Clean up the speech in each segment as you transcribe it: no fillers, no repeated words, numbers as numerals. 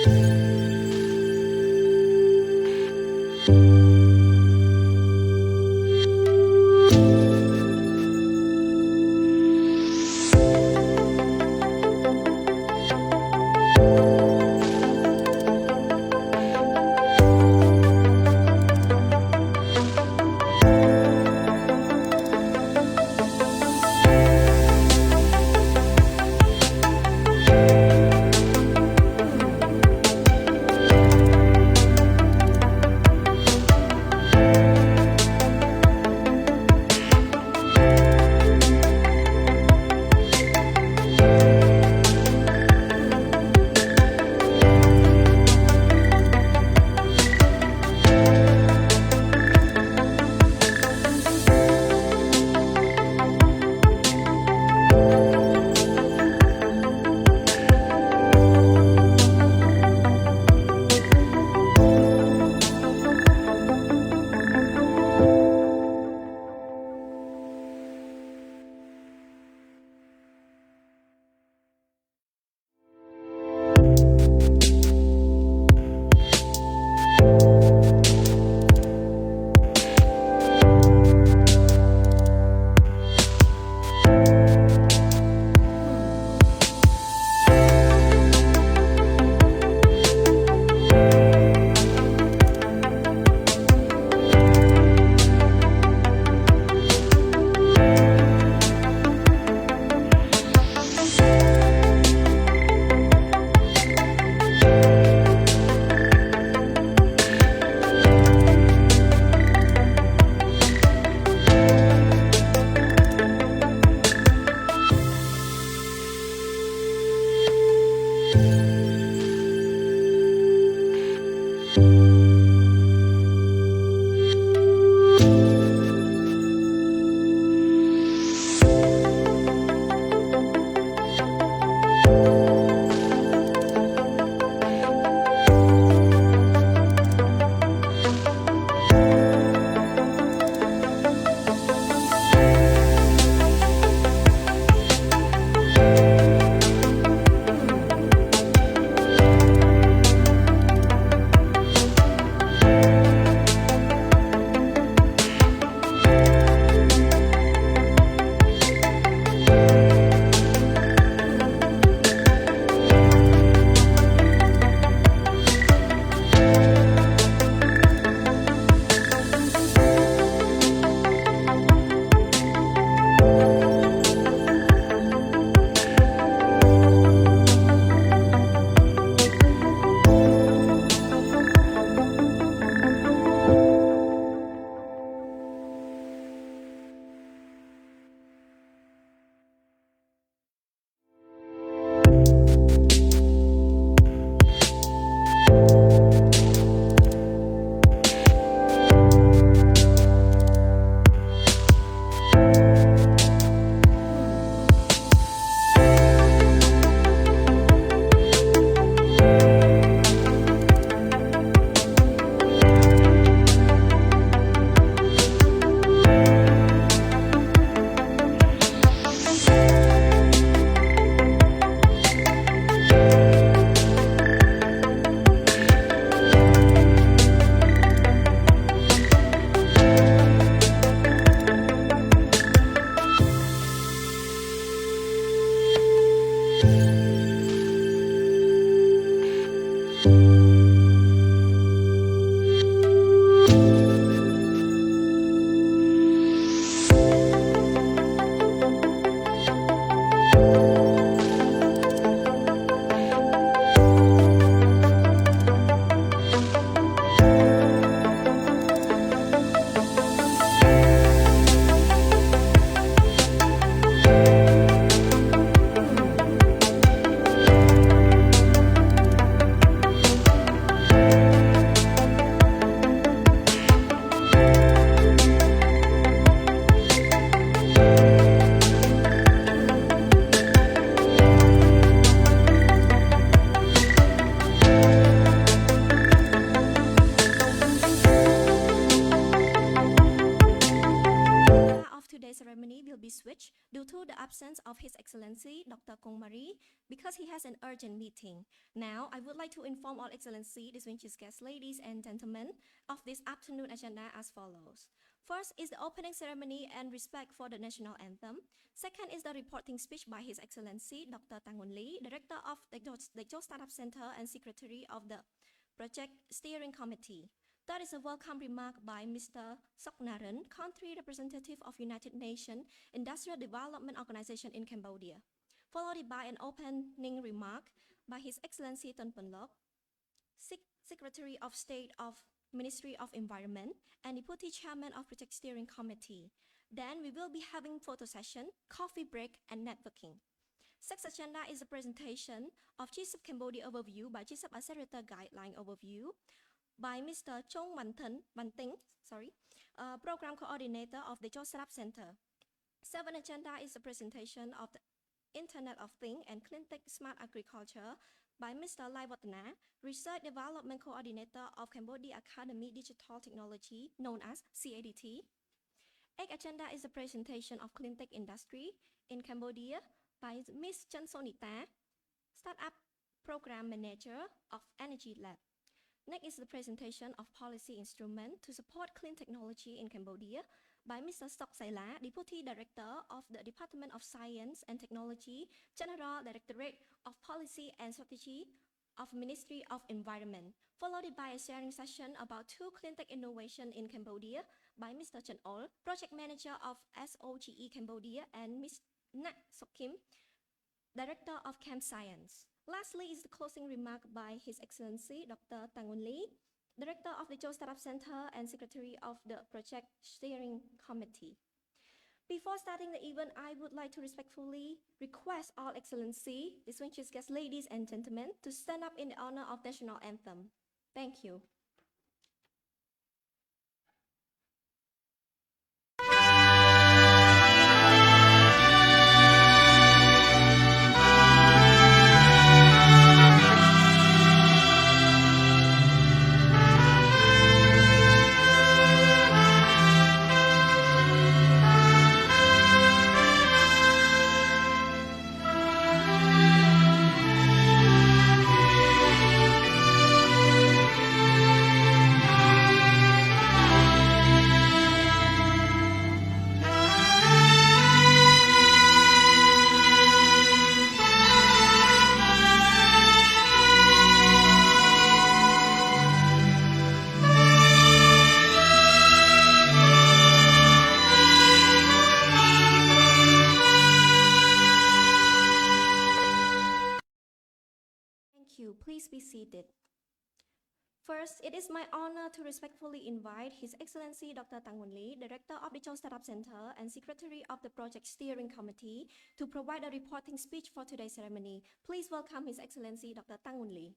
។ Excellency Dr. Kong Marie because he has an urgent meeting. Now, I would like to inform All Excellency, distinguished guests, ladies and gentlemen, of this afternoon agenda as follows. First is the opening ceremony and respect for the national anthem. Second is the reporting speech by His Excellency Dr. Nguonly, Director of the Techo Startup Center and Secretary of the Project Steering Committee. That is a welcome remark by Mr. Narin, Country Representative of United Nations Industrial Development Organization in Cambodia, followed by an opening remark by His Excellency Ponlok, Secretary of State of Ministry of Environment and Deputy Chairman of Project Steering Committee. Then we will be having photo session, coffee break, and networking. Sixth agenda is a presentation of GCIP Cambodia overview by GCIP Accelerator Guideline Overview by Mr. Chong Vathinh, Program Coordinator of the Techo Startup Center. Seventh agenda is a presentation of the Internet of Things and Cleantech Smart Agriculture by Mr. Vathna, Research Development Coordinator of Cambodia Academy Digital Technology, known as CADT. Eighth agenda is a presentation of Cleantech Industry in Cambodia by Ms. Sonita, Startup Program Manager of EnergyLab. Next is the presentation of policy instrument to support clean technology in Cambodia by Mr. Seyla, Deputy Director of the Department of Science and Technology, General Directorate of Policy and Strategy of Ministry of Environment, followed by a sharing session about Cleantech Innovation in Cambodia by Mr. Chong, Project Manager of SOGE Cambodia, and Ms. Sokkim, Director of Chem Science. Lastly is the closing remark by His Excellency Dr. Nguonly, Director of the Techo Startup Center and Secretary of the Project Steering Committee. Before starting the event, I would like to respectfully request All Excellency, distinguished guests, ladies and gentlemen, to stand up in the honor of National Anthem. Thank you. Please be seated. First, it is my honor to respectfully invite His Excellency Dr. Nguonly, Director of the Techo Startup Center and Secretary of the Project Steering Committee, to provide a reporting speech for today's ceremony. Please welcome His Excellency Dr. Nguonly.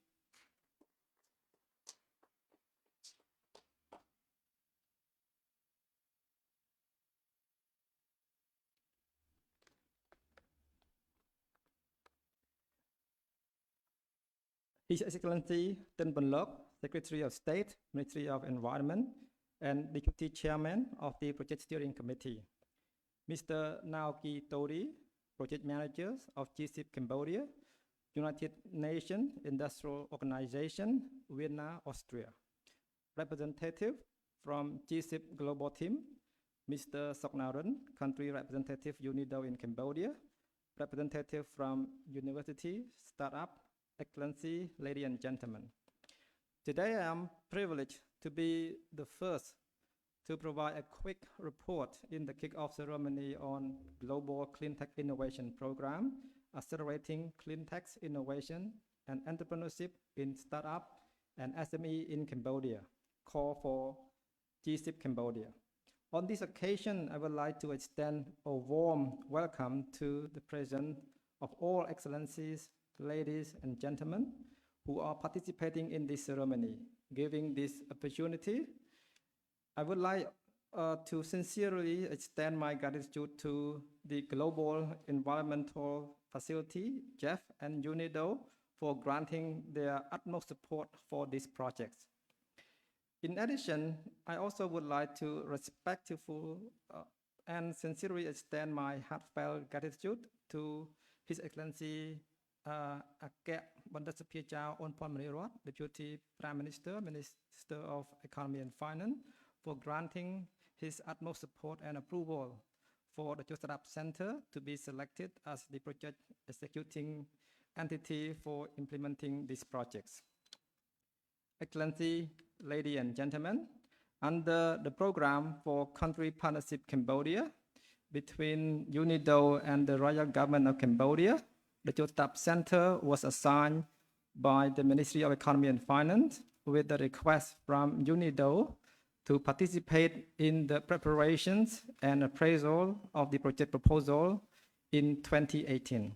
His Excellency Ponlok, Secretary of State, Ministry of Environment, and Deputy Chairman of the Project Steering Committee. Mr. Naoki Tori, Project Managers of GCIP Cambodia, United Nations Industrial Organization, Vienna, Austria. Representative from GCIP Global Team, Mr. Narin, Country Representative UNIDO in Cambodia. Representative from University, Startup, Excellency, ladies and gentlemen. Today I am privileged to be the first to provide a quick report in the kick-off ceremony on Global Cleantech Innovation Programme, accelerating cleantech innovation and entrepreneurship in startup and SME in Cambodia, call for GCIP Cambodia. On this occasion, I would like to extend a warm welcome to the presence of all excellencies, ladies and gentlemen who are participating in this ceremony. Giving this opportunity, I would like to sincerely extend my gratitude to the Global Environmental Facility, GEF, and UNIDO for granting their utmost support for these projects. In addition, I also would like to respectfully and sincerely extend my heartfelt gratitude to His Excellency Akek Bandasapia On Ponlok, Deputy Prime Minister, Minister of Economy and Finance, for granting his utmost support and approval for the Startup Center to be selected as the project executing entity for implementing these projects. Excellency, ladies and gentlemen, under the program for Country Partnership Cambodia between UNIDO and the Royal Government of Cambodia, the Startup Center was assigned by the Ministry of Economy and Finance with the request from UNIDO to participate in the preparations and appraisal of the project proposal in 2018.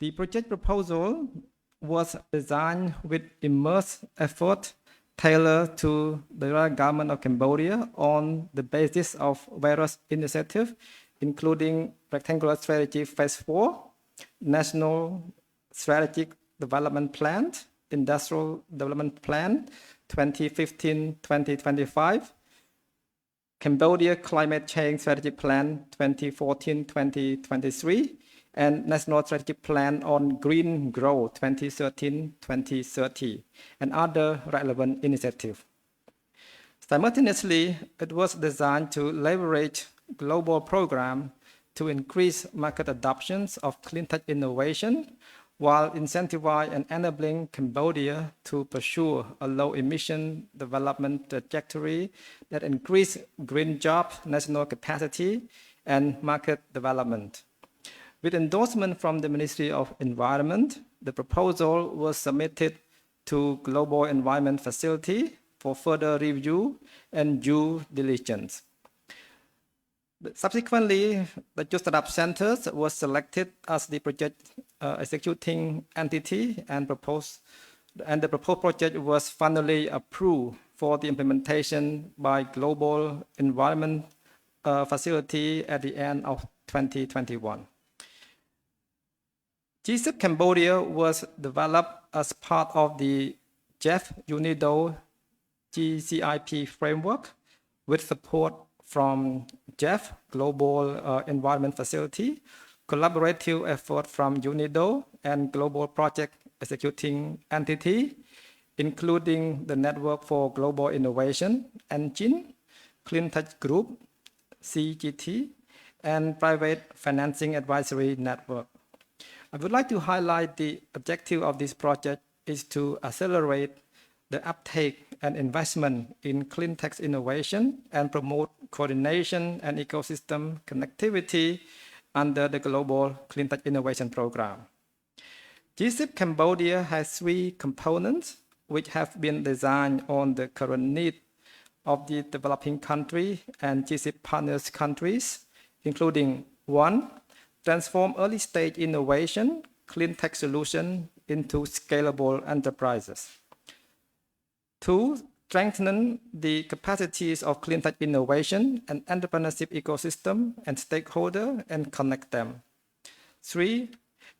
The project proposal was designed with immense effort tailored to the Royal Government of Cambodia on the basis of various initiatives, including Rectangular Strategy Phase 4, National Strategic Development Plan, Industrial Development Plan 2015-2025, Cambodia Climate Change Strategy Plan 2014-2023, and National Strategic Plan on Green Growth 2013-2030, and other relevant initiatives. Simultaneously, it was designed to leverage global programs to increase market adoptions of clean tech innovation while incentivizing and enabling Cambodia to pursue a low-emission development trajectory that increase green job, national capacity, and market development. With endorsement from the Ministry of Environment, the proposal was submitted to Global Environment Facility for further review and due diligence. Subsequently, the Startup Center was selected as the project executing entity and the proposed project was finally approved for the implementation by Global Environment Facility at the end of 2021. GCIP Cambodia was developed as part of the Dept UNIDO GCIP framework with support from Dept, Global Environment Facility, collaborative effort from UNIDO and Global Project Executing Entity, including the Network for Global Innovation, Engine, Cleantech Group, CGT, and Private Financing Advisory Network. I would like to highlight the objective of this project is to accelerate the uptake and investment in clean tech innovation and promote coordination and ecosystem connectivity under the Global Clean Tech Innovation Programme. GCIP Cambodia has 3 components which have been designed on the current need of the developing country and GCIP partners countries, including 1. Transform early stage innovation, clean tech solution into scalable enterprises. 2. Strengthen the capacities of clean tech innovation and entrepreneurship ecosystem and stakeholder and connect them. 3.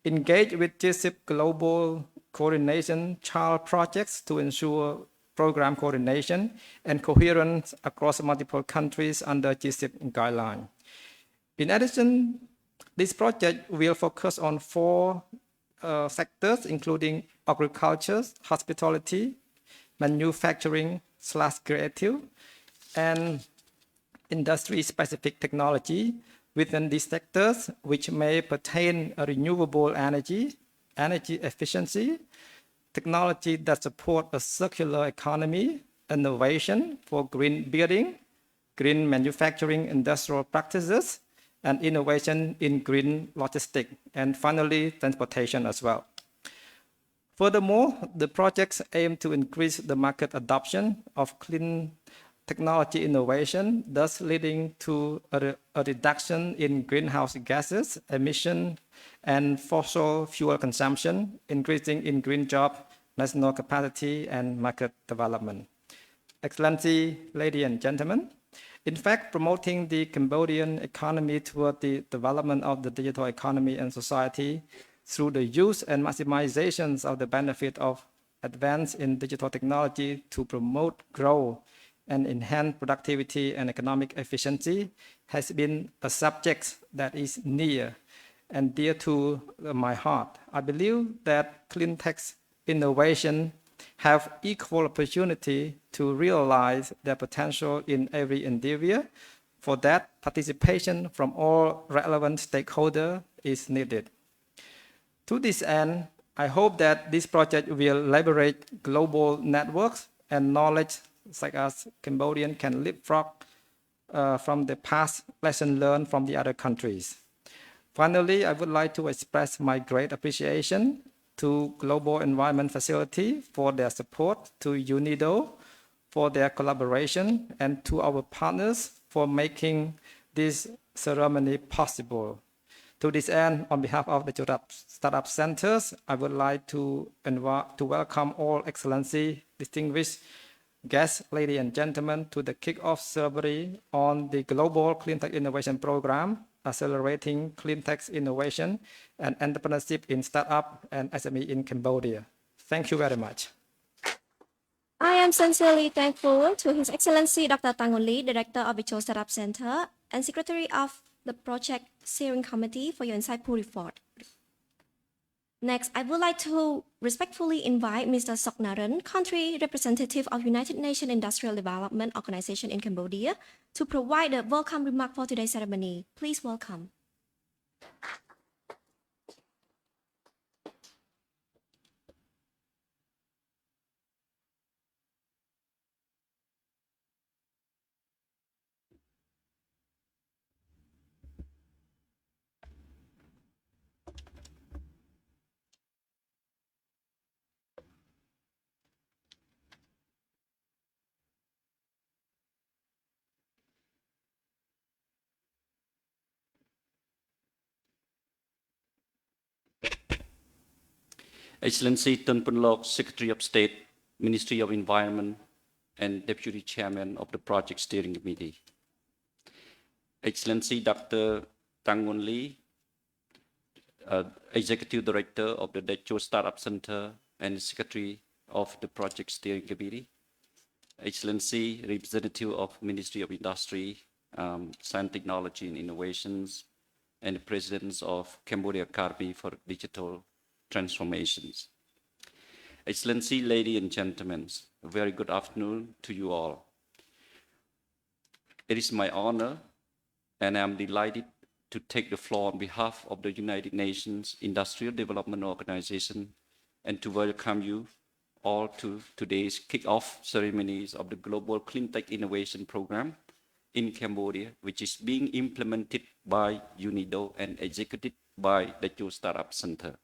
Engage with GCIP global coordination child projects to ensure program coordination and coherence across multiple countries under GCIP guideline. In addition, this project will focus on 4 sectors, including agriculture, hospitality, manufacturing/creative, and industry-specific technology within these sectors, which may pertain to renewable energy, energy efficiency, technology that support a circular economy, innovation for green building, green manufacturing industrial practices, and innovation in green logistics, and finally, transportation as well. Furthermore, the projects aim to increase the market adoption of clean technology innovation, thus leading to a reduction in greenhouse gases emission and fossil fuel consumption, increasing in green job, national capacity, and market development. Excellency, ladies and gentlemen, in fact, promoting the Cambodian economy toward the development of the digital economy and society through the use and maximizations of the benefit of advance in digital technology to promote growth and enhance productivity and economic efficiency has been a subject that is near and dear to my heart. I believe that Cleantech Innovation have equal opportunity to realize their potential in every endeavor. For that, participation from all relevant stakeholders is needed. To this end, I hope that this project will leverage global networks and knowledge such as Cambodian can leapfrog from the past lesson learned from the other countries. Finally, I would like to express my great appreciation to Global Environment Facility for their support, to UNIDO for their collaboration, and to our partners for making this ceremony possible. To this end, on behalf of the Startup Centers, I would like to welcome all Excellency, distinguished guests, ladies and gentlemen, to the kick-off ceremony on the Global Cleantech Innovation Programme, accelerating cleantech innovation and entrepreneurship in startup and SME in Cambodia. Thank you very much. I am sincerely thankful to His Excellency Dr. Nguonly, Director of Techo Startup Center and Secretary of the Project Steering Committee for your insightful report. Next, I would like to respectfully invite Mr. Sok Narin, Country Representative of United Nations Industrial Development Organization in Cambodia, to provide a welcome remark for today's ceremony. Please welcome. Excellency Tun Ponlok, Secretary of State, Ministry of Environment, and Deputy Chairman of the Project Steering Committee. Excellency Dr. Nguonly, Executive Director of the Techo Startup Center and Secretary of the Project Steering Committee. Excellency Representative of Ministry of Industry, Science, Technology and Innovations, and the President of Cambodia Academy for Digital Transformations. Excellency, ladies and gentlemen, a very good afternoon to you all. It is my honor and I am delighted to take the floor on behalf of the United Nations Industrial Development Organization and to welcome you all to today's kick-off ceremonies of the Global Cleantech Innovation Programme in Cambodia, which is being implemented by UNIDO and executed by the Techo Startup Center.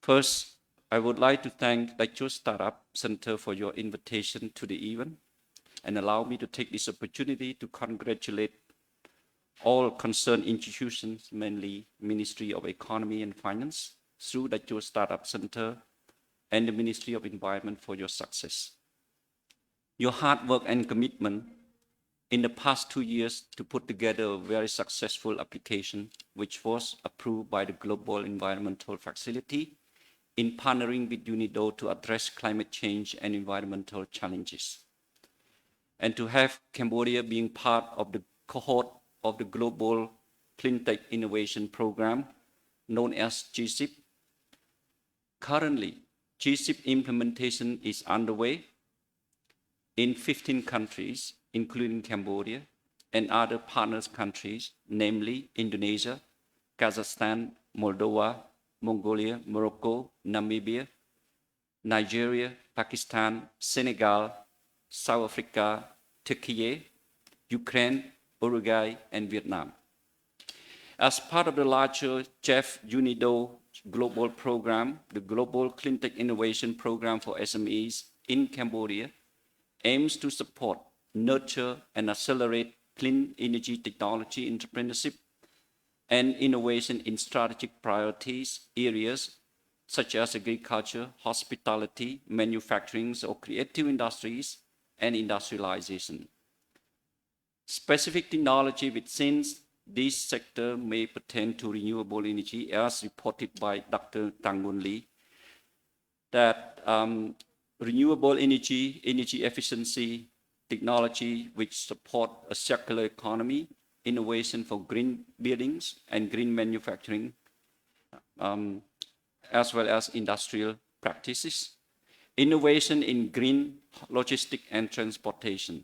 First, I would like to thank the Techo Startup Center for your invitation to the event and allow me to take this opportunity to congratulate all concerned institutions, mainly Ministry of Economy and Finance, through the Techo Startup Center and the Ministry of Environment for your success. Your hard work and commitment in the past 2 years to put together a very successful application, which was approved by the Global Environmental Facility in partnering with UNIDO to address climate change and environmental challenges. And to have Cambodia being part of the cohort of the Global Cleantech Innovation Programme, known as GCIP. Currently, GCIP implementation is underway in 15 countries, including Cambodia and other partners countries, namely Indonesia, Kazakhstan, Moldova, Mongolia, Morocco, Namibia, Nigeria, Pakistan, Senegal, South Africa, Turkey, Ukraine, Uruguay, and Vietnam. As part of the larger GEF UNIDO global program, the Global Cleantech Innovation Programme for SMEs in Cambodia aims to support, nurture, and accelerate clean energy technology entrepreneurship and innovation in strategic priorities areas such as agriculture, hospitality, manufacturing, or creative industries, and industrialization. Specific technology within this sector may pertain to renewable energy, as reported by Dr. Nguonly, that renewable energy efficiency technology which support a circular economy, innovation for green buildings and green manufacturing, as well as industrial practices, innovation in green logistics and transportation.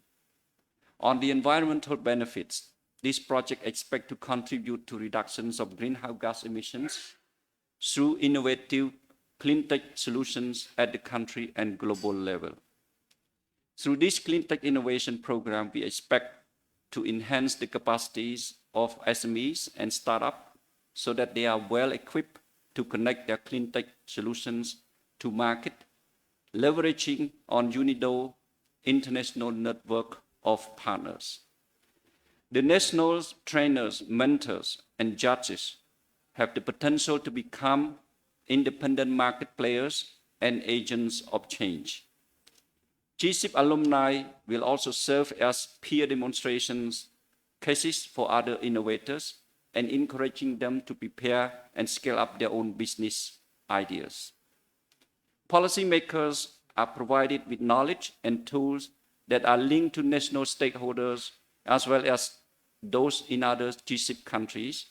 On the environmental benefits, this project expects to contribute to reductions of greenhouse gas emissions through innovative cleantech solutions at the country and global level. Through this Cleantech Innovation Programme, we expect to enhance the capacities of SMEs and startups so that they are well equipped to connect their cleantech solutions to market, leveraging on UNIDO international network of partners. The national trainers, mentors, and judges have the potential to become independent market players and agents of change. GCIP alumni will also serve as peer demonstrations cases for other innovators and encouraging them to prepare and scale up their own business ideas. Policymakers are provided with knowledge and tools that are linked to national stakeholders as well as those in other GCIP countries,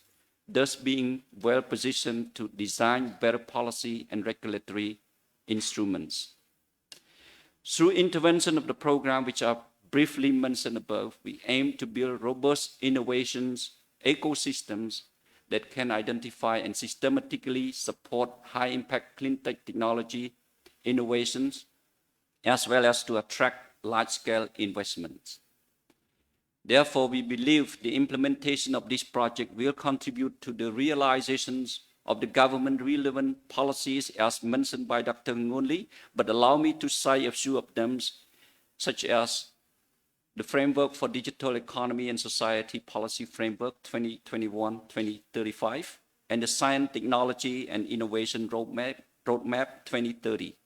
thus being well positioned to design better policy and regulatory instruments. Through intervention of the program, which are briefly mentioned above, we aim to build robust innovations, ecosystems that can identify and systematically support high-impact cleantech technology innovations, as well as to attract large-scale investments. Therefore, we believe the implementation of this project will contribute to the realizations of the government-relevant policies as mentioned by Dr. Nguonly, but allow me to cite a few of them, such as the Framework for Digital Economy and Society Policy Framework 2021-2035, and the Science, Technology and Innovation Roadmap 2030.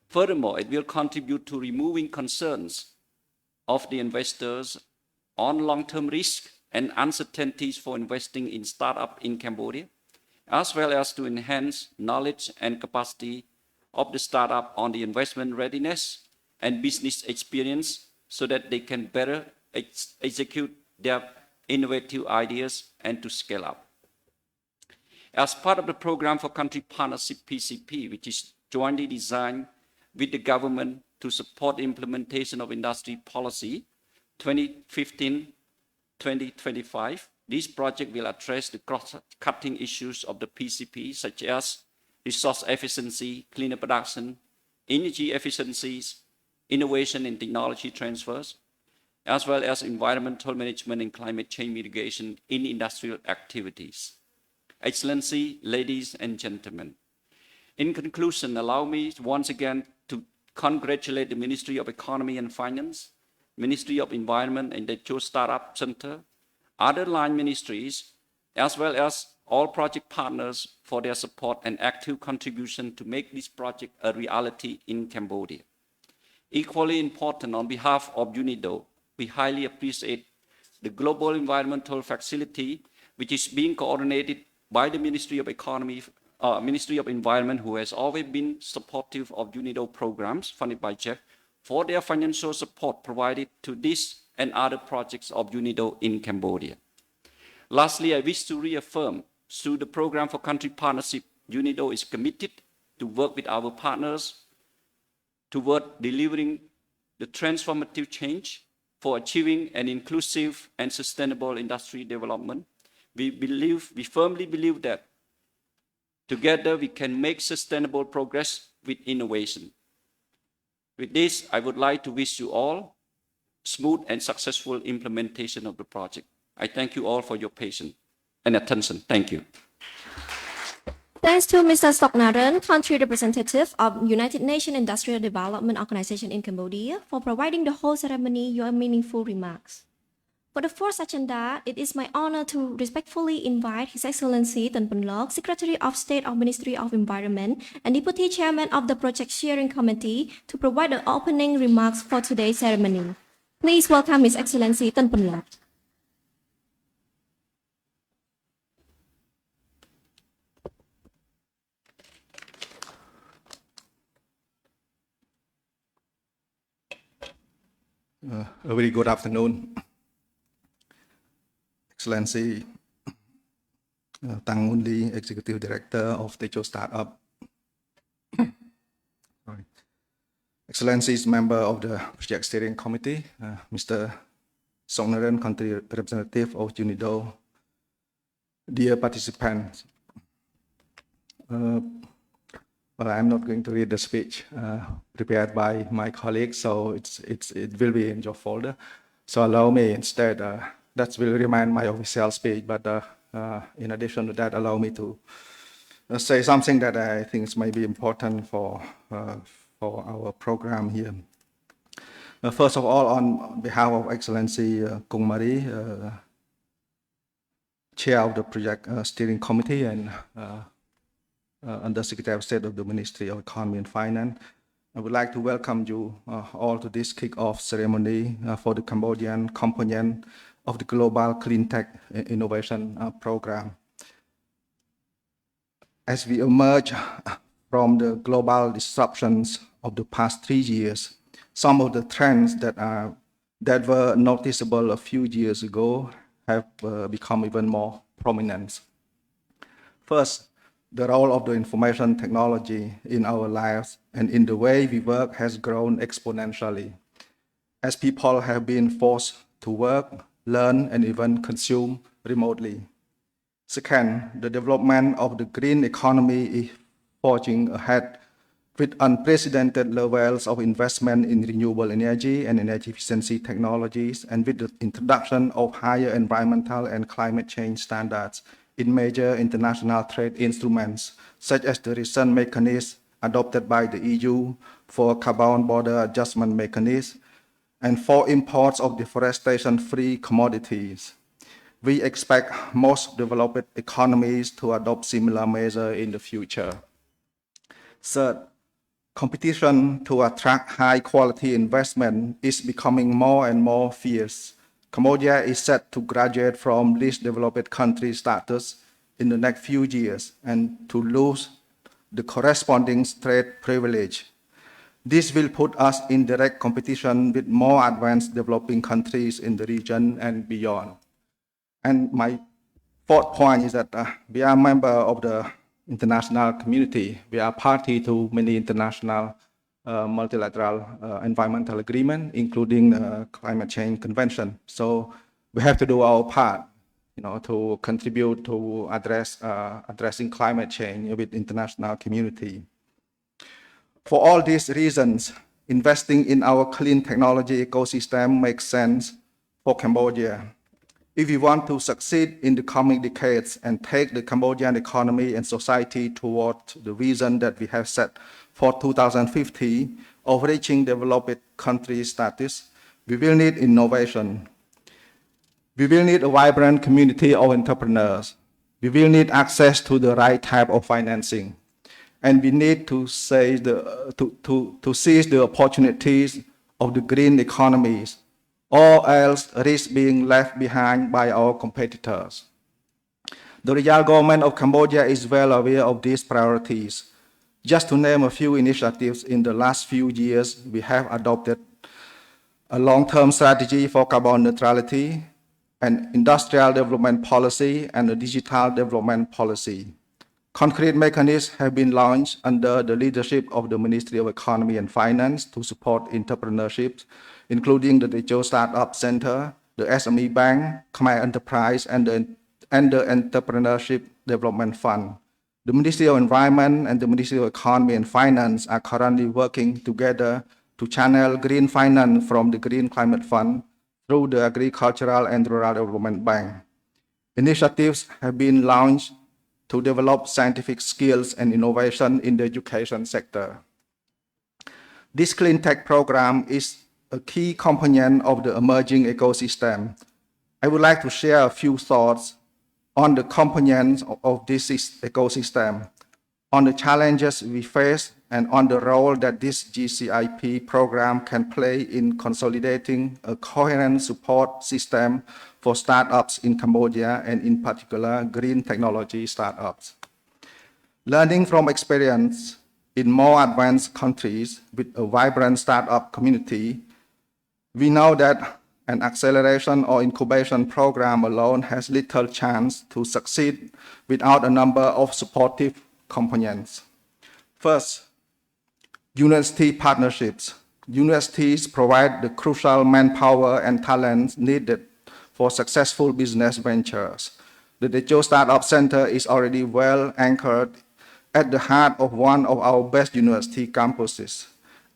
Furthermore, it will contribute to removing concerns of the investors on long-term risk and uncertainties for investing in startups in Cambodia, as well as to enhance knowledge and capacity of the startup on the investment readiness and business experience so that they can better execute their innovative ideas and to scale up. As part of the Program for Country Partnership PCP, which is jointly designed with the government to support the implementation of industry policy 2015-2025, this project will address the cross-cutting issues of the PCP, such as resource efficiency, cleaner production, energy efficiencies, innovation and technology transfers, as well as environmental management and climate change mitigation in industrial activities. Excellency, ladies and gentlemen, in conclusion, allow me once again to congratulate the Ministry of Economy and Finance, Ministry of Environment and the Techo Startup Center, other line ministries, as well as all project partners for their support and active contribution to make this project a reality in Cambodia. Equally important, on behalf of UNIDO, we highly appreciate the Global Environmental Facility, which is being coordinated by the Ministry of Ministry of Environment, who has always been supportive of UNIDO programs funded by Jeff, for their financial support provided to this and other projects of UNIDO in Cambodia. Lastly, I wish to reaffirm, through the Program for Country Partnership, UNIDO is committed to work with our partners toward delivering the transformative change for achieving an inclusive and sustainable industry development. We firmly believe that together we can make sustainable progress with innovation. With this, I would like to wish you all smooth and successful implementation of the project. I thank you all for your patience and attention. Thank you. Thanks to Mr. Narin, country representative of United Nations Industrial Development Organization in Cambodia, for providing the whole ceremony your meaningful remarks. For the fourth agenda, it is my honor to respectfully invite His Excellency Tan Ponlok, Secretary of State of Ministry of Environment and Deputy Chairman of the Project Steering Committee, to provide the opening remarks for today's ceremony. Please welcome His Excellency Tan Ponlok. A very good afternoon. Excellency Nguonly, Executive Director of Techo Startup. Sorry. Excellencies, member of the Project Steering Committee, Mr. Narin, Country Representative of UNIDO, dear participants. Well, I'm not going to read the speech prepared by my colleagues, so it will be in your folder. So allow me instead, that will remain my official speech, but in addition to that, allow me to say something that I think may be important for our program here. First of all, on behalf of Excellency Nguonly, Chair of the Project Steering Committee and Under Secretary of State of the Ministry of Economy and Finance, I would like to welcome you all to this kick-off ceremony for the Cambodian component of the Global Cleantech Innovation Programme. As we emerge from the global disruptions of the past 3 years, some of the trends that were noticeable a few years ago have become even more prominent. First, the role of the information technology in our lives and in the way we work has grown exponentially, as people have been forced to work, learn, and even consume remotely. Second, the development of the green economy is forging ahead with unprecedented levels of investment in renewable energy and energy efficiency technologies, and with the introduction of higher environmental and climate change standards in major international trade instruments, such as the recent mechanism adopted by the EU for carbon border adjustment mechanism and for imports of deforestation-free commodities. We expect most developed economies to adopt similar measures in the future. Third, competition to attract high-quality investment is becoming more and more fierce. Cambodia is set to graduate from least developed country status in the next few years and to lose the corresponding trade privilege. This will put us in direct competition with more advanced developing countries in the region and beyond. And my fourth point is that we are a member of the international community. We are party to many international multilateral environmental agreement, including the Climate Change Convention. So we have to do our part, to contribute to addressing climate change with international community. For all these reasons, investing in our clean technology ecosystem makes sense for Cambodia. If we want to succeed in the coming decades and take the Cambodian economy and society toward the vision that we have set for 2050 of reaching developed country status, we will need innovation. We will need a vibrant community of entrepreneurs. We will need access to the right type of financing. And we need to seize the opportunities of the green economies, or else risk being left behind by our competitors. The Royal Government of Cambodia is well aware of these priorities. Just to name a few initiatives, in the last few years, we have adopted a long-term strategy for carbon neutrality, an industrial development policy, and a digital development policy. Concrete mechanisms have been launched under the leadership of the Ministry of Economy and Finance to support entrepreneurship, including the Techo Startup Center, the SME Bank, Khmer Enterprise, and the Entrepreneurship Development Fund. The Ministry of Environment and the Ministry of Economy and Finance are currently working together to channel green finance from the Green Climate Fund through the Agricultural and Rural Development Bank. Initiatives have been launched to develop scientific skills and innovation in the education sector. This Cleantech program is a key component of the emerging ecosystem. I would like to share a few thoughts on the components of this ecosystem, on the challenges we face, and on the role that this GCIP program can play in consolidating a coherent support system for startups in Cambodia, and in particular, green technology startups. Learning from experience in more advanced countries with a vibrant startup community, we know that An acceleration or incubation program alone has little chance to succeed without a number of supportive components. First, university partnerships. Universities provide the crucial manpower and talents needed for successful business ventures. The Techo Startup Center is already well anchored at the heart of one of our best university campuses.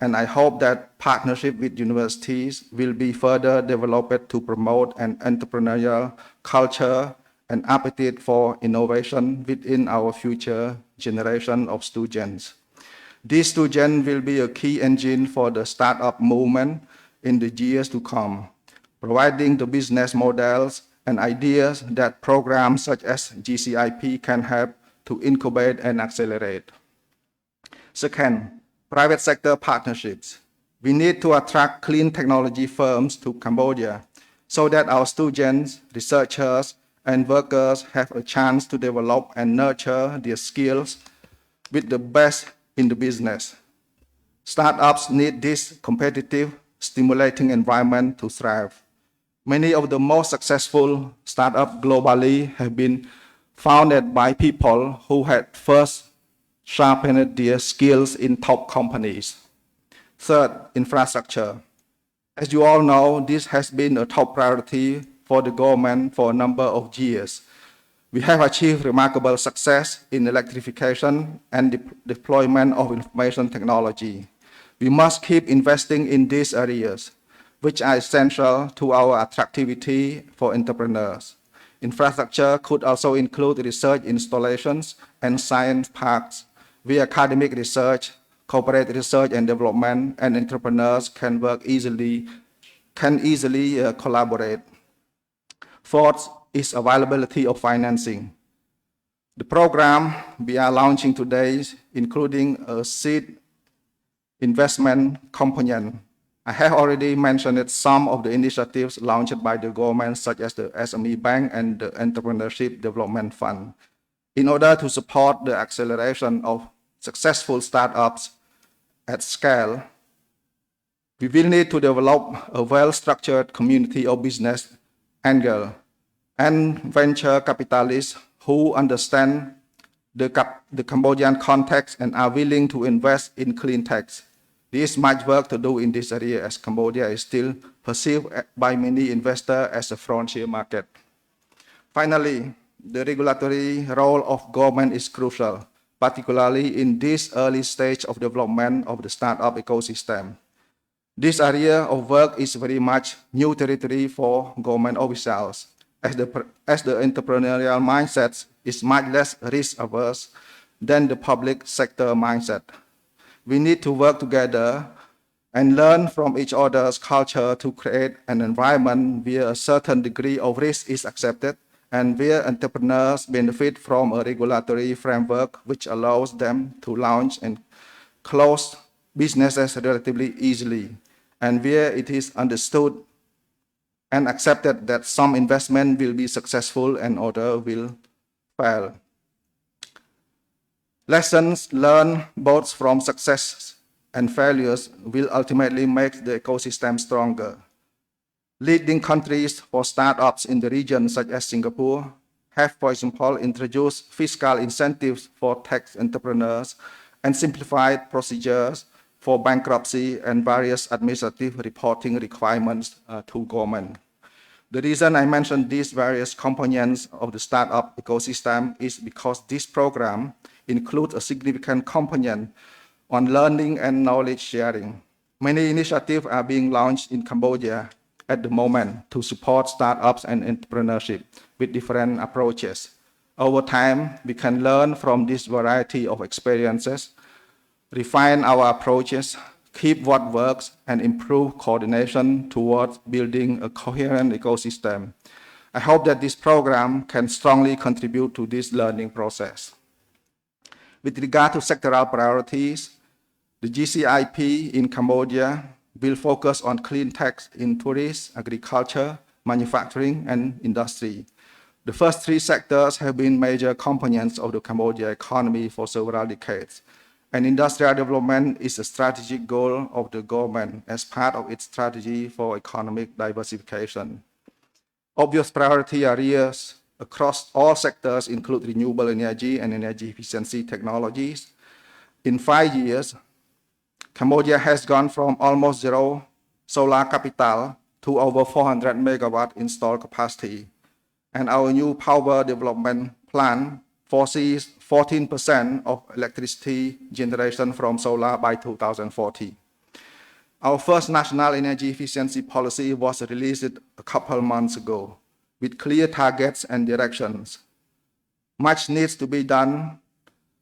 And I hope that partnership with universities will be further developed to promote an entrepreneurial culture and appetite for innovation within our future generation of students. These students will be a key engine for the startup movement in the years to come, providing the business models and ideas that programs such as GCIP can help to incubate and accelerate. Second, private sector partnerships. We need to attract clean technology firms to Cambodia so that our students, researchers, and workers have a chance to develop and nurture their skills with the best in the business. Startups need this competitive, stimulating environment to thrive. Many of the most successful startups globally have been founded by people who had first sharpened their skills in top companies. Third, infrastructure. As you all know, this has been a top priority for the government for a number of years. We have achieved remarkable success in electrification and deployment of information technology. We must keep investing in these areas, which are essential to our attractivity for entrepreneurs. Infrastructure could also include research installations and science parks, where academic research, corporate research and development, and entrepreneurs can easily collaborate. Fourth is availability of financing. The program we are launching today, including a seed investment component. I have already mentioned some of the initiatives launched by the government, such as the SME Bank and the Entrepreneurship Development Fund. In order to support the acceleration of successful startups at scale, we will need to develop a well-structured community of business angels and venture capitalists who understand the Cambodian context and are willing to invest in clean tech. There is much work to do in this area, as Cambodia is still perceived by many investors as a frontier market. Finally, the regulatory role of government is crucial, particularly in this early stage of development of the startup ecosystem. This area of work is very much new territory for government officials, as the entrepreneurial mindset is much less risk-averse than the public sector mindset. We need to work together and learn from each other's culture to create an environment where a certain degree of risk is accepted and where entrepreneurs benefit from a regulatory framework which allows them to launch and close businesses relatively easily, and where it is understood and accepted that some investment will be successful and others will fail. Lessons learned both from success and failures will ultimately make the ecosystem stronger. Leading countries for startups in the region, such as Singapore, have, for example, introduced fiscal incentives for tech entrepreneurs and simplified procedures for bankruptcy and various administrative reporting requirements to government. The reason I mentioned these various components of the startup ecosystem is because this program includes a significant component on learning and knowledge sharing. Many initiatives are being launched in Cambodia at the moment to support startups and entrepreneurship with different approaches. Over time, we can learn from this variety of experiences, refine our approaches, keep what works, and improve coordination towards building a coherent ecosystem. I hope that this program can strongly contribute to this learning process. With regard to sectoral priorities, the GCIP in Cambodia will focus on clean tech in tourism, agriculture, manufacturing, and industry. The first three sectors have been major components of the Cambodia economy for several decades, And industrial development is a strategic goal of the government as part of its strategy for economic diversification. Obvious priority areas across all sectors include renewable energy and energy efficiency technologies. In 5 years, Cambodia has gone from almost zero solar capital to over 400 megawatt installed capacity. And our new power development plan foresees 14% of electricity generation from solar by 2040. Our first national energy efficiency policy was released a couple months ago with clear targets and directions. Much needs to be done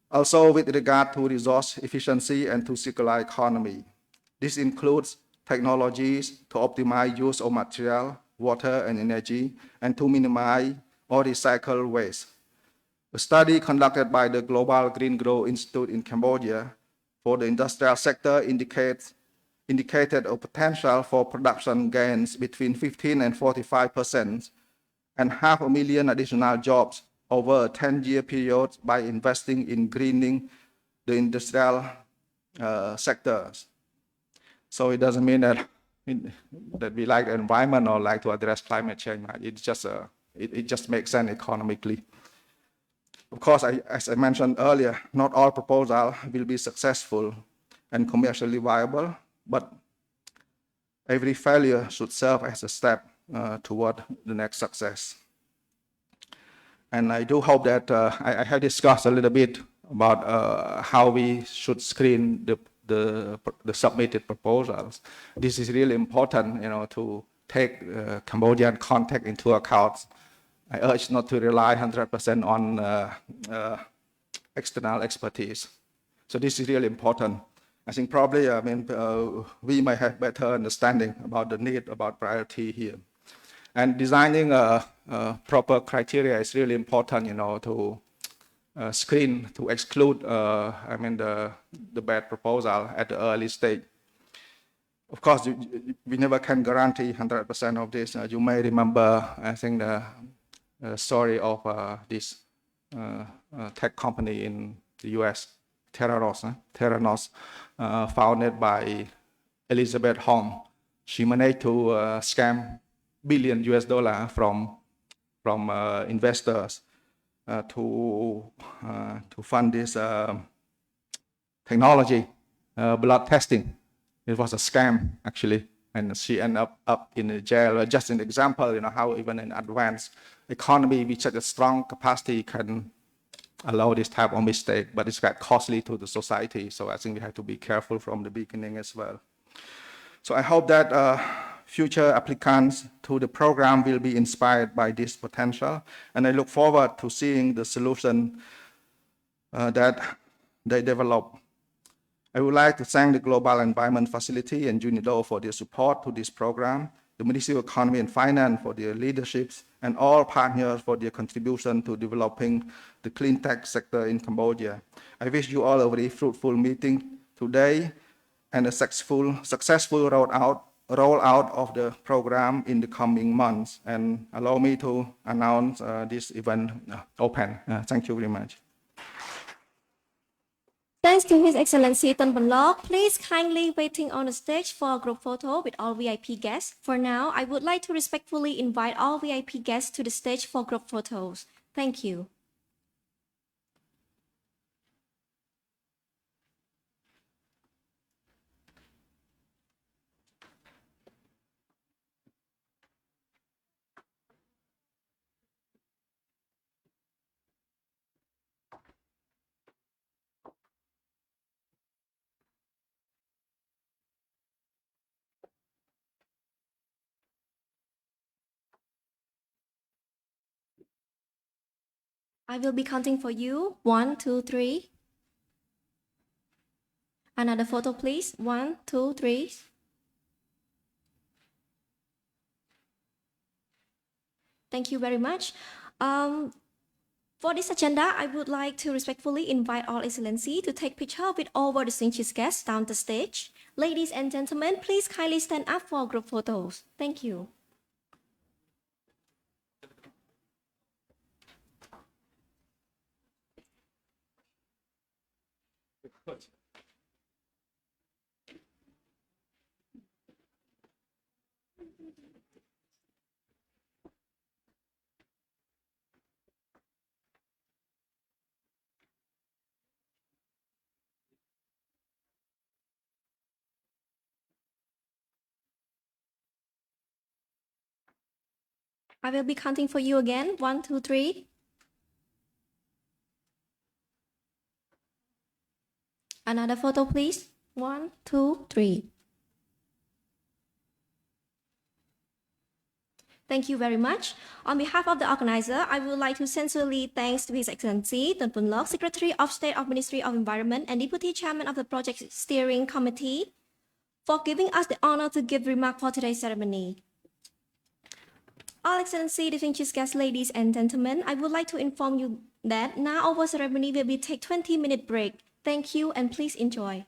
also with regard to resource efficiency and to circular economy. This includes technologies to optimize use of material, water, and energy, and to minimize or recycle waste. A study conducted by the Global Green Growth Institute in Cambodia for the industrial sector indicated a potential for production gains between 15 and 45%, and 500,000 additional jobs over a 10-year period by investing in greening the industrial sectors. So it doesn't mean that we like the environment or like to address climate change. It just makes sense economically. Of course, as I mentioned earlier, not all proposals will be successful and commercially viable, but every failure should serve as a step toward the next success. And I do hope that I have discussed a little bit about how we should screen the submitted proposals. This is really important, to take Cambodian context into account. I urge not to rely 100% on external expertise. So this is really important. I think probably, we might have better understanding about the need, about priority here. And designing a proper criteria is really important, to screen, to exclude, the bad proposal at the early stage. Of course, we never can guarantee 100% of this. You may remember, I think, the story of this tech company in the US, Theranos, founded by Elizabeth Hong. She managed to scam billion US dollar from investors to fund this technology, blood testing. It was a scam, actually, and she ended up in the jail. Just an example, how even an advanced economy with such a strong capacity can allow this type of mistake, but it's quite costly to the society. So I think we have to be careful from the beginning as well. So I hope that future applicants to the program will be inspired by this potential, and I look forward to seeing the solution that they develop. I would like to thank the Global Environment Facility and UNIDO for their support to this program, the Ministry of Economy and Finance for their leaderships, and all partners for their contribution to developing the clean tech sector in Cambodia. I wish you all a very fruitful meeting today and a successful rollout of the program in the coming months. And allow me to announce this event open. Thank you very much. Thanks to His Excellency Tan Ponlok. Please kindly waiting on the stage for a group photo with all VIP guests. For now, I would like to respectfully invite all VIP guests to the stage for group photos. Thank you. I will be counting for you. 1, 2, 3. Another photo, please. 1, 2, 3. Thank you very much. For this agenda, I would like to respectfully invite all Excellency to take picture with all our distinguished guests down the stage. Ladies and gentlemen, please kindly stand up for group photos. Thank you. I will be counting for you again. 1, 2, 3. Another photo, please. 1, 2, 3. Thank you very much. On behalf of the organizer, I would like to sincerely thank to His Excellency Tun Ponlok, Secretary of State of Ministry of Environment and Deputy Chairman of the Project Steering Committee, for giving us the honor to give remark for today's ceremony. All Excellency, distinguished guests, ladies and gentlemen, I would like to inform you that now our ceremony will be take 20-minute break. Thank you and please enjoy.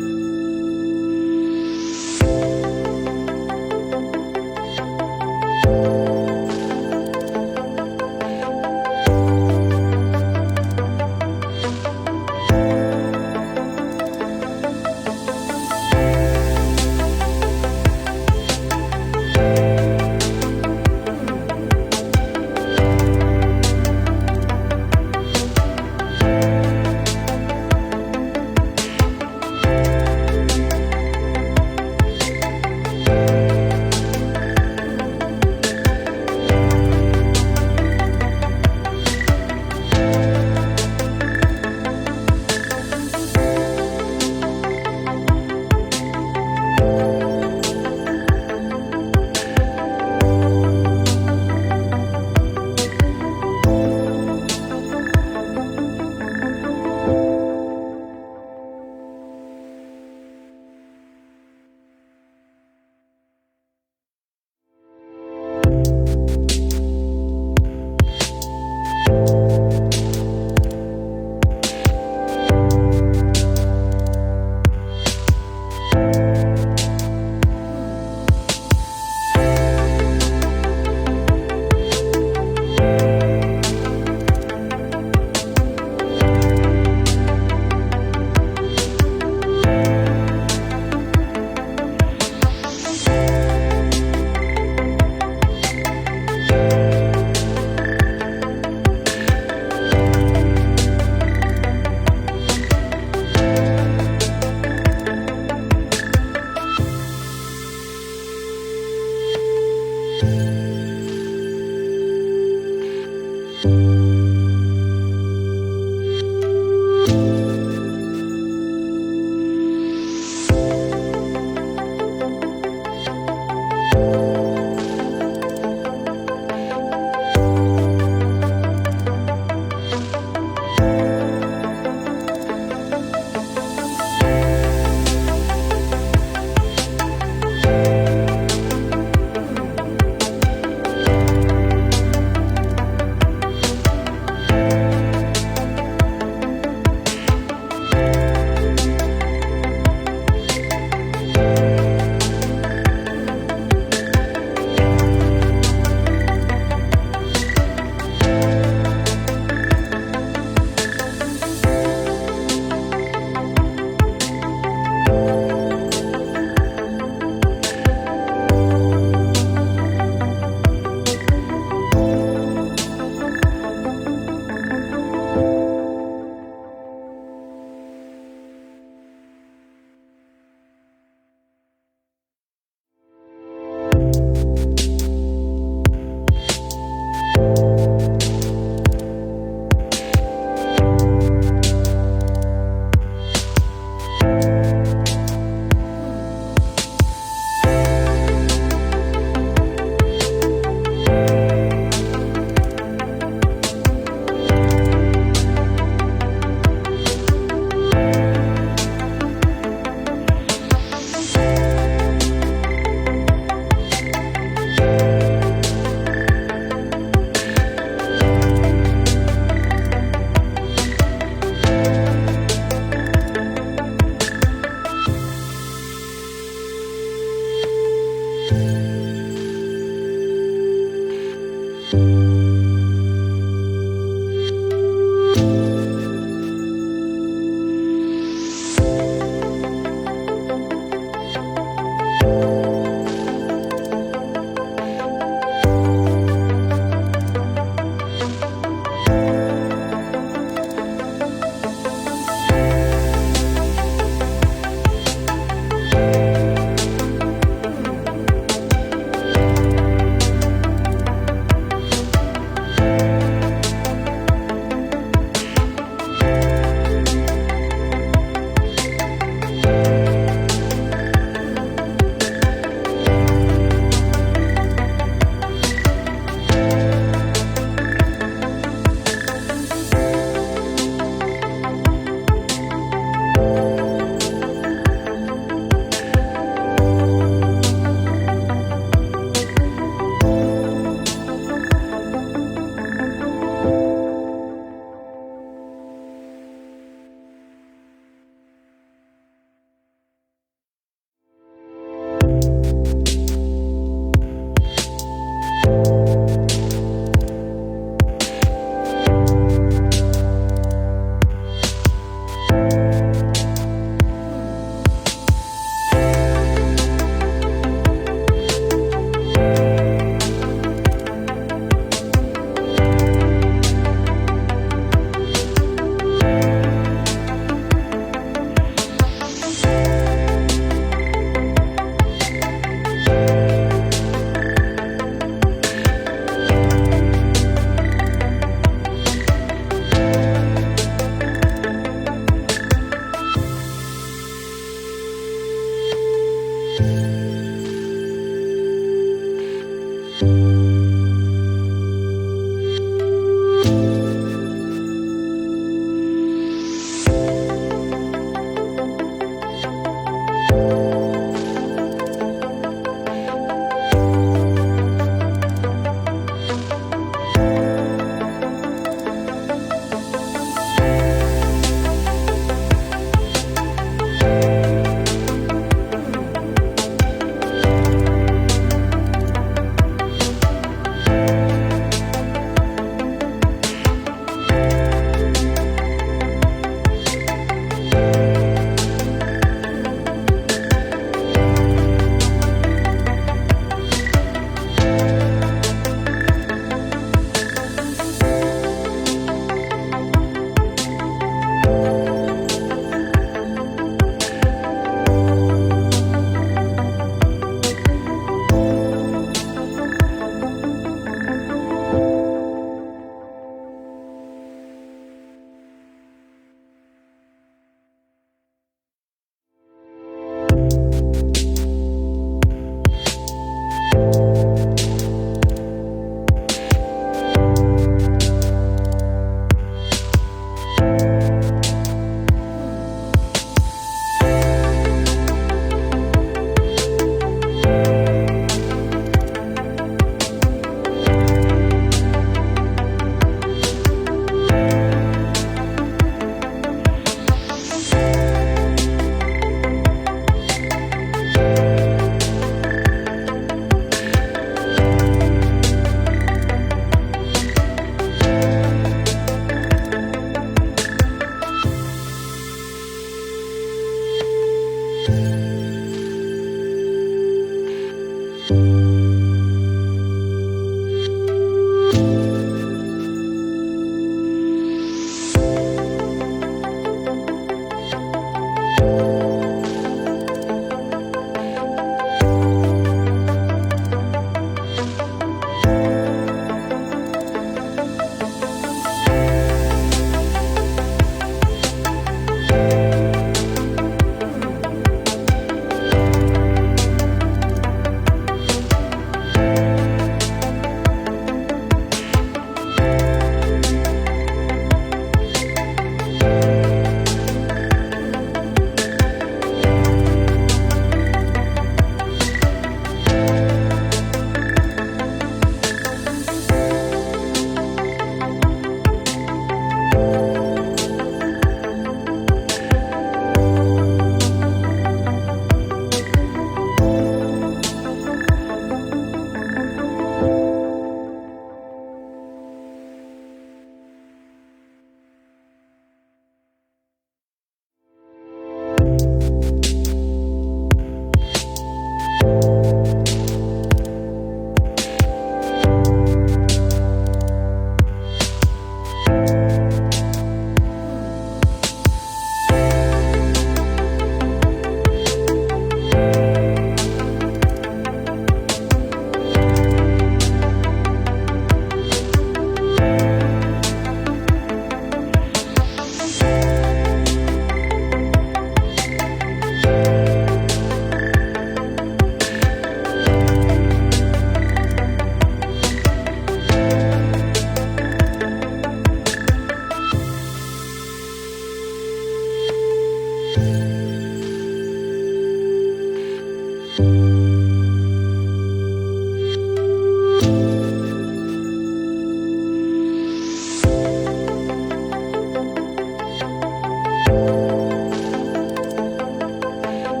Thank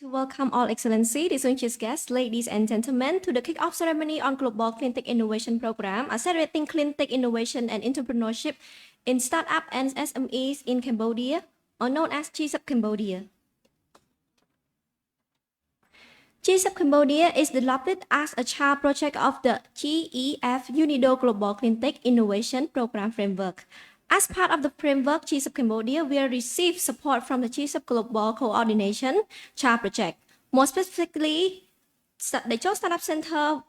To welcome all Excellency, distinguished guests, ladies and gentlemen, to the kick-off ceremony on Global Cleantech Innovation Programme, accelerating cleantech innovation and entrepreneurship in startup and SMEs in Cambodia, or known as GCIP Cambodia. GCIP Cambodia is developed as a child project of the GEF UNIDO Global Cleantech Innovation Programme framework. As part of the framework, GCIP Cambodia will receive support from the GCIP Global Coordination Child Project. More specifically, the Techo Startup Center,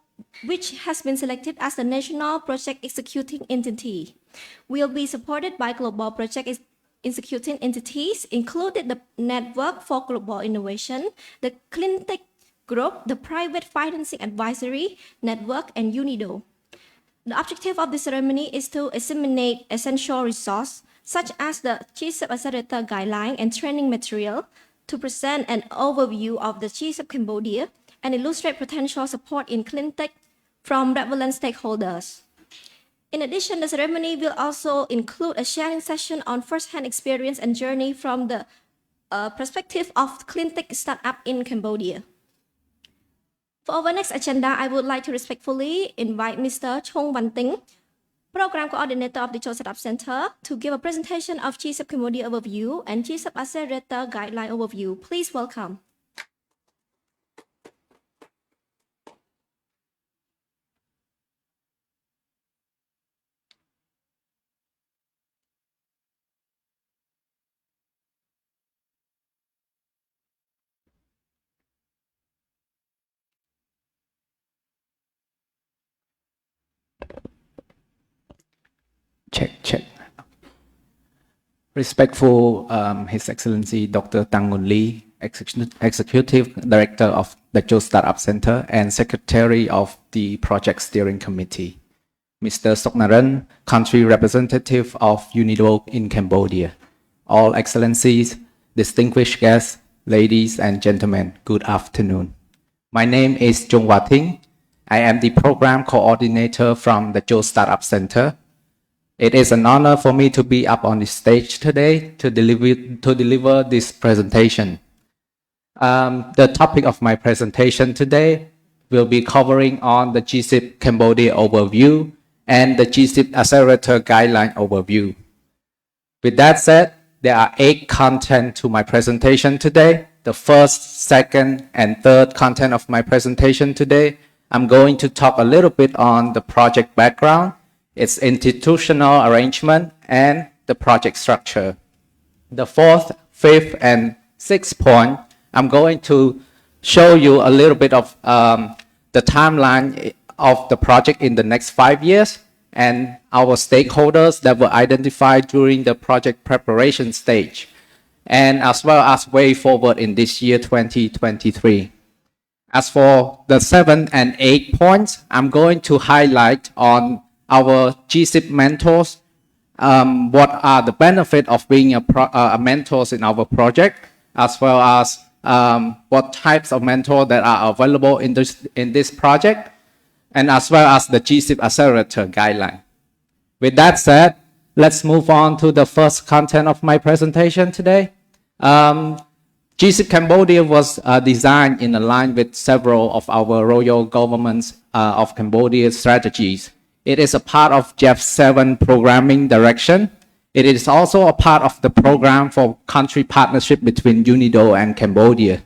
which has been selected as the national project executing entity, will be supported by global project executing entities, including the Network for Global Innovation, the Cleantech Group, the Private Financing Advisory Network, and UNIDO. The objective of the ceremony is to disseminate essential resources such as the GCIP Accelerator Guideline and training material, to present an overview of the GCIP Cambodia and illustrate potential support in cleantech from relevant stakeholders. In addition, the ceremony will also include a sharing session on first-hand experience and journey from the perspective of cleantech startup in Cambodia. For our next agenda, I would like to respectfully invite Mr. Chong Vathinh, Program Coordinator of the Techo Startup Center, to give a presentation of GCIP Cambodia overview and GCIP Accelerator Guideline overview. Please welcome. Check. Respectful His Excellency Dr. Nguonly, Executive Director of the Techo Startup Center and Secretary of the Project Steering Committee. Mr. Narin, Country Representative of UNIDO in Cambodia. All Excellencies, distinguished guests, ladies and gentlemen, good afternoon. My name is Chong Vathinh. I am the Program Coordinator from the Techo Startup Center. It is an honor for me to be up on the stage today to deliver this presentation. The topic of my presentation today will be covering on the GCIP Cambodia overview and the GCIP Accelerator Guideline overview. With that said, there are 8 content to my presentation today. The first, second, and third content of my presentation today, I'm going to talk a little bit on the project background, its institutional arrangement, and the project structure. The fourth, fifth, and sixth point, I'm going to show you a little bit of the timeline of the project in the next 5 years and our stakeholders that were identified during the project preparation stage, and as well as way forward in this year 2023. As for the 7 and 8 points, I'm going to highlight on our GCIP mentors, what are the benefits of being a mentors in our project, as well as what types of mentor that are available in this project, and as well as the GCIP Accelerator Guideline. With that said, let's move on to the first content of my presentation today. GCIP Cambodia was designed in line with several of our royal governments of Cambodia's strategies. It is a part of GEF 7 programming direction. It is also a part of the program for country partnership between UNIDO and Cambodia.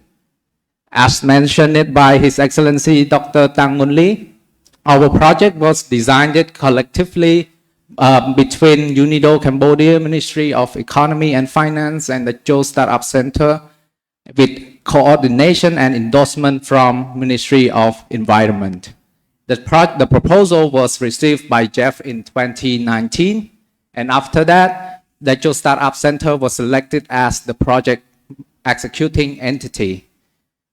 As mentioned by His Excellency Dr. Nguonly, our project was designed collectively between UNIDO Cambodia Ministry of Economy and Finance and the Techo Startup Center, with coordination and endorsement from Ministry of Environment. The proposal was received by GEF in 2019, and after that, the Techo Startup Center was selected as the project executing entity.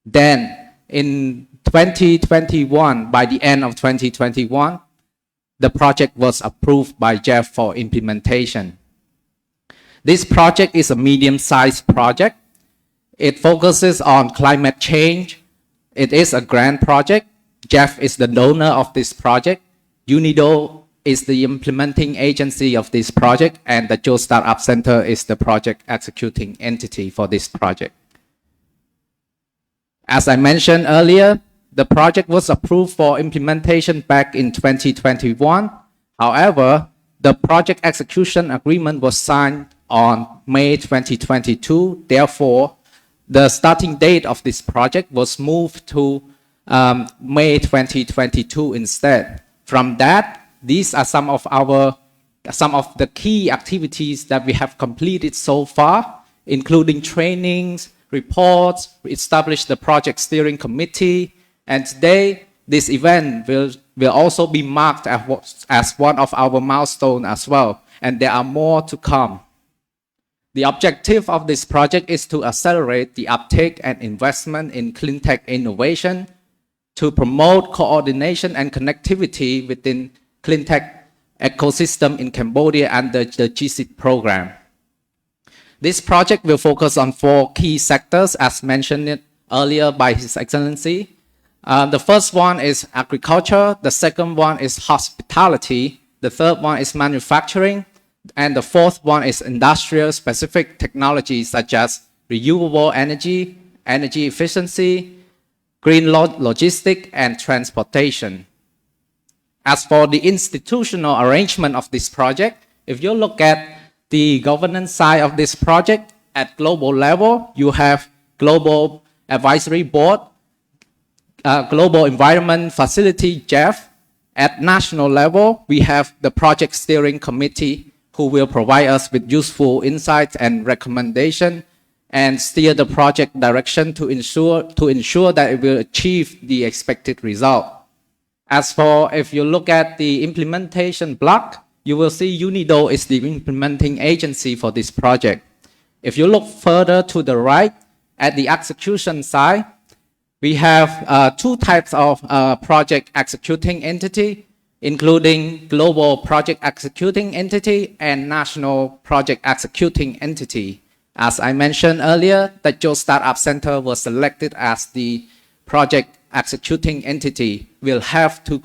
Then, in 2021, by the end of 2021, the project was approved by Jeff for implementation. This project is a medium-sized project. It focuses on climate change. It is a grant project. Jeff is the donor of this project. UNIDO is the implementing agency of this project, and the Techo Startup Center is the project executing entity for this project. As I mentioned earlier, the project was approved for implementation back in 2021. However, the project execution agreement was signed on May 2022. Therefore, the starting date of this project was moved to May 2022 instead. From that, these are some of the key activities that we have completed so far, including trainings, reports. We established the project steering committee, and today this event will also be marked as one of our milestones as well, and there are more to come. The objective of this project is to accelerate the uptake and investment in cleantech innovation, to promote coordination and connectivity within cleantech ecosystem in Cambodia under the GCIP program. This project will focus on 4 key sectors as mentioned earlier by His Excellency. The first one is agriculture, the second one is hospitality, the third one is manufacturing, and the fourth one is industrial specific technologies such as renewable energy, energy efficiency, green logistics, and transportation. As for the institutional arrangement of this project, if you look at the governance side of this project, at global level, you have Global Advisory Board, Global Environment Facility, Jeff. At national level, we have the Project Steering Committee, who will provide us with useful insights and recommendation and steer the project direction to ensure that it will achieve the expected result. As for, if you look at the implementation block, you will see UNIDO is the implementing agency for this project. If you look further to the right, at the execution side, we have 2 types of project executing entity, including Global Project Executing Entity and National Project Executing Entity. As I mentioned earlier, the Techo Startup Center was selected as the project executing entity. We'll have to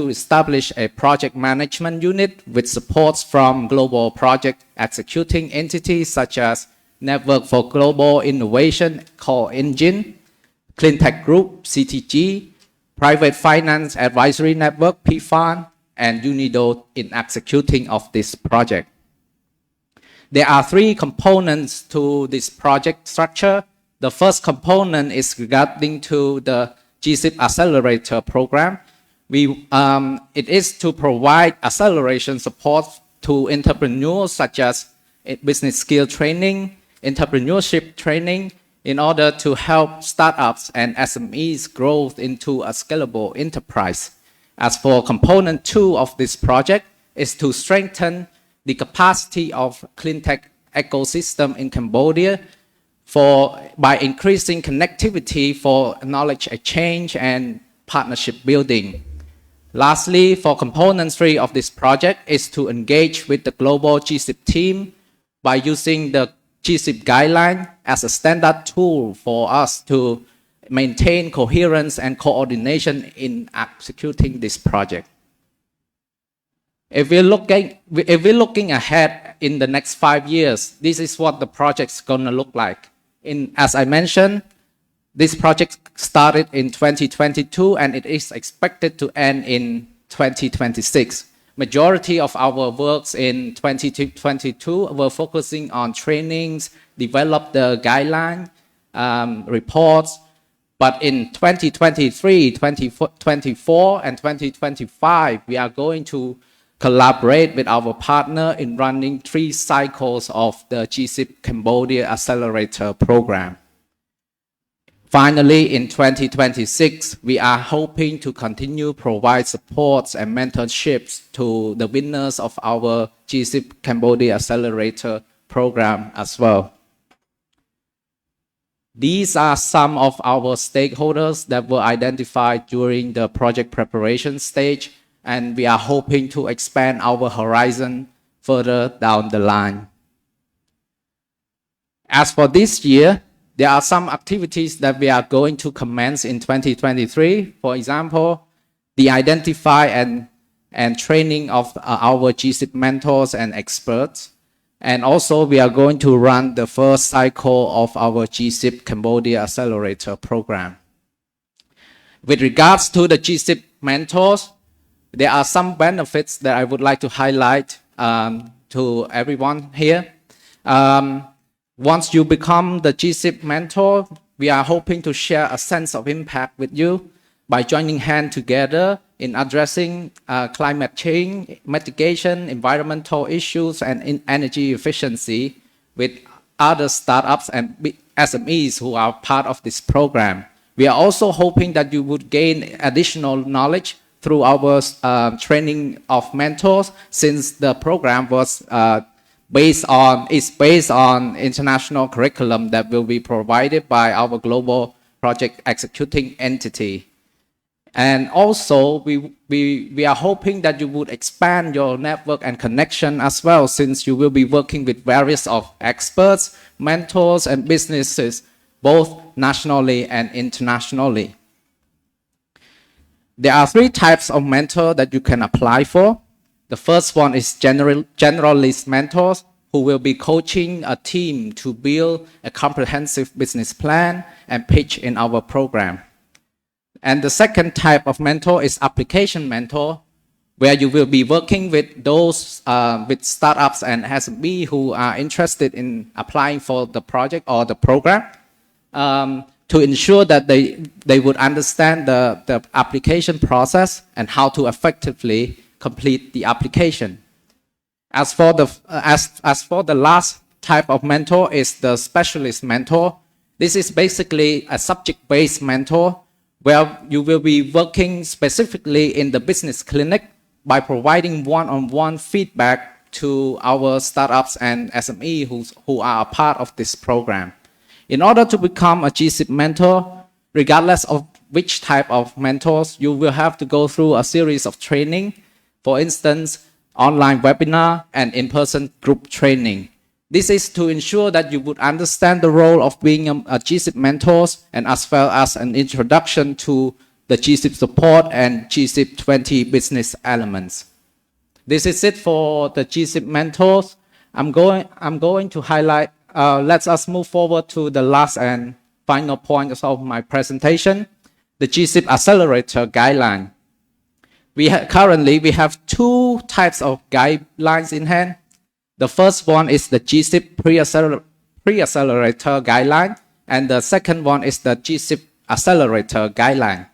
establish a project management unit with supports from global project executing entities such as Network for Global Innovation called Engine, Cleantech Group, CTG, Private Finance Advisory Network, PFAN, and UNIDO in executing of this project. There are 3 components to this project structure. The first component is regarding to the GCIP Accelerator Program. It is to provide acceleration support to entrepreneurs such as business skill training, entrepreneurship training, in order to help startups and SMEs grow into a scalable enterprise. As for component 2 of this project is to strengthen the capacity of cleantech ecosystem in Cambodia by increasing connectivity for knowledge exchange and partnership building. Lastly, for component 3 of this project is to engage with the global GCIP team by using the GCIP guideline as a standard tool for us to maintain coherence and coordination in executing this project. If we're looking ahead in the next 5 years, this is what the project's gonna look like. As I mentioned, this project started in 2022 and it is expected to end in 2026. Majority of our works in 2022 were focusing on trainings, develop the guideline, reports. But in 2023, 2024, and 2025, we are going to collaborate with our partner in running 3 cycles of the GCIP Cambodia Accelerator Program. Finally, in 2026, we are hoping to continue provide supports and mentorships to the winners of our GCIP Cambodia Accelerator Program as well. These are some of our stakeholders that were identified during the project preparation stage. and we are hoping to expand our horizon further down the line. As for this year, there are some activities that we are going to commence in 2023. For example, the identify and training of our GCIP mentors and experts. And also, we are going to run the first cycle of our GCIP Cambodia Accelerator Program. With regards to the GCIP mentors, there are some benefits that I would like to highlight to everyone here. Once you become the GCIP mentor, we are hoping to share a sense of impact with you by joining hands together in addressing climate change, mitigation, environmental issues, and in energy efficiency with other startups and SMEs who are part of this program. We are also hoping that you would gain additional knowledge through our training of mentors, since the program was based on international curriculum that will be provided by our global project executing entity. And also, we are hoping that you would expand your network and connection as well, since you will be working with various of experts, mentors, and businesses, both nationally and internationally. There are 3 types of mentor that you can apply for. The first one is generalist mentors, who will be coaching a team to build a comprehensive business plan and pitch in our program. And the second type of mentor is application mentor, where you will be working with those with startups and SMEs who are interested in applying for the project or the program, to ensure that they would understand the application process and how to effectively complete the application. As for the last type of mentor is the specialist mentor. This is basically a subject-based mentor, where you will be working specifically in the business clinic by providing one-on-one feedback to our startups and SME who are a part of this program. In order to become a GCIP mentor, regardless of which type of mentors, you will have to go through a series of training, for instance, online webinar and in-person group training. This is to ensure that you would understand the role of being a GCIP mentor, and as well as an introduction to the GCIP support and GCIP 20 business elements. This is it for the GCIP mentors. I'm going to highlight, let us move forward to the last and final point of my presentation, the GCIP Accelerator Guideline. Currently, we have 2 types of guidelines in hand. The first one is the GCIP Pre-Accelerator Guideline, and the second one is the GCIP Accelerator Guideline.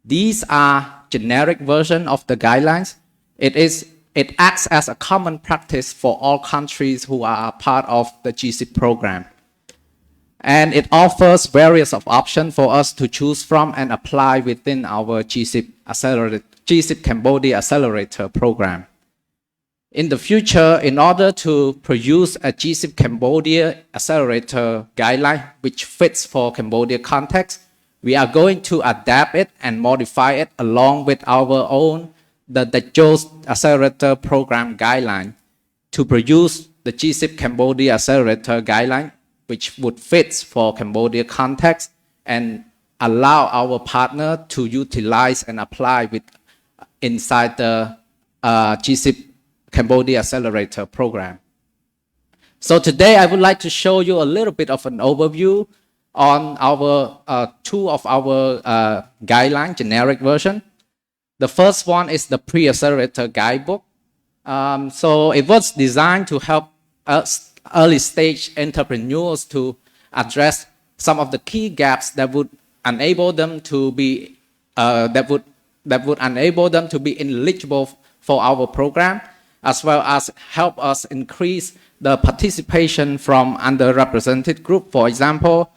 These are generic version of the guidelines. It acts as a common practice for all countries who are a part of the GCIP program. And it offers various of options for us to choose from and apply within our GCIP Cambodia Accelerator Program. In the future, in order to produce a GCIP Cambodia Accelerator Guideline which fits for Cambodia context, we are going to adapt it and modify it along with our own, the Techo Accelerator Program Guideline, to produce the GCIP Cambodia Accelerator Guideline which would fit for Cambodia context and allow our partner to utilize and apply inside the GCIP Cambodia Accelerator Program. So today I would like to show you a little bit of an overview on our 2 of our guideline generic version. The first one is the Pre-Accelerator Guidebook. So it was designed to help us early stage entrepreneurs to address some of the key gaps that would enable them to be eligible for our program, as well as help us increase the participation from underrepresented group. For example,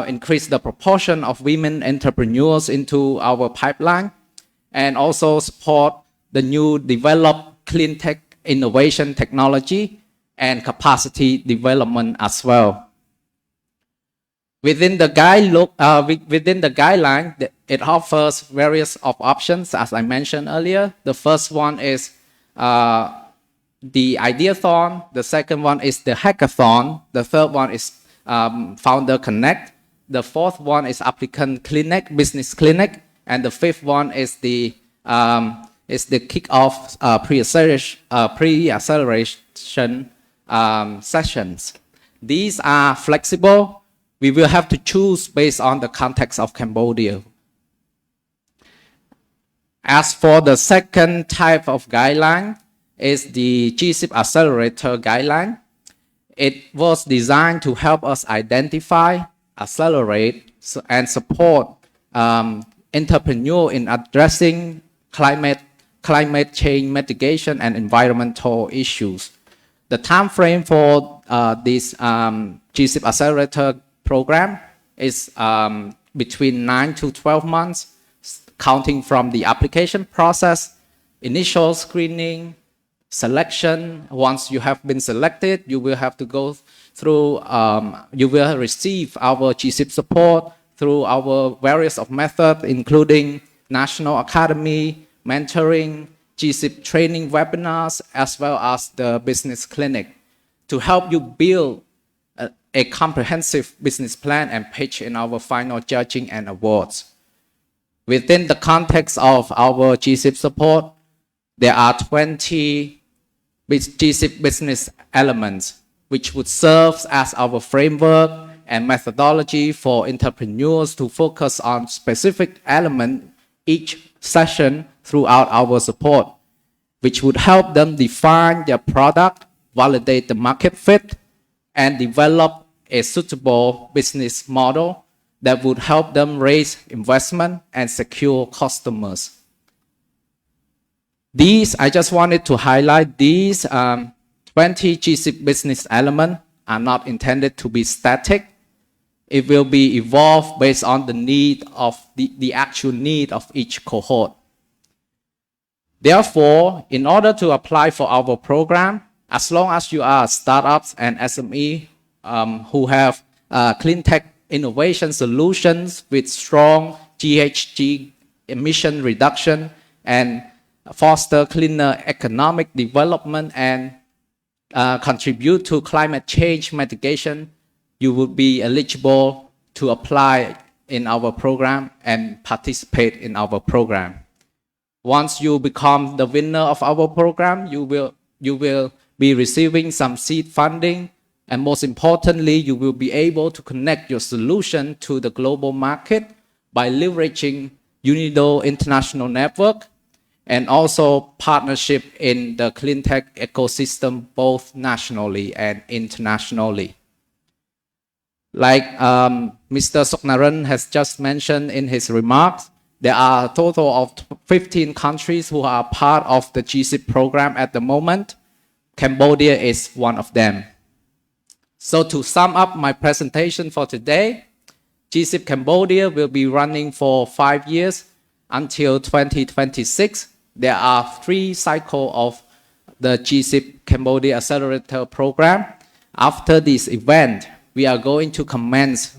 increase the proportion of women entrepreneurs into our pipeline, and also support the new developed Cleantech Innovation Technology and capacity development as well. Within the guideline, it offers various of options, as I mentioned earlier. The first one is the Ideathon. The second one is the Hackathon. The third one is Founder Connect. The fourth one is Applicant Clinic, Business Clinic. And the fifth one is the kick-off pre-acceleration sessions. These are flexible. We will have to choose based on the context of Cambodia. As for the second type of guideline, is the GCIP Accelerator Guideline. It was designed to help us identify, accelerate, and support entrepreneurs in addressing climate change mitigation and environmental issues. The time frame for this GCIP Accelerator program is between 9 to 12 months, counting from the application process, initial screening, selection. Once you have been selected, you will have to go through, you will receive our GCIP support through our various of methods, including National Academy, mentoring, GCIP training webinars, as well as the business clinic to help you build a comprehensive business plan and pitch in our final judging and awards. Within the context of our GCIP support, there are 20 GCIP business elements, which would serve as our framework and methodology for entrepreneurs to focus on specific element each session throughout our support, which would help them define their product, validate the market fit, and develop a suitable business model that would help them raise investment and secure customers. I just wanted to highlight these 20 GCIP business elements are not intended to be static. It will be evolved based on the need of the actual need of each cohort. Therefore, in order to apply for our program, as long as you are startups and SME who have Cleantech Innovation solutions with strong GHG emission reduction and foster cleaner economic development and contribute to climate change mitigation, you would be eligible to apply in our program and participate in our program. Once you become the winner of our program, you will be receiving some seed funding, and most importantly, you will be able to connect your solution to the global market by leveraging UNIDO International Network and also partnership in the Cleantech ecosystem, both nationally and internationally. Like Mr. Narin has just mentioned in his remarks, there are a total of 15 countries who are part of the GCIP program at the moment. Cambodia is one of them. So to sum up my presentation for today, GCIP Cambodia will be running for 5 years until 2026. There are 3 cycles of the GCIP Cambodia Accelerator Program. After this event, we are going to commence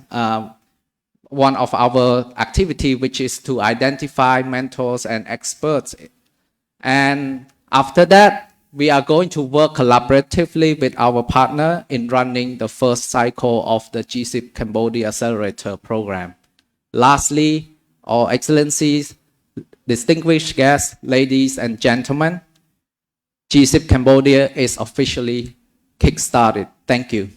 one of our activity, which is to identify mentors and experts. And after that, we are going to work collaboratively with our partner in running the first cycle of the GCIP Cambodia Accelerator Program. Lastly, All Excellencies, distinguished guests, ladies and gentlemen, GCIP Cambodia is officially kick-started. Thank you.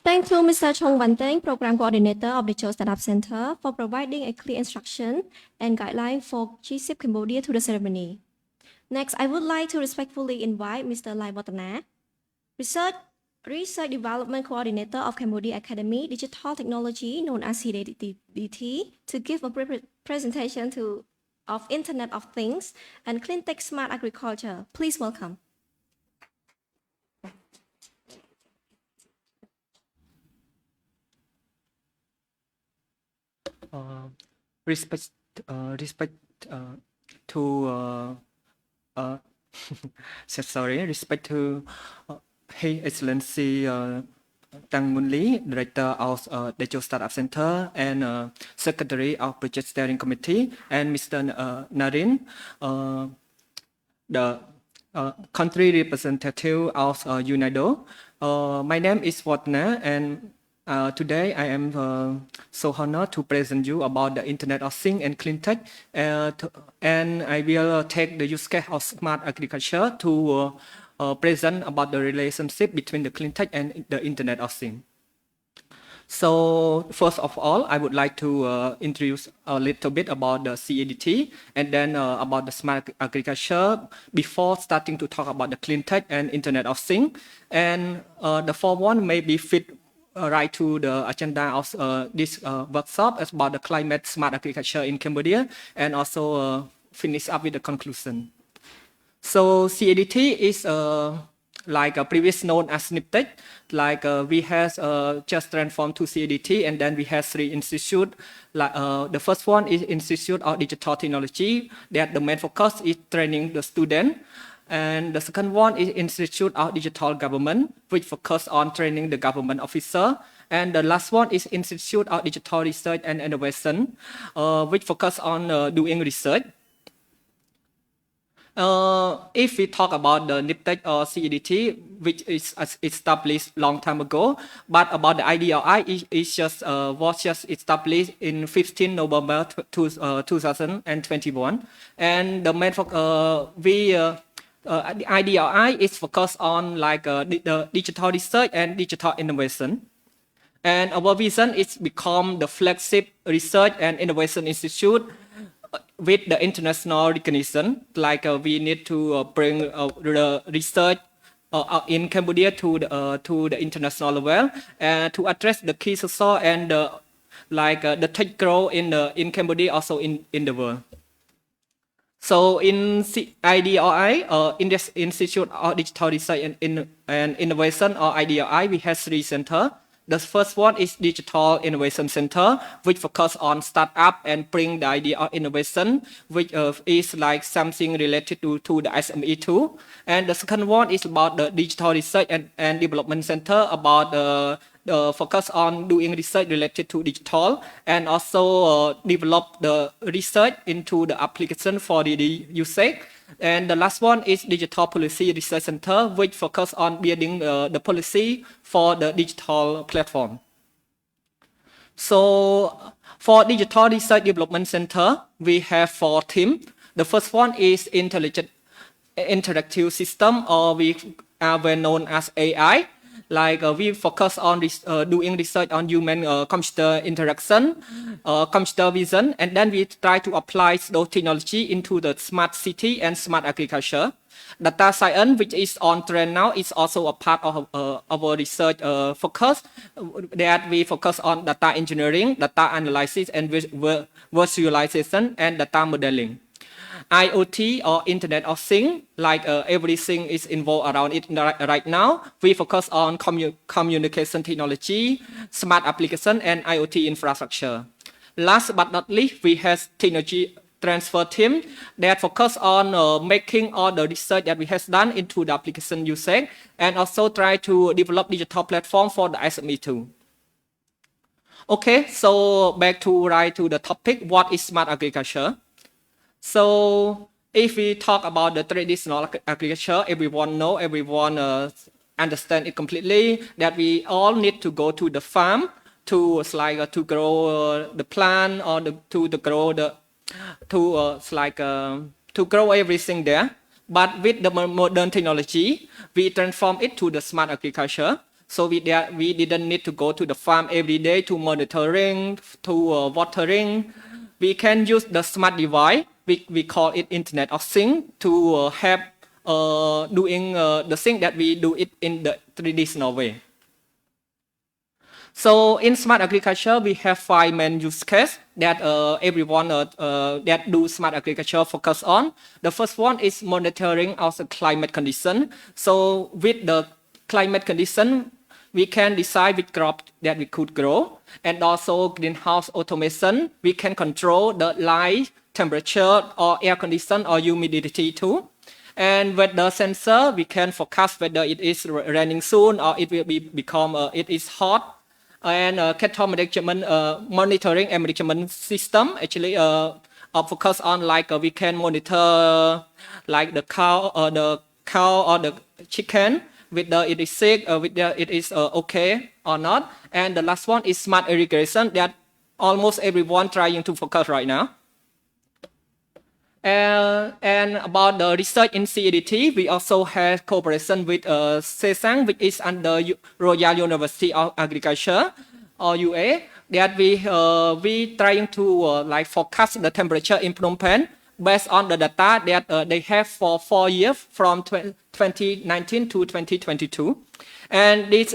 Thank you, Mr. Chong Vathinh, Program Coordinator of the Techo Startup Center, for providing a clear instruction and guideline for GCIP Cambodia to the ceremony. Next, I would like to respectfully invite Mr. Vathna, Research Development Coordinator of Cambodia Academy Digital Technology, known as CADT, to give a presentation of Internet of Things and Cleantech Smart Agriculture. Please welcome. Respect to His Excellency Nguonly, Director of Techo Startup Center and Secretary of Project Steering Committee, and Mr. Narin, the country representative of UNIDO. My name is Vathna, and today I am so honored to present you about the Internet of Things and Cleantech, and I will take the use case of smart agriculture to present about the relationship between the Cleantech and the Internet of Things. So first of all, I would like to introduce a little bit about the CADT and then about the smart agriculture before starting to talk about the Cleantech and Internet of Things. And the fourth one may be fit right to the agenda of this workshop as about the climate smart agriculture in Cambodia, and also finish up with the conclusion. So CADT is like previous known as NIPTech. Like we has just transformed to CADT, and then we have 3 institutes. Like the first one is Institute of Digital Technology, that the main focus is training the student. And the second one is Institute of Digital Government, which focus on training the government officer. And the last one is Institute of Digital Research and Innovation, which focus on doing research. If we talk about the NIPTech or CADT, which is established long time ago, but about the IDLI, was just established in 15 November 2021, and the main the IDLI is focused on like the digital research and digital innovation. And our vision is become the flagship research and innovation institute with the international recognition. Like we need to bring the research in Cambodia to the international level, and to address the key social and the tech growth in Cambodia, also in the world. So in IDLI, in this Institute of Digital Research and Innovation, or IDLI, we have 3 centers. The first one is Digital Innovation Center, which focus on startup and bring the idea of innovation, which is like something related to the SME too. And the second one is about the Digital Research and Development Center, about the focus on doing research related to digital, and also develop the research into the application for the usage. And the last one is Digital Policy Research Center, which focus on building the policy for the digital platform. So for Digital Research Development Center, we have 4 teams. The first one is Intelligent Interactive System, or we are well known as AI. Like we focus on doing research on human-computer interaction, computer vision, and then we try to apply those technology into the smart city and smart agriculture. Data science, which is on trend now, is also a part of our research focus, that we focus on data engineering, data analysis, and visualization, and data modeling. IoT, or Internet of Things, like everything is involved around it right now. We focus on communication technology, smart application, and IoT infrastructure. Last but not least, we have technology transfer team that focus on making all the research that we have done into the application usage, and also try to develop digital platform for the SME too. Okay, so back to the topic, what is smart agriculture? So if we talk about the traditional agriculture, everyone understand it completely, that we all need to go to the farm to grow the plant, or to grow everything there. But with the modern technology, we transform it to the smart agriculture. So we didn't need to go to the farm every day to monitoring, to watering. We can use the smart device. We call it Internet of Things, to help doing the thing that we do it in the traditional way. So in smart agriculture, we have 5 main use cases that everyone that do smart agriculture focus on. The first one is monitoring of the climate condition. So with the climate condition, we can decide which crop that we could grow, and also greenhouse automation. We can control the light, temperature, or air condition, or humidity too. And weather sensor, we can forecast whether it is raining soon or it will become it is hot. And cattle management monitoring and management system actually focus on like we can monitor like the cow or the chicken, whether it is sick, whether it is okay or not. And the last one is smart irrigation that almost everyone trying to focus right now. And about the research in CADT, we also have cooperation with Seyla, which is under Royal University of Agriculture or UA, that we trying to like forecast the temperature in Phnom Penh based on the data that they have for 4 years from 2019 to 2022. And this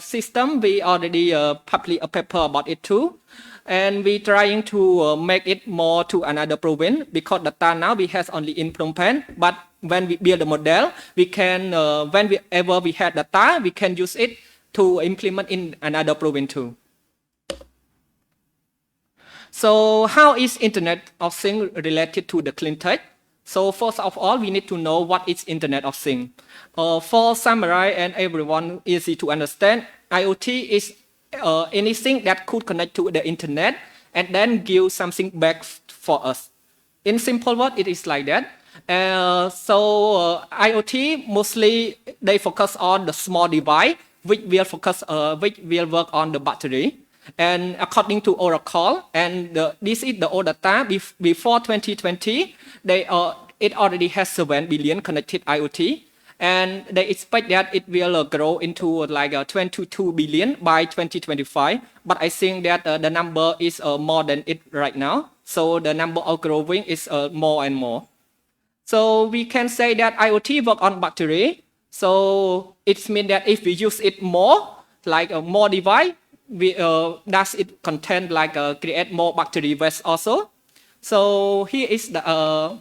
system, we already published a paper about it too. And we trying to make it more to another province because data now we have only in Phnom Penh. But when we build a model, we can, whenever we have data, we can use it to implement in another province too. So how is Internet of Things related to the Cleantech? So first of all, we need to know what is Internet of Things. For summarize and everyone easy to understand, IoT is anything that could connect to the internet and then give something back for us. In simple word, it is like that. IoT mostly they focus on the small device, which will work on the battery. And according to Oracle, and this is the old data before 2020, it already has 7 billion connected IoT. And they expect that it will grow into like 22 billion by 2025. But I think that the number is more than it right now. So the number of growing is more and more. So we can say that IoT work on battery. So it means that if we use it more, like more device, does it contain like create more battery waste also? So here is the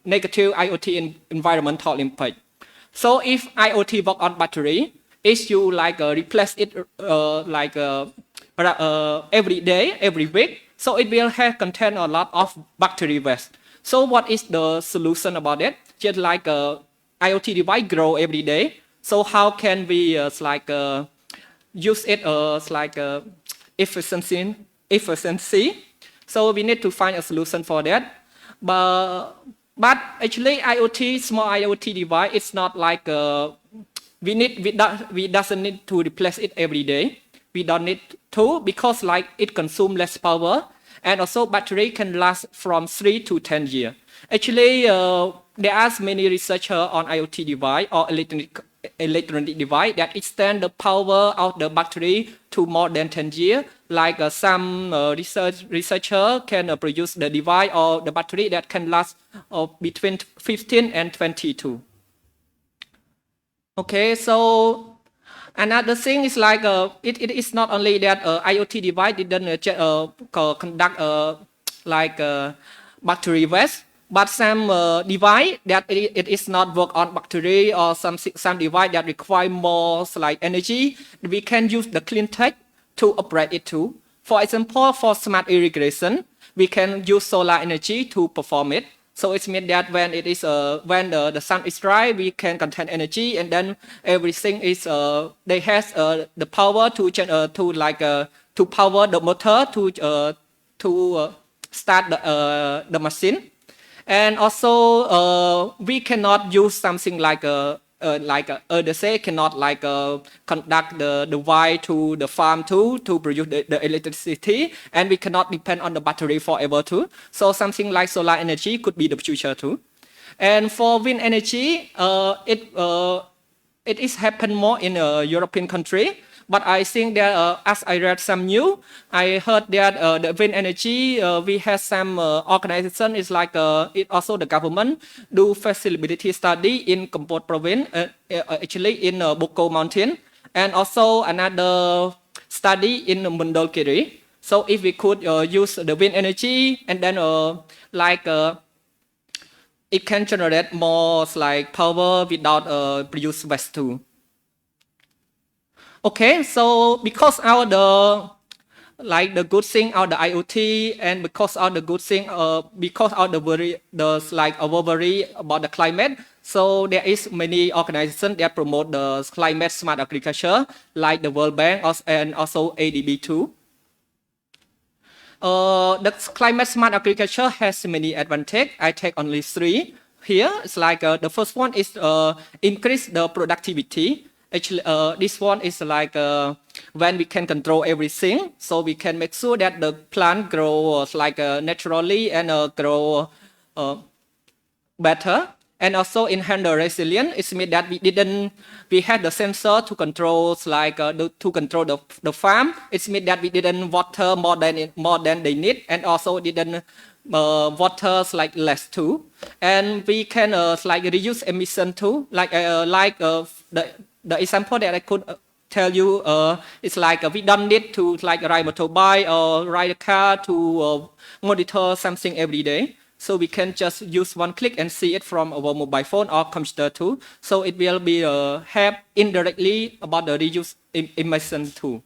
negative IoT environmental impact. So if IoT work on battery, if you like replace it every day, every week, so it will have contain a lot of battery waste. So what is the solution about it? Just like IoT device grow every day. So how can we use it as like efficiency? So we need to find a solution for that. But actually, small IoT device, it's not like we doesn't need to replace it every day. We don't need to because like it consumes less power, and also battery can last from 3 to 10 years. Actually, there are many researchers on IoT device or electronic device that extend the power of the battery to more than 10 years. Like some researcher can produce the device or the battery that can last between 15 and 22. Okay, so another thing is like it is not only that IoT device didn't conduct battery waste, but some device that it is not work on battery or some device that require more energy, we can use the Cleantech to operate it too. For example, for smart irrigation, we can use solar energy to perform it. So it means that when it is when the sun is dry, we can contain energy, and then everything is they has the power to power the motor to start the machine. And also we cannot use something like EDC cannot conduct the wire to the farm to produce the electricity, and we cannot depend on the battery forever too. So something like solar energy could be the future too. And for wind energy, it is happen more in a European country. But I think that as I read some news, I heard that the wind energy, we have some organization, is like it also the government do feasibility study in Kampot province, actually in Boko mountain, and also another study in Mundolkiri. So if we could use the wind energy and then it can generate more power without produce waste too. Okay, so because like the good thing of the IoT, and because of the good thing, because of the worry about the climate. So there is many organizations that promote the climate smart agriculture, like the World Bank and also ADB too. The climate smart agriculture has many advantages. I take only 3 here. It's like the first one is increase the productivity. Actually, this one is like when we can control everything, so we can make sure that the plant grows like naturally and grow better. And also enhance the resilience. It means that we had the sensor to control the farm. It means that we didn't water more than they need, and also didn't water less too. And we can reduce emission too. The example that I could tell you is we don't need to ride motorbike or ride a car to monitor something every day. So we can just use one click and see it from our mobile phone or computer too. So it will be help indirectly about the reduce emission too.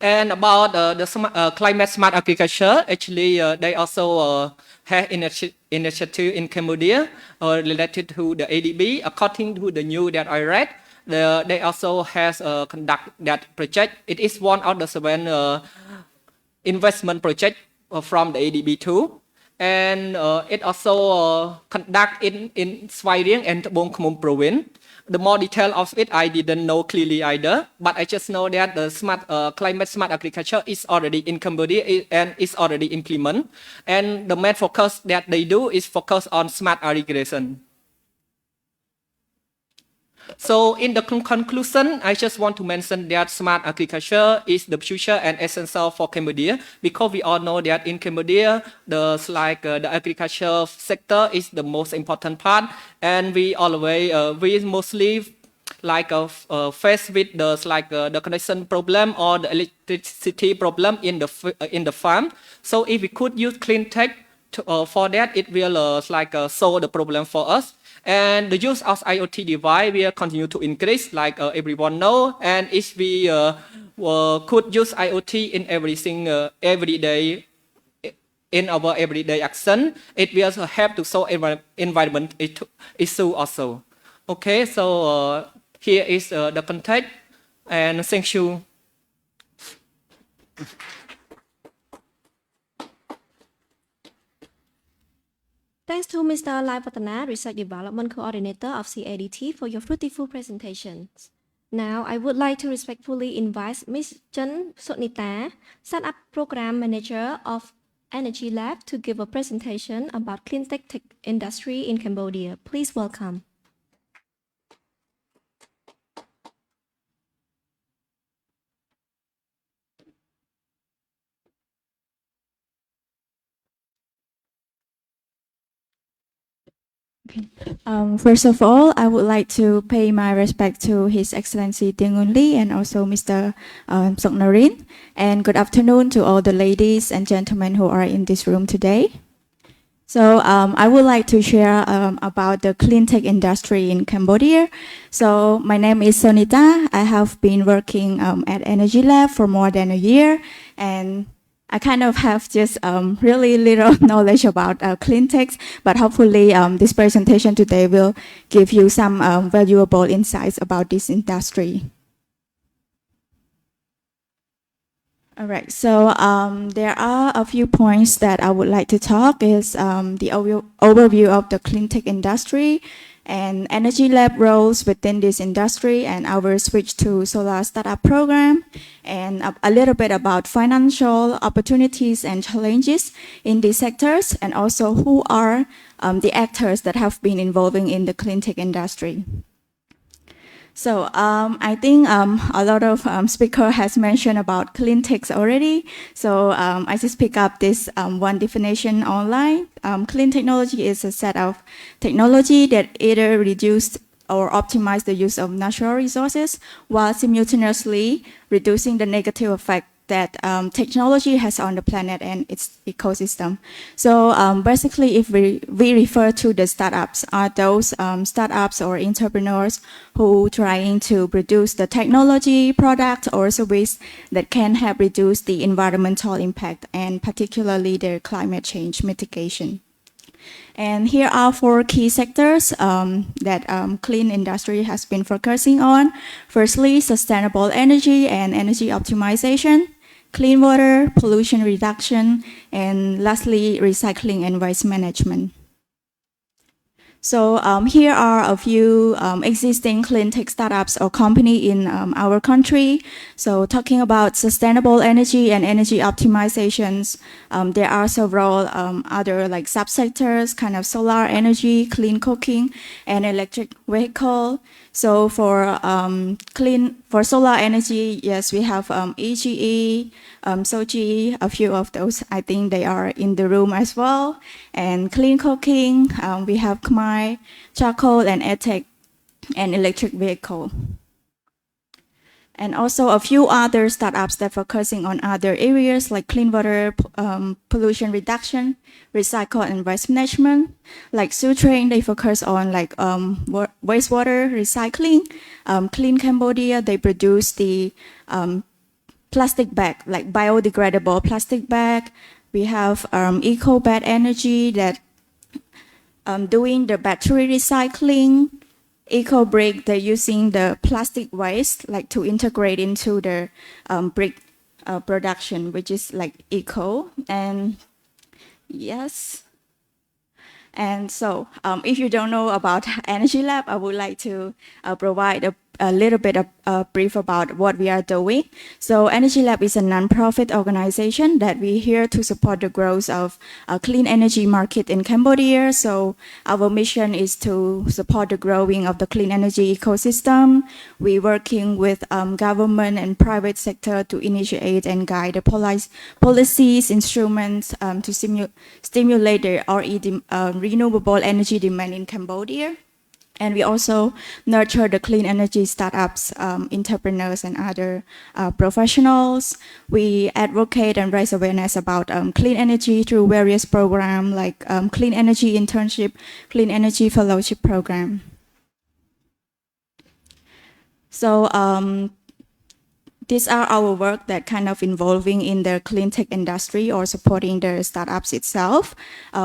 And about the climate smart agriculture, actually they also have initiative in Cambodia related to the ADB. According to the news that I read, they also has conduct that project. It is one of the 7 investment projects from the ADB too, and it also conduct in Svay Rieng and Bông Khmum province. The more detail of it I didn't know clearly either, but I just know that the climate smart agriculture is already in Cambodia and is already implemented. And the main focus that they do is focus on smart irrigation. So in the conclusion, I just want to mention that smart agriculture is the future and essential for Cambodia, because we all know that in Cambodia, the agriculture sector is the most important part, and we mostly faced with the connection problem or the electricity problem in the farm. So if we could use clean tech for that, it will solve the problem for us. And the use of IoT device will continue to increase, like everyone know. And if we could use IoT in everything everyday in our everyday action, it will help to solve environment issue also. Okay, so here is the context, and thank you. Thanks to Mr. Lai Vathna, Research Development Coordinator of CADT, for your fruitful presentations. Now, I would like to respectfully invite Ms. Sonita, Startup Program Manager of EnergyLab, to give a presentation about Cleantech industry in Cambodia. Please welcome. First of all, I would like to pay my respect to His Excellency Nguonly and also Mr. Narin. And good afternoon to all the ladies and gentlemen who are in this room today. So I would like to share about the clean tech industry in Cambodia. So my name is Sonita. I have been working at EnergyLab for more than a year, and I kind of have just really little knowledge about clean tech, but hopefully this presentation today will give you some valuable insights about this industry. All right, so there are a few points that I would like to talk is the overview of the clean tech industry and EnergyLab roles within this industry, and our switch to solar startup program, and a little bit about financial opportunities and challenges in these sectors, and also who are the actors that have been involving in the clean tech industry. So I think a lot of speaker has mentioned about clean tech already. So I just pick up this one definition online. Clean technology is a set of technology that either reduce or optimize the use of natural resources while simultaneously reducing the negative effect that technology has on the planet and its ecosystem. So basically, if we refer to the startups, are those startups or entrepreneurs who trying to produce the technology, product, or service that can help reduce the environmental impact and particularly the climate change mitigation. And here are 4 key sectors that clean industry has been focusing on. Firstly, sustainable energy and energy optimization, clean water, pollution reduction, and lastly, recycling and waste management. So here are a few existing clean tech startups or company in our country. So talking about sustainable energy and energy optimizations, there are several other like subsectors, kind of solar energy, clean cooking, and electric vehicle. So for solar energy, yes, we have EGE, SOGE, a few of those. I think they are in the room as well. And clean cooking, we have Khmer, charcoal, and EdTech, and electric vehicle. And also a few other startups that focusing on other areas like clean water, pollution reduction, recycle and waste management. Like Sutrain, they focus on like wastewater recycling. Clean Cambodia, they produce the plastic bag, like biodegradable plastic bag. We have EcoBat Energy that doing the battery recycling. EcoBrick, they're using the plastic waste like to integrate into the brick production, which is like eco. And yes. And so if you don't know about EnergyLab, I would like to provide a little bit of a brief about what we are doing. So EnergyLab is a non-profit organization that we're here to support the growth of a clean energy market in Cambodia. So our mission is to support the growing of the clean energy ecosystem. We're working with government and private sector to initiate and guide the policies, instruments to stimulate the renewable energy demand in Cambodia. And we also nurture the clean energy startups, entrepreneurs, and other professionals. We advocate and raise awareness about clean energy through various programs like Clean Energy Internship, Clean Energy Fellowship Program. So these are our work that kind of involving in the clean tech industry or supporting the startups itself.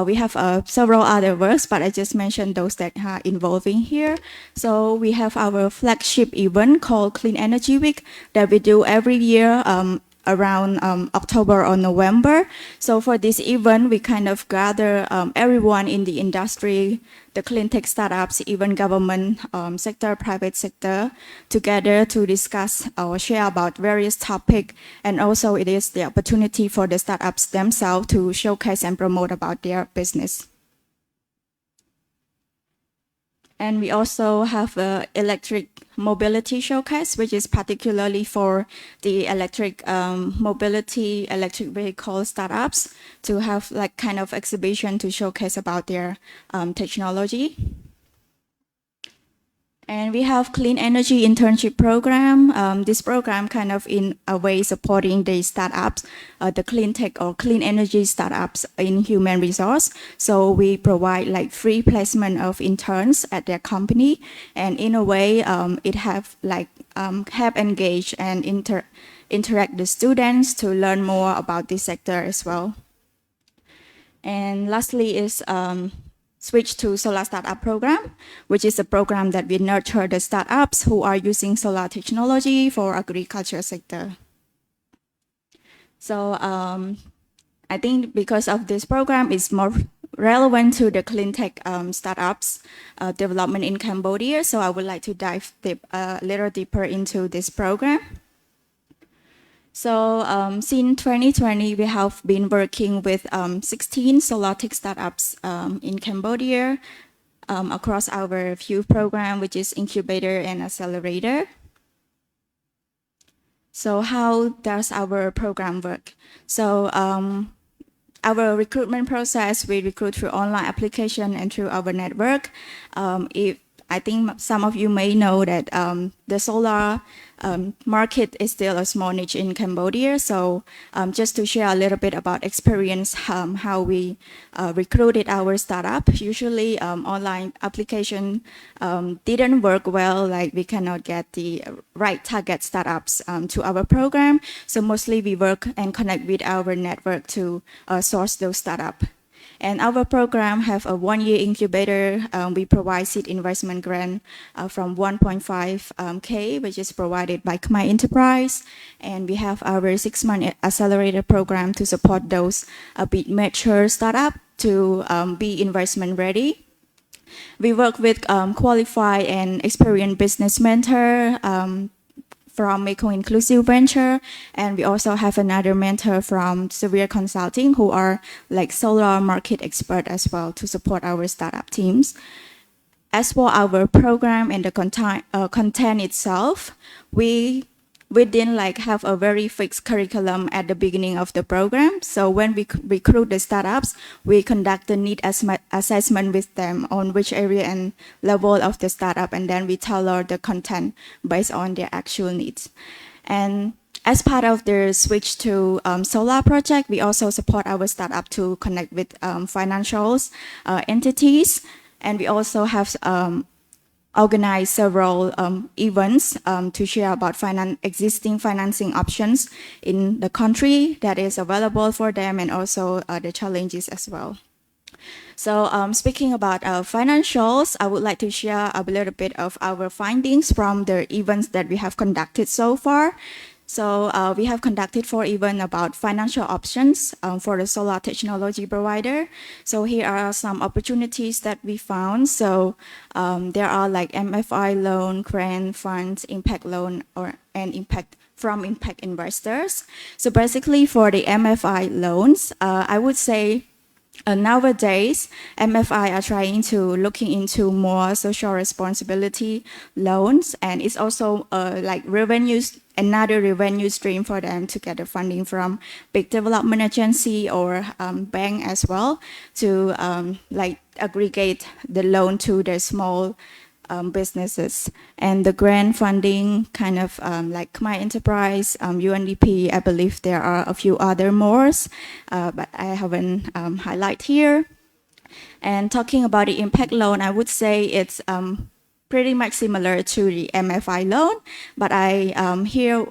We have several other works, but I just mentioned those that are involving here. So we have our flagship event called Clean Energy Week that we do every year around October or November. So for this event, we kind of gather everyone in the industry, the clean tech startups, even government sector, private sector, together to discuss or share about various topics. And also it is the opportunity for the startups themselves to showcase and promote about their business. And we also have an electric mobility showcase, which is particularly for the electric mobility, electric vehicle startups to have like kind of exhibition to showcase about their technology. And we have Clean Energy Internship Program. This program kind of in a way supporting the startups, the clean tech or clean energy startups in human resource. So we provide like free placement of interns at their company. And in a way, it have like help engage and interact the students to learn more about this sector as well. And lastly is switch to Solar Startup Program, which is a program that we nurture the startups who are using solar technology for agriculture sector. So I think because of this program, it's more relevant to the clean tech startups development in Cambodia. So I would like to dive a little deeper into this program. So since 2020, we have been working with 16 solar tech startups in Cambodia across our few programs, which is incubator and accelerator. So how does our program work? So our recruitment process, we recruit through online application and through our network. If I think some of you may know that the solar market is still a small niche in Cambodia. So just to share a little bit about experience, how we recruited our startup. Usually online application didn't work well, like we cannot get the right target startups to our program. So mostly we work and connect with our network to source those startups. And our program have a one-year incubator. We provide seed investment grant from 1.5K, which is provided by Khmer Enterprise. And we have our 6-month accelerator program to support those bit mature startup to be investment ready. We work with qualified and experienced business mentor from Mekong Inclusive Venture, and we also have another mentor from Severe Consulting who are like solar market expert as well to support our startup teams. As for our program and the content itself, we didn't like have a very fixed curriculum at the beginning of the program. So when we recruit the startups, we conduct the need assessment with them on which area and level of the startup, and then we tailor the content based on their actual needs. And as part of the switch to solar project, we also support our startup to connect with financials entities, and we also have organize several events to share about existing financing options in the country that is available for them, and also the challenges as well. So speaking about financials, I would like to share a little bit of our findings from the events that we have conducted so far. So we have conducted 4 events about financial options for the solar technology provider. So here are some opportunities that we found. So there are like MFI loan, grant funds, impact loan, and impact from impact investors. So basically for the MFI loans, I would say nowadays, MFI are trying to looking into more social responsibility loans, and it's also like another revenue stream for them to get the funding from big development agency or bank as well to like aggregate the loan to the small businesses. And the grant funding kind of like Khmer Enterprise, UNDP, I believe there are a few other more, but I haven't highlight here. And talking about the impact loan, I would say it's pretty much similar to the MFI loan, but I here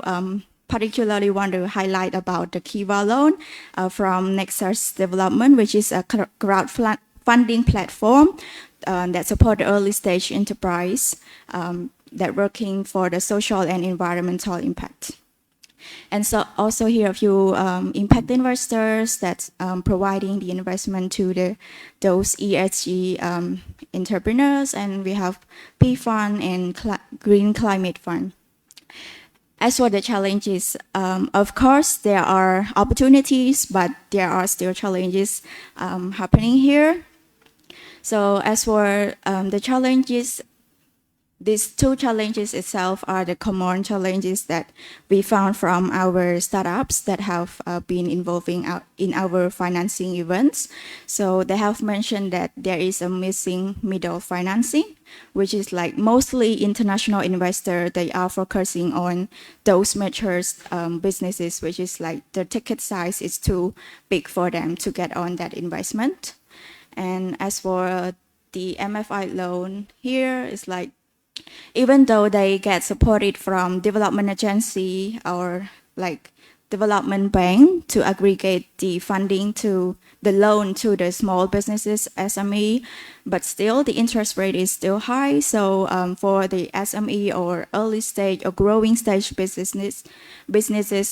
particularly want to highlight about the Kiva loan from Nexus Development, which is a crowdfunding platform that support the early stage enterprise that working for the social and environmental impact. And so also here a few impact investors that's providing the investment to those ESG entrepreneurs, and we have P Fund and Green Climate Fund. As for the challenges, of course, there are opportunities, but there are still challenges happening here. So as for the challenges, these 2 challenges itself are the common challenges that we found from our startups that have been involving in our financing events. So they have mentioned that there is a missing middle financing, which is like mostly international investors. They are focusing on those mature businesses, which is like the ticket size is too big for them to get on that investment. And as for the MFI loan here, it's like, even though they get supported from development agency or like development bank to aggregate the funding to the loan to the small businesses, SME, but still the interest rate is still high. So for the SME or early stage or growing stage businesses,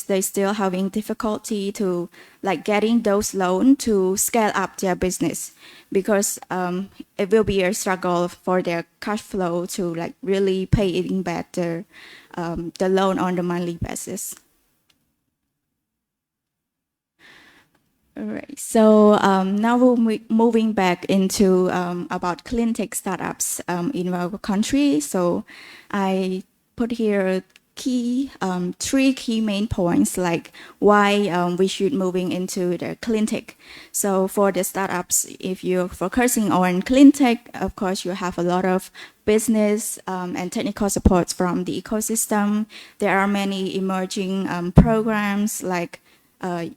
they still having difficulty to like getting those loans to scale up their business, because it will be a struggle for their cash flow to like really paying back the loan on the monthly basis. All right, so now we're moving back into about clean tech startups in our country. So I put here three key main points, like why we should moving into the clean tech. So for the startups, if you're focusing on clean tech, of course you have a lot of business and technical supports from the ecosystem. There are many emerging programs, like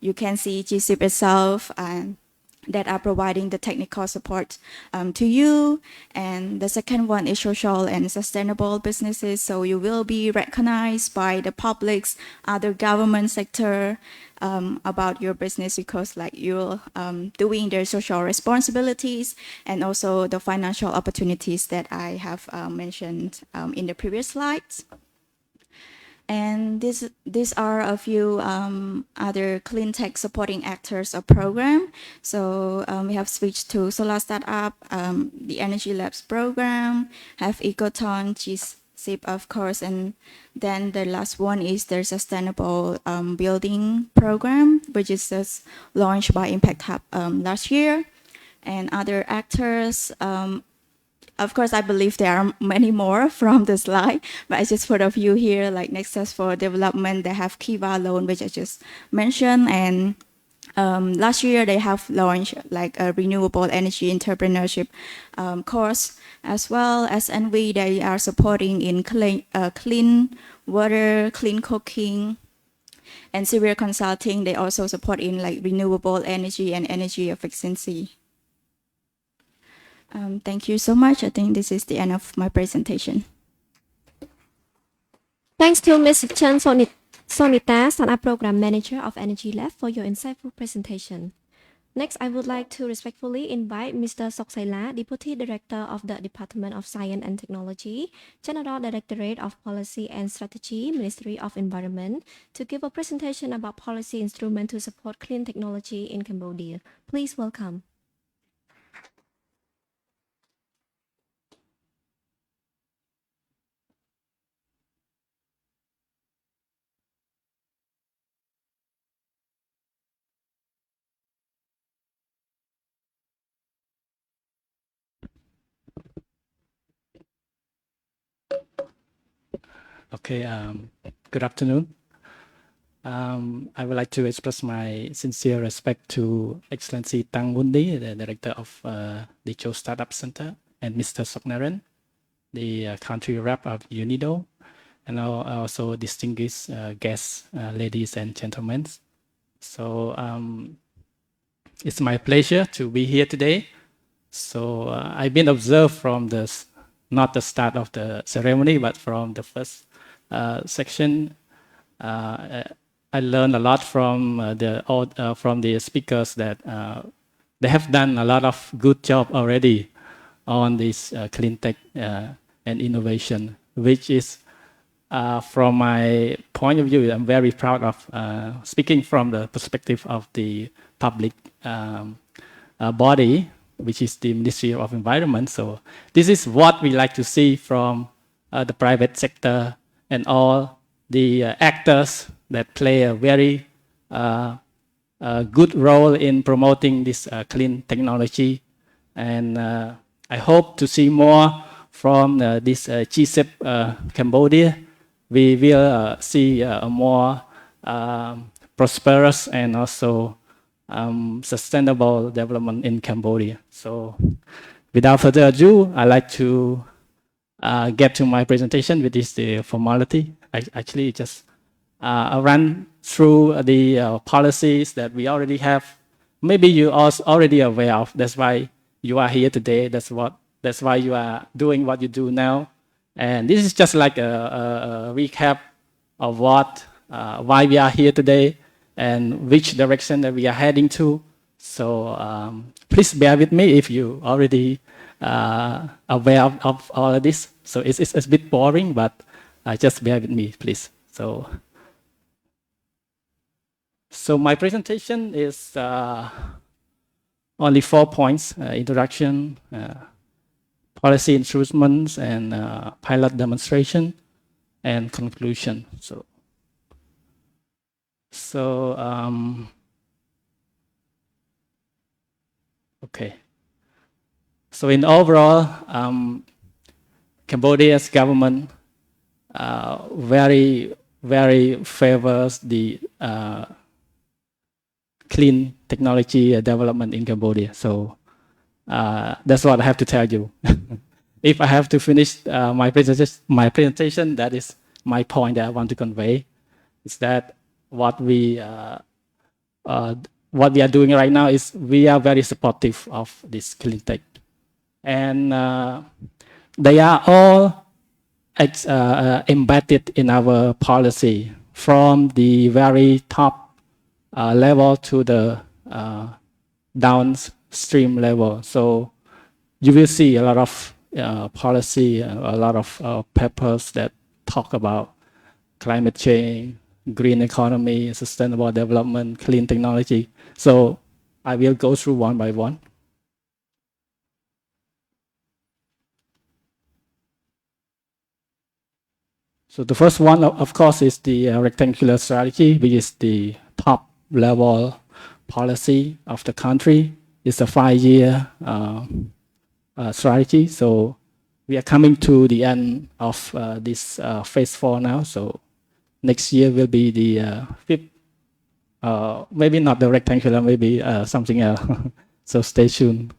you can see GCIP itself and that are providing the technical support to you. And the second one is social and sustainable businesses. So you will be recognized by the publics, other government sector about your business, because like you're doing their social responsibilities, and also the financial opportunities that I have mentioned in the previous slides. And these are a few other clean tech supporting actors of program. So we have switched to solar startup, the EnergyLabs program, have Ecoton, GCIP of course, and then the last one is the sustainable building program, which is just launched by Impact Hub last year. And other actors, of course, I believe there are many more from the slide, but I just put a few here, like Nexus for Development. They have Kiva Loan, which I just mentioned. And last year, they have launched like a renewable energy entrepreneurship course, as well as NV. They are supporting in clean water, clean cooking, and Severe Consulting. They also support in like renewable energy and energy efficiency. Thank you so much. I think this is the end of my presentation. Thanks to Ms. Chen Sonita, Startup Program Manager of EnergyLab, for your insightful presentation. Next, I would like to respectfully invite Mr. Seyla, Deputy Director of the Department of Science and Technology, General Directorate of Policy and Strategy, Ministry of Environment, to give a presentation about policy instruments to support clean technology in Cambodia. Please welcome. Okay, good afternoon. I would like to express my sincere respect to Excellency Nguonly, the Director of the Techo Startup Center, and Mr. Narin, the country rep of UNIDO, and also distinguished guests, ladies and gentlemen. So it's my pleasure to be here today. So I've been observed from not the start of the ceremony, but from the first section. I learned a lot from the speakers that they have done a lot of good job already on this clean tech and innovation, which is from my point of view, I'm very proud of speaking from the perspective of the public body, which is the Ministry of Environment. So this is what we like to see from the private sector and all the actors that play a very good role in promoting this clean technology. And I hope to see more from this GCIP Cambodia. We will see a more prosperous and also sustainable development in Cambodia. So without further ado, I'd like to get to my presentation, which is the formality. I actually just run through the policies that we already have. Maybe you are already aware of. That's why you are here today. That's why you are doing what you do now. And this is just like a recap of why we are here today and which direction that we are heading to. So please bear with me if you already aware of all of this. So it's a bit boring, but just bear with me, please. So my presentation is only 4 points: introduction, policy instruments, and pilot demonstration, and conclusion. Okay. So in overall, Cambodia's government very favors the clean technology development in Cambodia. So that's what I have to tell you. If I have to finish my presentation, that is my point that I want to convey. Is that what we are doing right now is we are very supportive of this clean tech, and they are all embedded in our policy from the very top level to the downstream level. So you will see a lot of policy, a lot of papers that talk about climate change, green economy, sustainable development, clean technology. So I will go through one by one. So the first one, of course, is the rectangular strategy, which is the top level policy of the country. It's a 5-year strategy. So we are coming to the end of this phase 4 now. So next year will be the 5th, maybe not the rectangular, maybe something else. So stay tuned.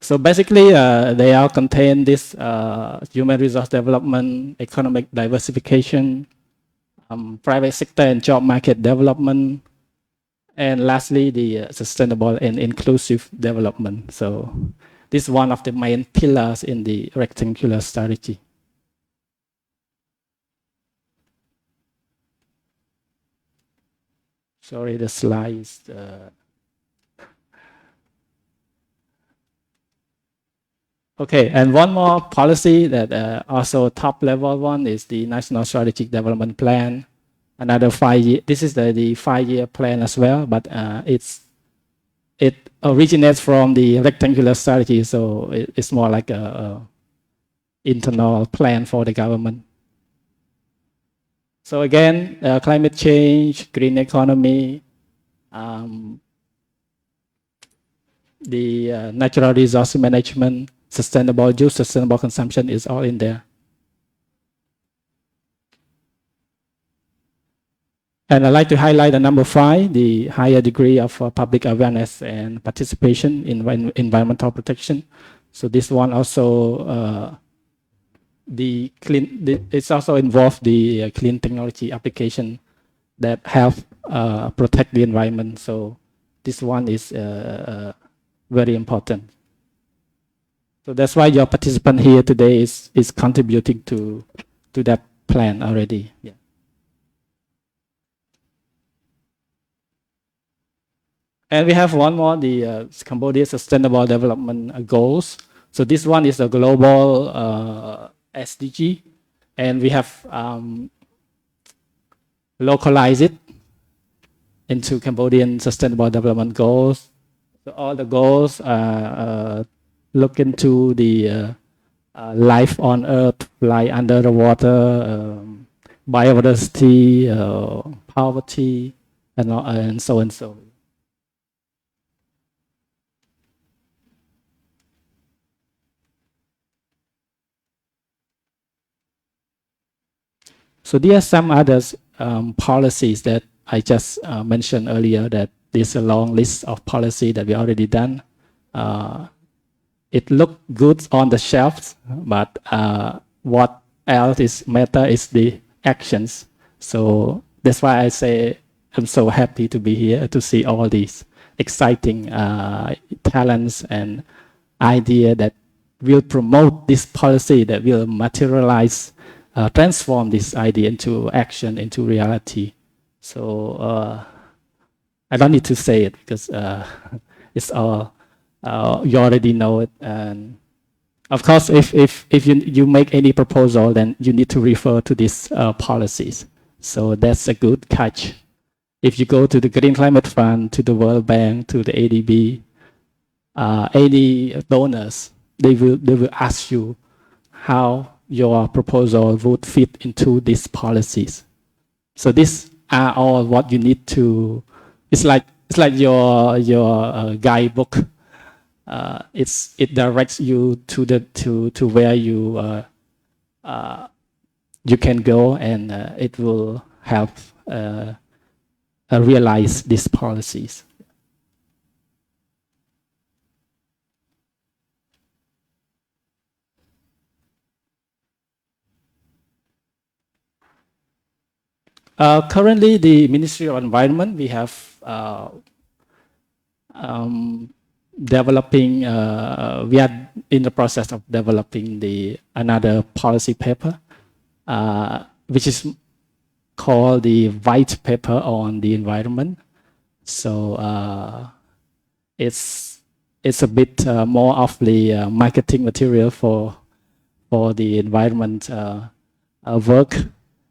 So basically, they all contain this human resource development, economic diversification, private sector and job market development, and lastly, the sustainable and inclusive development. So this is one of the main pillars in the rectangular strategy. Sorry, the slide is... Okay, and one more policy that also top level one is the National Strategic Development Plan. Another 5-year, this is the 5-year plan as well, but it originates from the rectangular strategy, so it's more like a internal plan for the government. So again, climate change, green economy, the natural resource management, sustainable use, sustainable consumption is all in there. And I'd like to highlight the number 5, the higher degree of public awareness and participation in environmental protection. So this one also, it's also involved the clean technology application that help protect the environment. So this one is very important. So that's why your participant here today is contributing to that plan already. Yeah. And we have one more, the Cambodia Sustainable Development Goals. So this one is a global SDG, and we have localized it into Cambodian Sustainable Development Goals. So all the goals look into the life on Earth, life under the water, biodiversity, poverty, and so and so. So there are some other policies that I just mentioned earlier, that there's a long list of policy that we already done. It looked good on the shelves, but what else is matter is the actions. So that's why I say I'm so happy to be here to see all these exciting talents and idea that will promote this policy, that will materialize, transform this idea into action, into reality. So I don't need to say it because it's all, you already know it. And of course, if you make any proposal, then you need to refer to these policies. So that's a good catch. If you go to the Green Climate Fund, to the World Bank, to the ADB, any donors, they will ask you how your proposal would fit into these policies. So these are all what you need to. It's like your guidebook. It directs you to where you you can go and it will help realize these policies. Currently, the Ministry of Environment, we have developing, we are in the process of developing another policy paper, which is called the White Paper on the Environment. So it's a bit more of the marketing material for the environment work.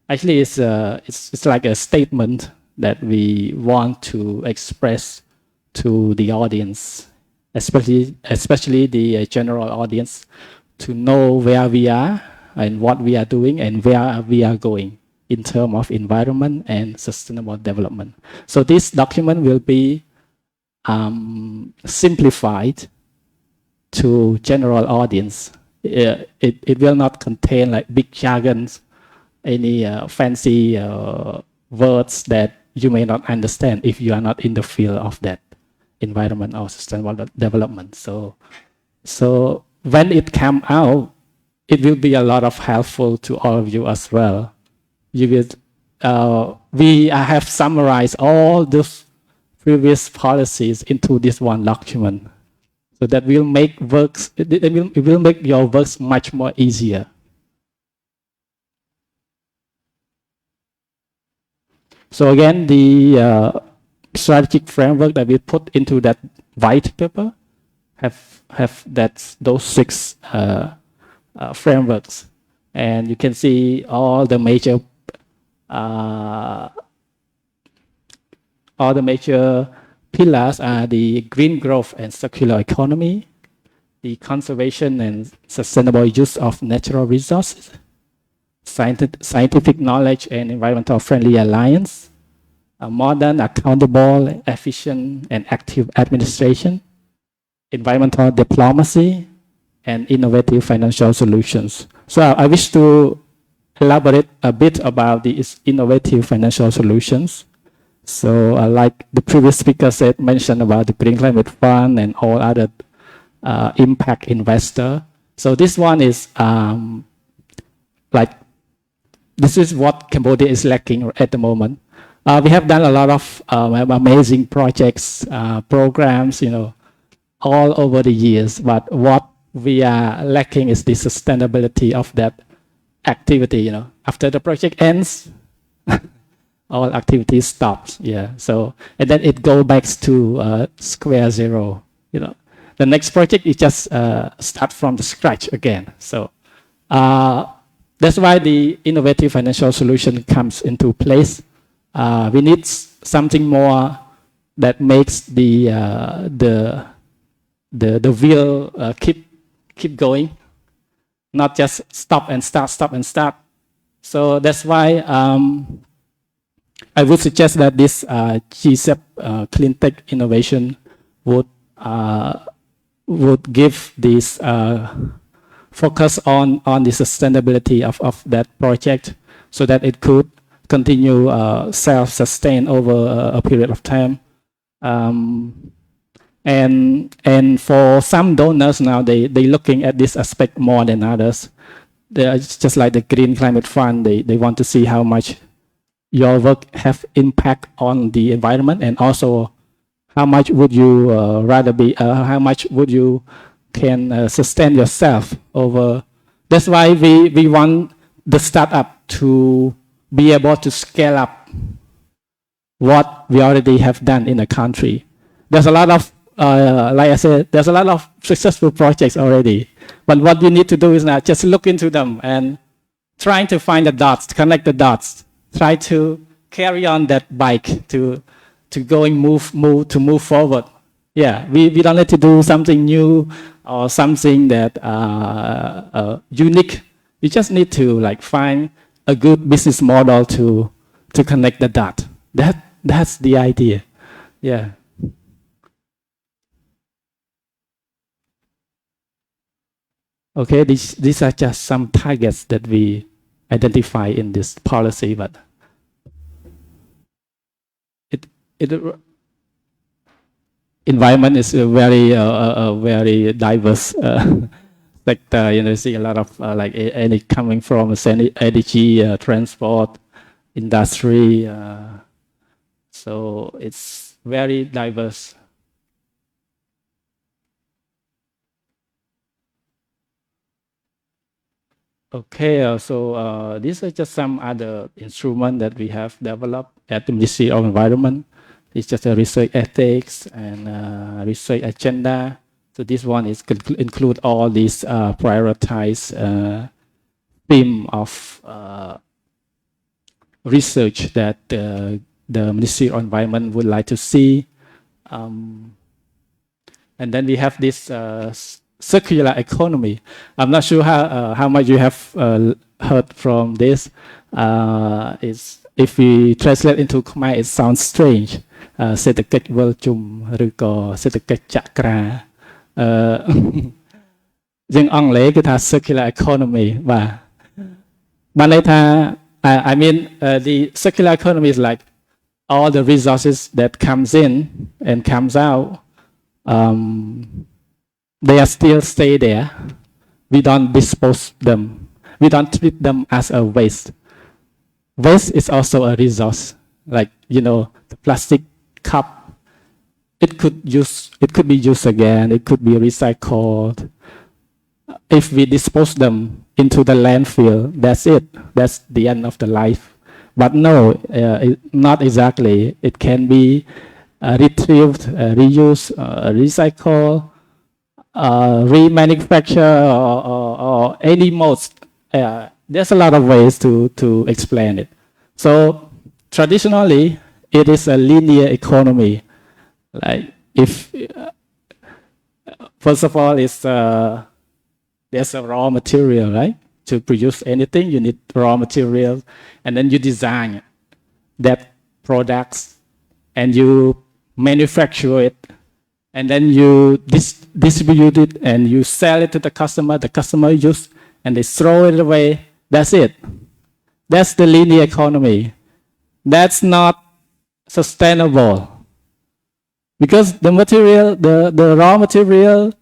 Actually, it's like a statement that we want to express to the audience, especially the general audience, to know where we are and what we are doing and where we are going in terms of environment and sustainable development. So this document will be simplified to general audience. It will not contain like big jargons, any fancy words that you may not understand if you are not in the field of that environment or sustainable development. So when it comes out, it will be a lot of helpful to all of you as well. You will, we have summarized all those previous policies into this one document, so that will make works. It will make your works much more easier. So again, the strategic framework that we put into that white paper have those 6 frameworks, and you can see all the major pillars are the green growth and circular economy, the conservation and sustainable use of natural resources, scientific knowledge and environmental friendly alliance, a modern, accountable, efficient, and active administration, environmental diplomacy, and innovative financial solutions. So I wish to elaborate a bit about these innovative financial solutions. So like the previous speaker mentioned about the Green Climate Fund and all other impact investor. So this one is this is what Cambodia is lacking at the moment. We have done a lot of amazing projects, programs, all over the years. But what we are lacking is the sustainability of that activity. After the project ends, all activity stops. Yeah. So and then it goes back to square zero. The next project is just start from the scratch again. So that's why the innovative financial solution comes into place. We need something more that makes the wheel keep going, not just stop and start. So that's why I would suggest that this GCIP Cleantech Innovation would give this focus on the sustainability of that project, so that it could continue self-sustain over a period of time. And for some donors now, they looking at this aspect more than others. They're just like the Green Climate Fund. They want to see how much your work have impact on the environment, and also how much would you rather be, how much would you can sustain yourself over. That's why we want the startup to be able to scale up what we already have done in the country. There's a lot of, like I said, there's a lot of successful projects already. But what we need to do is now just look into them and trying to find the dots, connect the dots, try to carry on that bike to move forward. Yeah, we don't need to do something new or something that unique. We just need to find a good business model to connect the dot. That's the idea. Yeah. Okay, these are just some targets that we identify in this policy, but environment is a very diverse sector. You see a lot of like any coming from energy, transport, industry. So it's very diverse. Okay, so these are just some other instruments that we have developed at the Ministry of Environment. It's just a research ethics and research agenda. So this one is include all these prioritized theme of research that the Ministry of Environment would like to see. And then we have this circular economy. I'm not sure how much you have heard from this. If we translate into Khmer, it sounds strange. សេដ្ឋកិច្ចវិលជុំឬក៏សេដ្ឋកិច្ចចក្រាយើងអង់គ្លេសគឺថា circular economy បាទបានន័យថា I mean the circular economy is like all the resources that comes in and comes out they are still stay there. We don't dispose them. We don't treat them as a waste. Waste is also a resource. Like, you know, the plastic cup, it could be used again. It could be recycled. If we dispose them into the landfill, that's it. That's the end of the life. But no, not exactly. It can be retrieved, reused, recycled, remanufacture or any modes. There's a lot of ways to explain it. So traditionally, it is a linear economy. Like if first of all, it's there's a raw material, right? To produce anything, you need raw material, and then you design that products, and you manufacture it, and then you distribute it, and you sell it to the customer use, and they throw it away. That's it. That's the linear economy. That's not sustainable. Because the material, the raw material,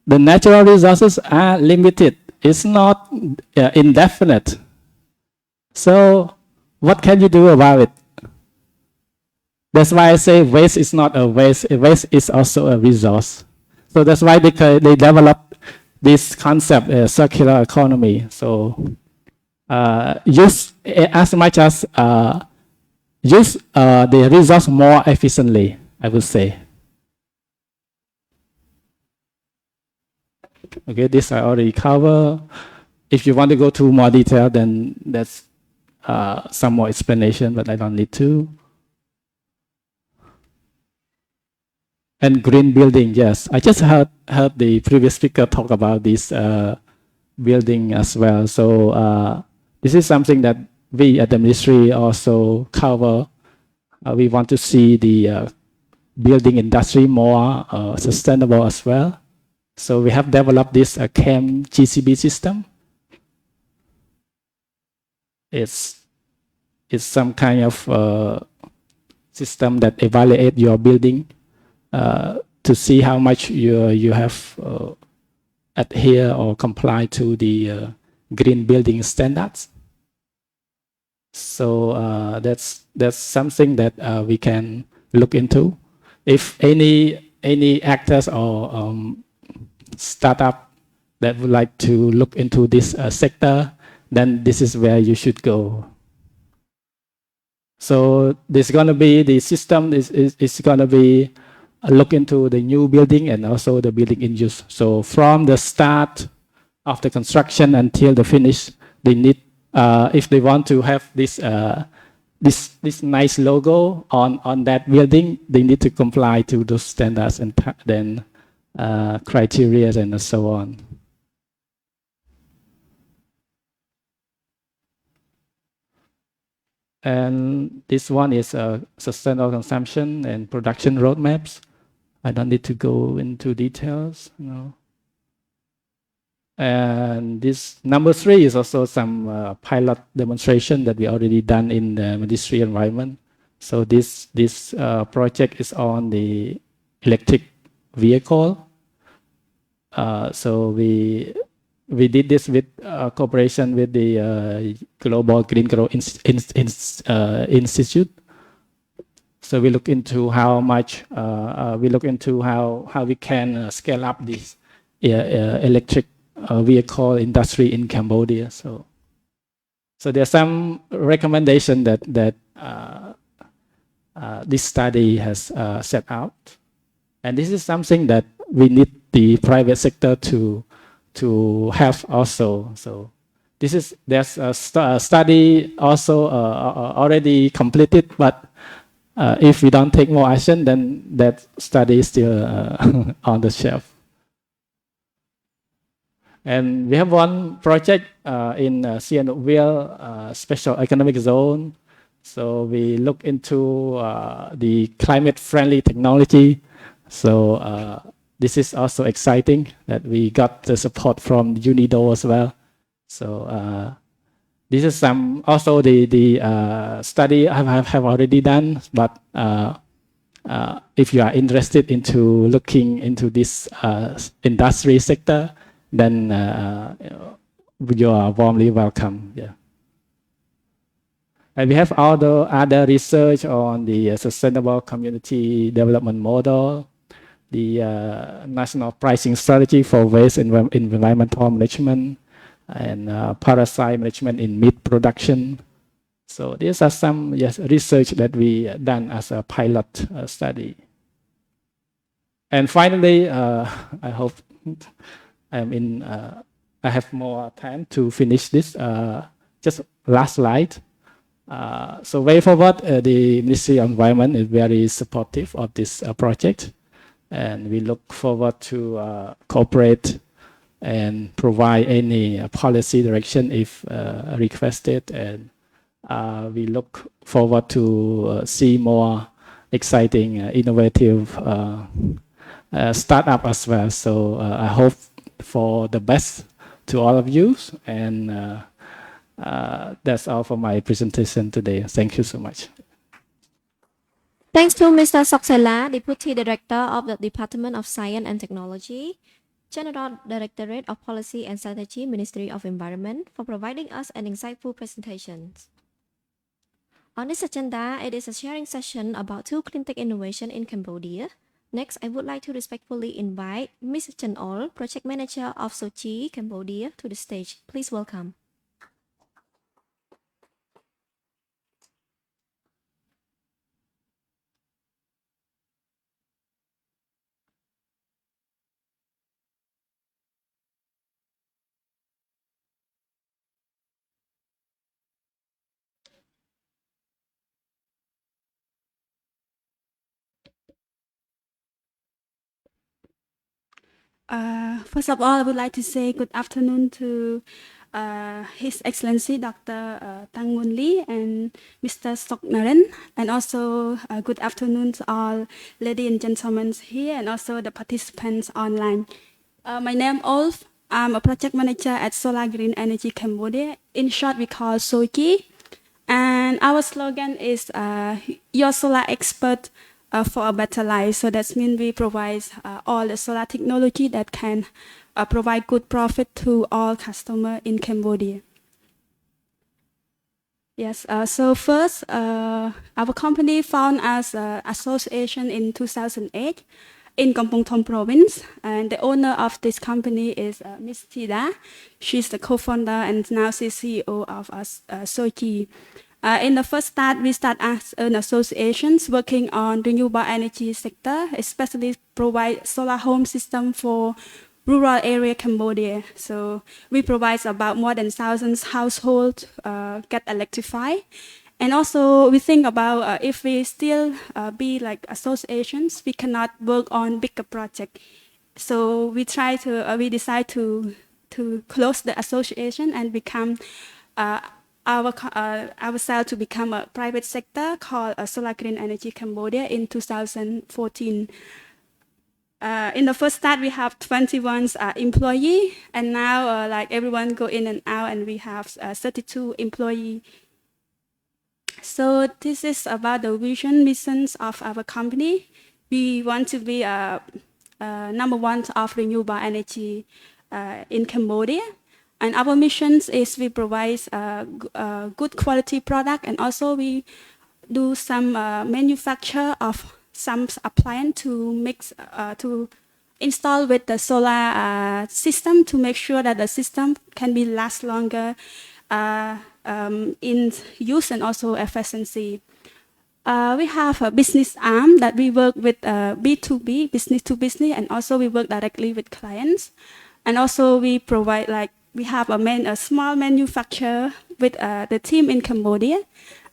the natural resources are limited. It's not indefinite. So what can you do about it? That's why I say waste is not a waste. Waste is also a resource. So that's why they developed this concept, circular economy. So use as much as use the resource more efficiently, I would say. Okay, this I already cover. If you want to go to more detail, then that's some more explanation, but I don't need to. And green building, yes. I just heard the previous speaker talk about this building as well. So this is something that we at the ministry also cover. We want to see the building industry more sustainable as well. So we have developed this CAM GCB system. It's some kind of system that evaluate your building to see how much you have adhere or comply to the green building standards. So that's something that we can look into. If any actors or startup that would like to look into this sector, then this is where you should go. So there's going to be the system is going to be look into the new building and also the building in use. So from the start of the construction until the finish, they need if they want to have this nice logo on that building, they need to comply to those standards and then criteria and so on. And this one is sustainable consumption and production roadmaps. I don't need to go into details. No. And this number 3 is also some pilot demonstration that we already done in the Ministry Environment. So this project is on the electric vehicle. So we did this with cooperation with the Global Green Growth Institute. So we look into how much how we can scale up this electric vehicle industry in Cambodia. So there's some recommendation that this study has set out, and this is something that we need the private sector to have also. So there's a study also already completed, but if we don't take more action, then that study is still on the shelf. And we have one project in Seyla Special Economic Zone. So we look into the climate-friendly technology. So this is also exciting that we got the support from UNIDO as well. So this is some also the study I have already done. But if you are interested into looking into this industry sector, then you are warmly welcome. Yeah. And we have other research on the sustainable community development model, the national pricing strategy for waste environmental management, and parasite management in meat production. So these are some research that we done as a pilot study. And finally, I hope I have more time to finish this. Just last slide. So way forward, the Ministry of Environment is very supportive of this project, and we look forward to cooperate and provide any policy direction if requested, and we look forward to see more exciting, innovative startup as well. So I hope for the best to all of you, and that's all for my presentation today. Thank you so much. Thanks to Mr. Seyla, Deputy Director of the Department of Science and Technology, General Directorate of Policy and Strategy, Ministry of Environment, for providing us an insightful presentation. On this agenda, it is a sharing session about cleantech innovation in Cambodia. Next, I would like to respectfully invite Ms. Nguonly, Project Manager of SOGE Cambodia, to the stage. Please welcome. First of all, I would like to say good afternoon to His Excellency Dr. Nguonly and Mr. Narin, and also good afternoon to all ladies and gentlemen here, and also the participants online. My name is Ulf. I'm a project manager at Solar Green Energy Cambodia. In short, we call SOGE, and our slogan is "Your Solar Expert." For a better life. So that means we provide all the solar technology that can provide good profit to all customers in Cambodia. Yes, so first, our company found as an association in 2008 in Kampong Thom province, and the owner of this company is Ms. Tida. She's the co-founder and now she's CEO of SOGE. In the first start, we start as an association working on renewable energy sector, especially provide solar home system for rural area Cambodia. So we provide about more than 1,000 households get electrified. And also we think about if we still be like associations, we cannot work on bigger project. So we decide to close the association and become ourselves to become a private sector called Solar Green Energy Cambodia in 2014. in the first start, we have 21 employee, and now like everyone go in and out, and we have 32 employee. So this is about the vision, missions of our company. We want to be number one of renewable energy in Cambodia. And our missions is we provide good quality product, and also we do some manufacture of some appliance to mix to install with the solar system to make sure that the system can be last longer in use and also efficiency. We have a business arm that we work with B2B, business to business, and also we work directly with clients. And also we provide we have a small manufacturer with the team in Cambodia.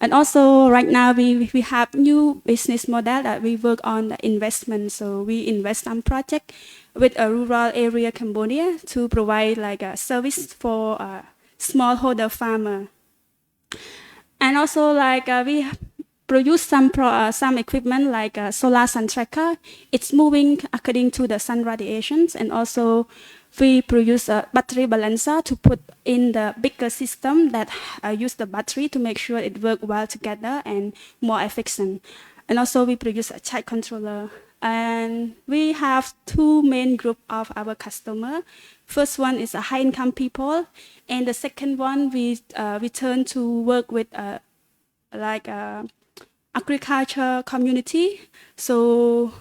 And also right now we have new business model that we work on the investment. So we invest on project with a rural area Cambodia to provide a service for smallholder farmer. And also we produce some equipment like solar sun tracker. It's moving according to the sun radiations, and also we produce a battery balancer to put in the bigger system that use the battery to make sure it works well together and more efficient. And also we produce a child controller. And we have two main group of our customer. First one is high-income people, and the second one we turn to work with agriculture community. So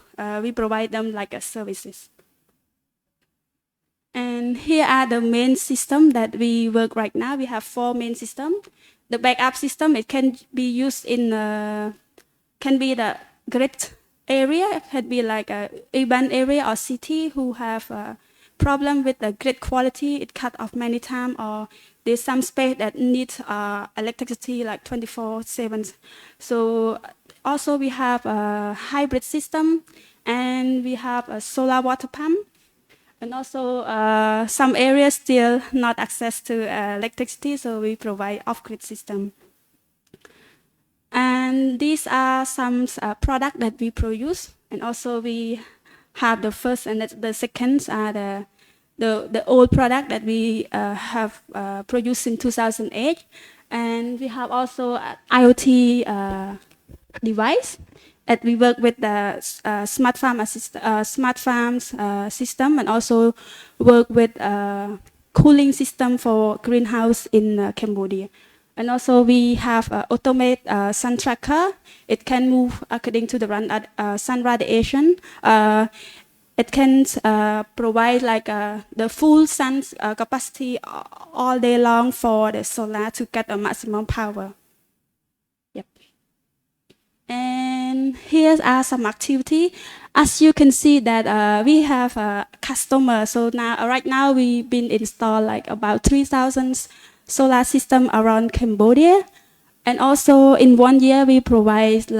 we provide them services. And here are the main system that we work right now. We have 4 main systems. The backup system, it can be used in, can be the grid area. It can be like a urban area or city who have a problem with the grid quality. It cut off many times, or there's some space that needs electricity like 24/7. So also we have a hybrid system, and we have a solar water pump. And also some areas still not access to electricity, so we provide off-grid system. And these are some products that we produce. And also we have the first and the second are the old product that we have produced in 2008. And we have also IoT device. That we work with the smart farms system, and also work with cooling system for greenhouse in Cambodia. And also we have automate sun tracker. It can move according to the sun radiation. It can provide the full sun's capacity all day long for the solar to get a maximum power. And here are some activity. As you can see that we have a customer. So now, right now we've been installed about 3,000 solar system around Cambodia. And also in 1 year we provide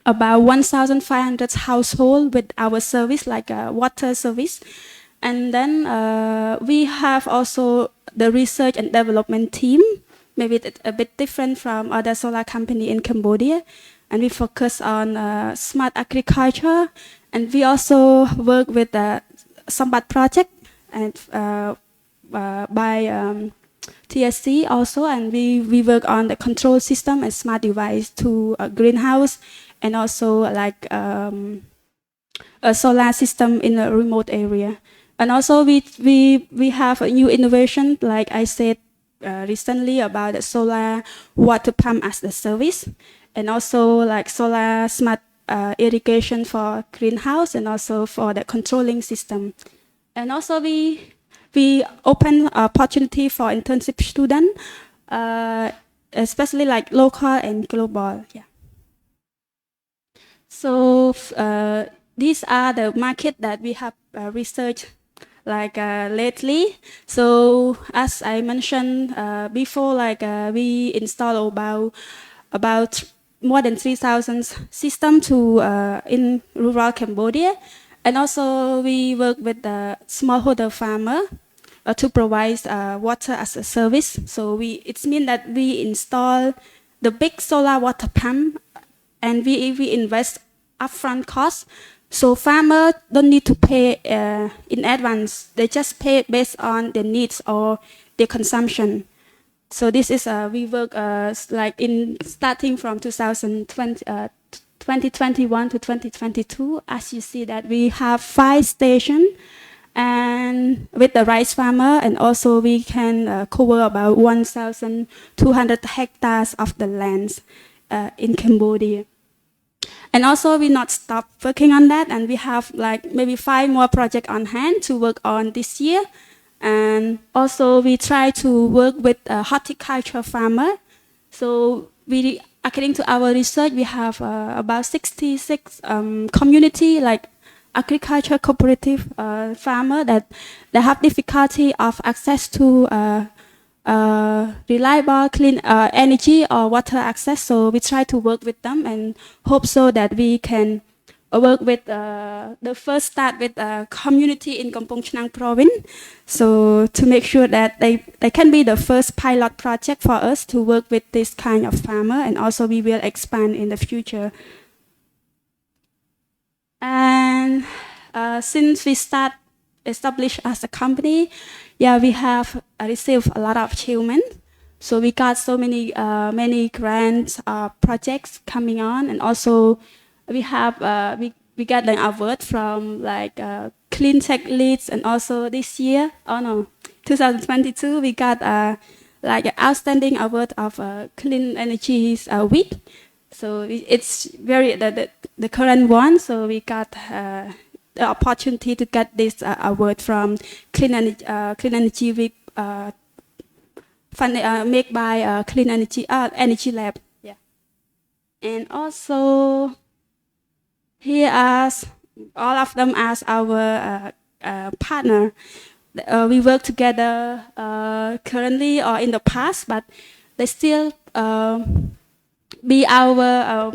about 1,500 households with our service, water service. And then we have also the research and development team. Maybe it's a bit different from other solar company in Cambodia. And we focus on smart agriculture. And we also work with the Sambat project and by TSC also. And we work on the control system and smart device to a greenhouse, and also a solar system in a remote area. And also we have a new innovation, like I said, recently about the solar water pump as a service, and also solar smart irrigation for greenhouse, and also for the controlling system. And also we open opportunity for internship student, especially local and global. Yeah. So these are the market that we have researched lately. So as I mentioned before, we install about more than 3,000 systems to in rural Cambodia, and also we work with the smallholder farmer to provide water as a service. So it means that we install the big solar water pump, and we invest upfront cost So farmers don't need to pay in advance. They just pay based on their needs or their consumption. So this is we work like in starting from 2021 to 2022. As you see that we have 5 stations and with the rice farmer, and also we can cover about 1,200 hectares of the lands in Cambodia. And also we not stop working on that, and we have like maybe 5 more projects on hand to work on this year. And also we try to work with a horticulture farmer. So we, according to our research, we have about 66 community like agriculture cooperative farmer that they have difficulty of access to reliable clean energy or water access. So we try to work with them and hope so that we can work with the first start with a community in Kampong Chnang province. So to make sure that they can be the first pilot project for us to work with this kind of farmer, and also we will expand in the future. And since we established as a company, yeah, we have received a lot of achievement. So we got so many grants, projects coming on, and also we have we got an award from like Cleantech leads, and also this year, 2022, we got like an outstanding award of Clean Energy Week. So it's very the current one. So we got the opportunity to get this award from Clean Energy Week, made by Clean Energy EnergyLab. Yeah, and also here as all of them as our partner. We work together currently or in the past, but they still be our,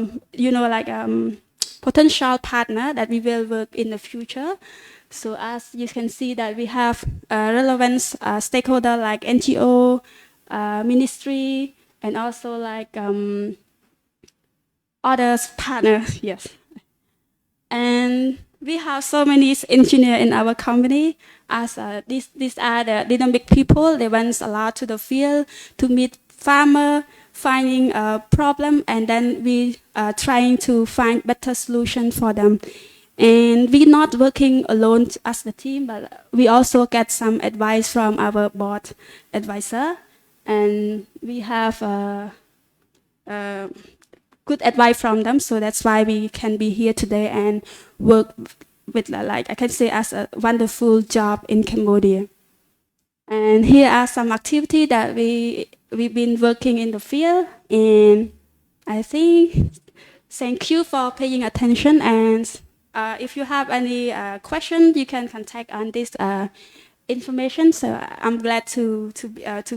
potential partner that we will work in the future. So as you can see that we have relevant stakeholder like NGO, ministry, and also like others partners, yes. And we have so many engineers in our company. As these are the dynamic people. They went a lot to the field to meet farmer, finding a problem, and then we are trying to find better solution for them. And we're not working alone as the team, but we also get some advice from our board advisor, and we have good advice from them. So that's why we can be here today and work with, like I can say, as a wonderful job in Cambodia. And here are some activities that we've been working in the field. And I think thank you for paying attention. And if you have any questions, you can contact on this information. So I'm glad to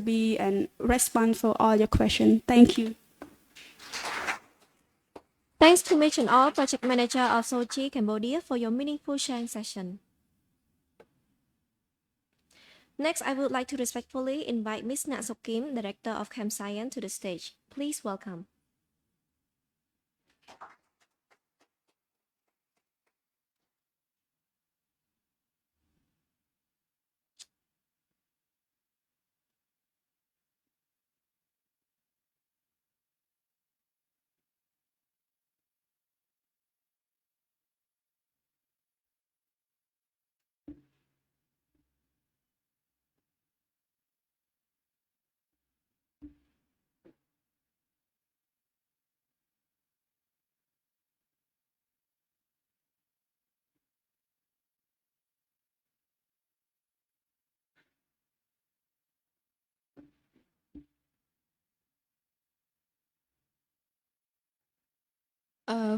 be and respond for all your questions. Thank you. Thanks to Mitch and all, Project Manager of SOGE Cambodia, for your meaningful sharing session. Next, I would like to respectfully invite Ms. Sokkim, Director of Chem Science, to the stage. Please welcome.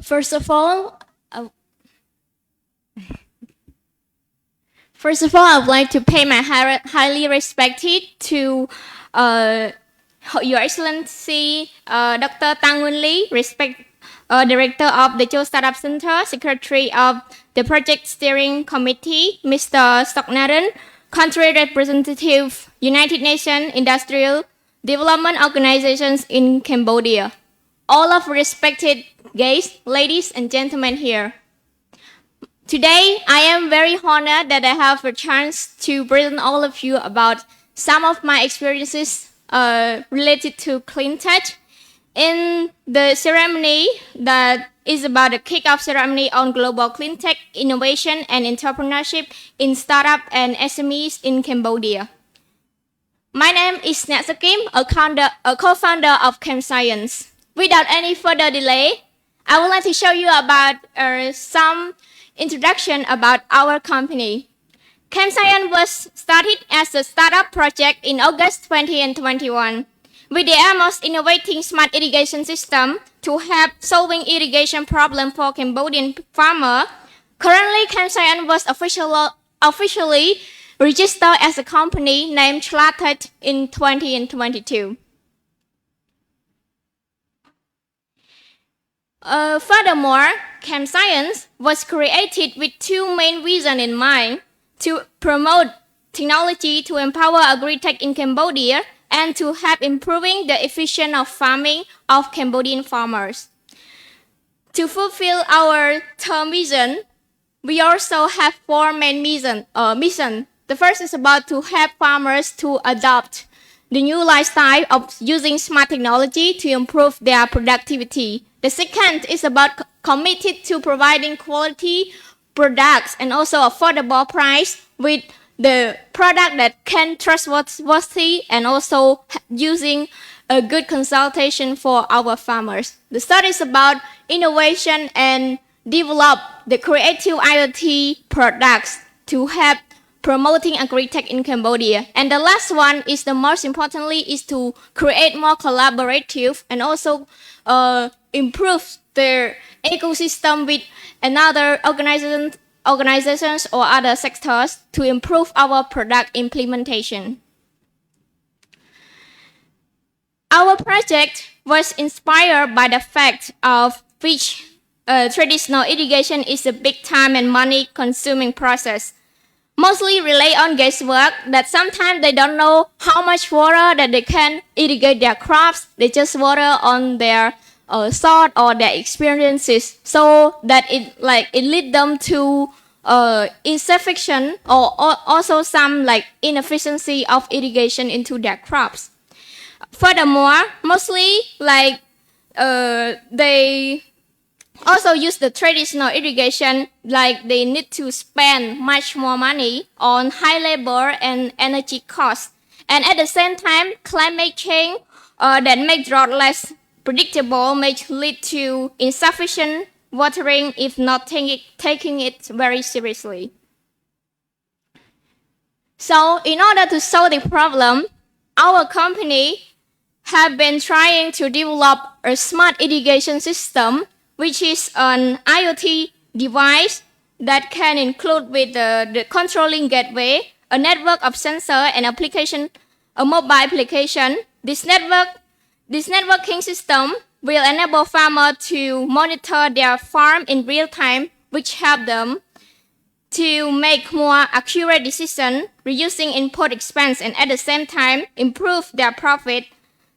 First of all, I would like to pay my highly respected to Your Excellency Dr. Nguonly, Director of the Dept Startup Center, Secretary of the Project Steering Committee, Mr. Narin, Country Representative, United Nations Industrial Development Organizations in Cambodia, all of respected guests, ladies and gentlemen here. Today, I am very honored that I have a chance to present all of you about some of my experiences related to Cleantech. In the ceremony that is about the kick-off ceremony on global cleantech innovation and entrepreneurship in startup and SMEs in Cambodia. My name is Sokkim, a co-founder of Chem Science. Without any further delay, I would like to show you about some introduction about our company. Chem Science was started as a startup project in August 2021 with the aim of innovating smart irrigation system to help solving irrigation problem for Cambodian farmer. Currently, Chem Science was officially registered as a company named Cleantech in 2022. Furthermore, Chem Science was created with two main reasons in mind: to promote technology to empower agri-tech in Cambodia and to help improving the efficiency of farming of Cambodian farmers. To fulfill our term vision, we also have four main mission. The first is about to help farmers to adopt the new lifestyle of using smart technology to improve their productivity. The second is about committed to providing quality products and also affordable price with the product that can trustworthy and also using a good consultation for our farmers. The third is about innovation and develop the creative IoT products to help promoting agri-tech in Cambodia. And the last one is the most importantly is to create more collaborative and also improve their ecosystem with another organizations or other sectors to improve our product implementation. Our project was inspired by the fact of which traditional irrigation is a big time and money consuming process. Mostly rely on guesswork that sometimes they don't know how much water that they can irrigate their crops. They just water on their thought or their experiences, so that it lead them to insufficient or also some inefficiency of irrigation into their crops. Furthermore, mostly they also use the traditional irrigation, they need to spend much more money on high labor and energy costs. And at the same time, climate change that makes drought less predictable may lead to insufficient watering if not taking it very seriously. So in order to solve the problem, our company have been trying to develop a smart irrigation system, which is an IoT device that can include with the controlling gateway, a network of sensor and application, a mobile application. This networking system will enable farmers to monitor their farm in real time, which help them to make more accurate decisions, reducing input expense, and at the same time improve their profit.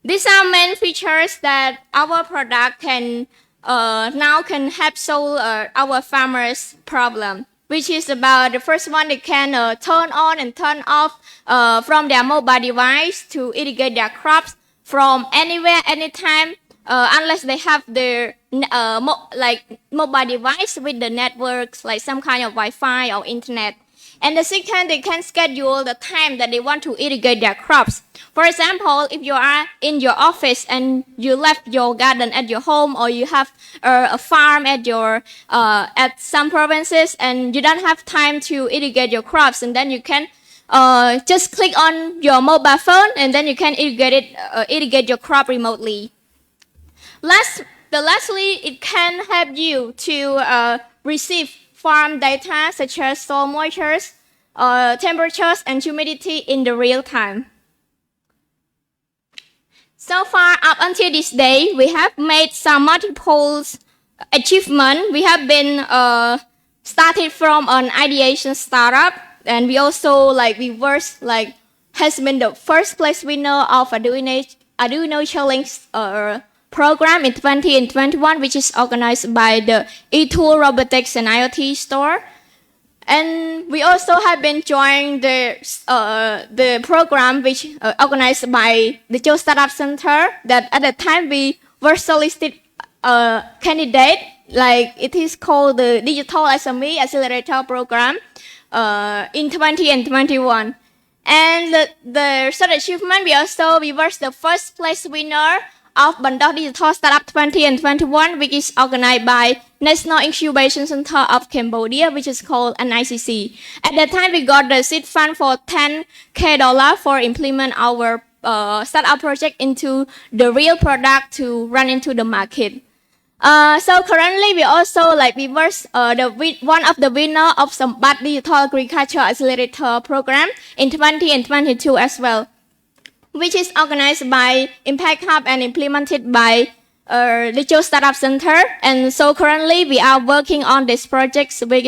These are main features that our product can now can help solve our farmers' problem, which is about the first one, they can turn on and turn off from their mobile device to irrigate their crops from anywhere, anytime, unless they have their mobile device with the networks, like some kind of Wi-Fi or internet. And the second, they can schedule the time that they want to irrigate their crops. For example, if you are in your office and you left your garden at your home, or you have a farm at your at some provinces and you don't have time to irrigate your crops, and then you can just click on your mobile phone and then you can irrigate your crop remotely. Lastly, it can help you to receive farm data such as soil moistures, temperatures, and humidity in the real time. So far, up until this day, we have made some multiple achievements. We have been started from an ideation startup, and we also has been the first place winner of Arduino Challenge program in 2021, which is organized by the eTool Robotics and IoT store. And we also have been joining the program which organized by the Techo Startup Center, that at the time we were solicited candidate, like it is called the Digital SME Accelerator Program in 20 and 21. And the third achievement, we were the first place winner of Bandar Digital Startup 20 and 21, which is organized by National Incubation Center of Cambodia, which is called NICC. At that time, we got the seed fund for $10K for implement our startup project into the real product to run into the market. So currently, we also we were one of the winner of some BAT Digital Agriculture Accelerator Program in 20 and 22 as well, which is organized by Impact Hub and implemented by the Techo Startup Center. And so currently, we are working on this project, which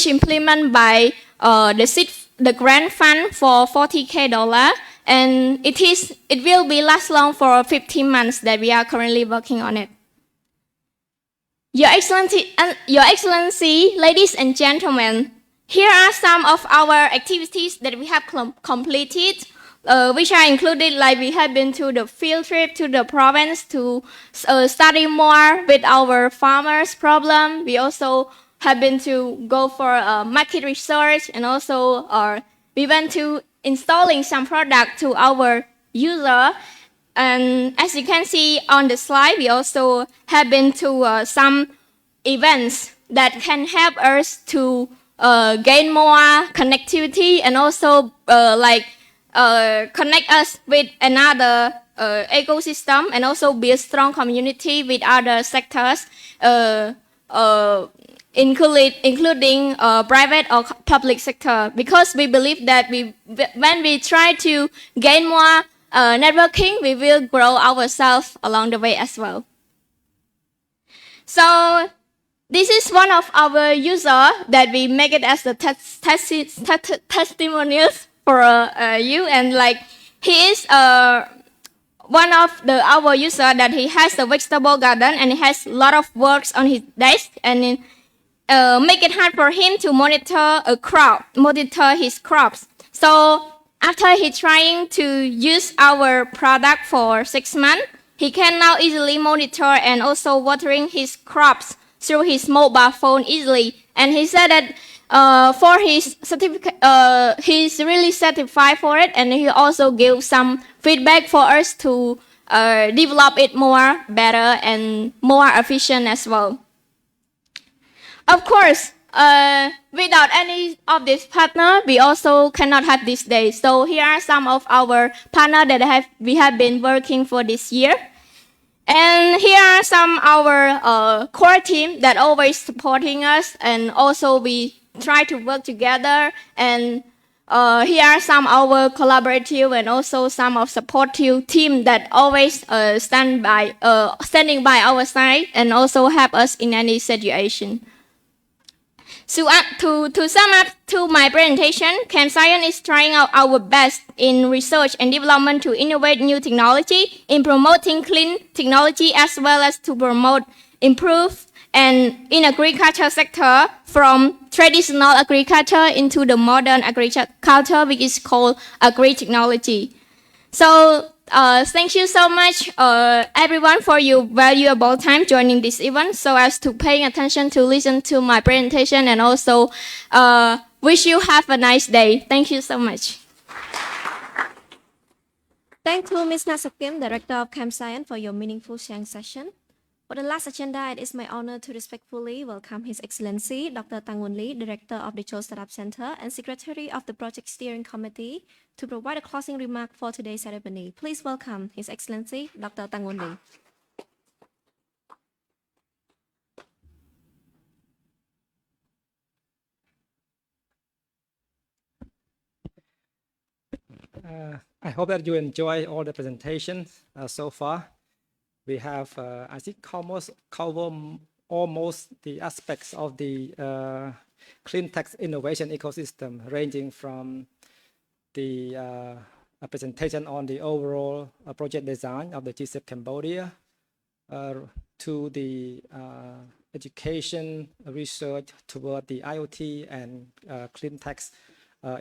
implement by the grant fund for $40K. And it will be last long for 15 months that we are currently working on it. Your Excellency, ladies and gentlemen, here are some of our activities that we have completed, which are included, like we have been to the field trip to the province to study more with our farmers' problem. We also have been to go for market research, and also we went to installing some product to our user. And as you can see on the slide, we also have been to some events that can help us to gain more connectivity, and also connect us with another ecosystem, and also build strong community with other sectors, including private or public sector, because we believe that when we try to gain more networking, we will grow ourselves along the way as well. So this is one of our users that we make it as the testimonials for you, and he is one of our user that he has a vegetable garden, and he has a lot of works on his desk, and make it hard for him to monitor his crops. So after he trying to use our product for 6 months, he can now easily monitor and also watering his crops through his mobile phone easily. And he said that for his certificate, he's really satisfied for it, and he also gave some feedback for us to develop it more better and more efficient as well. Of course, without any of this partner, we also cannot have this day. So here are some of our partners that we have been working for this year. And here are some of our core team that always supporting us, and also we try to work together. And here are some of our collaborative and also some of supportive team that always standing by our side and also help us in any situation. So to sum up to my presentation, CamScience is trying out our best in research and development to innovate new technology, in promoting clean technology, as well as to promote improve and in agriculture sector from traditional agriculture into the modern agriculture, which is called agri-technology. So thank you so much, everyone, for your valuable time joining this event, so as to paying attention to listen to my presentation, and also wish you have a nice day. Thank you so much. Thank you, Ms. Sokkim, Director of CamScience, for your meaningful sharing session. For the last agenda, it is my honor to respectfully welcome His Excellency Dr. Nguonly, Director of the Techo Startup Center and Secretary of the Project Steering Committee, to provide a closing remark for today's ceremony. Please welcome His Excellency Dr. Nguonly. I hope that you enjoy all the presentations so far. We have, I think, almost covered almost the aspects of the Cleantech innovation ecosystem, ranging from the presentation on the overall project design of the GCIP Cambodia to the education, research toward the IoT and Cleantech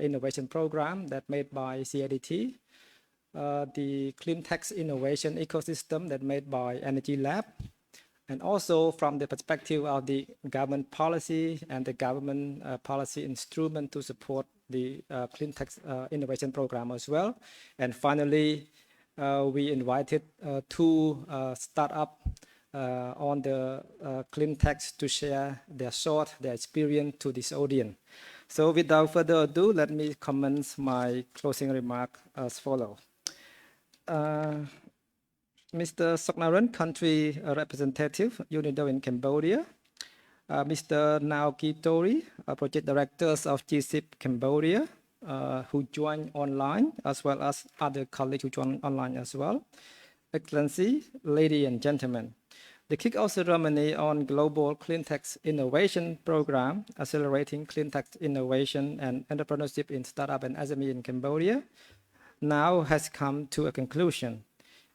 Innovation Programme that made by CADT, the Cleantech Innovation Ecosystem that made by EnergyLab, and also from the perspective of the government policy and the government policy instrument to support the Cleantech Innovation Programme as well. And finally, we invited two startups on the Cleantech to share their experience to this audience. So without further ado, let me commence my closing remark as follows. Mr. Narin, country representative, UNIDO in Cambodia. Mr. Nguonly, project directors of GCIP Cambodia, who joined online, as well as other colleagues who joined online as well. Excellency, ladies and gentlemen, the kick-off ceremony on Global Cleantech Innovation Programme, accelerating cleantech innovation and entrepreneurship in startup and SME in Cambodia, now has come to a conclusion.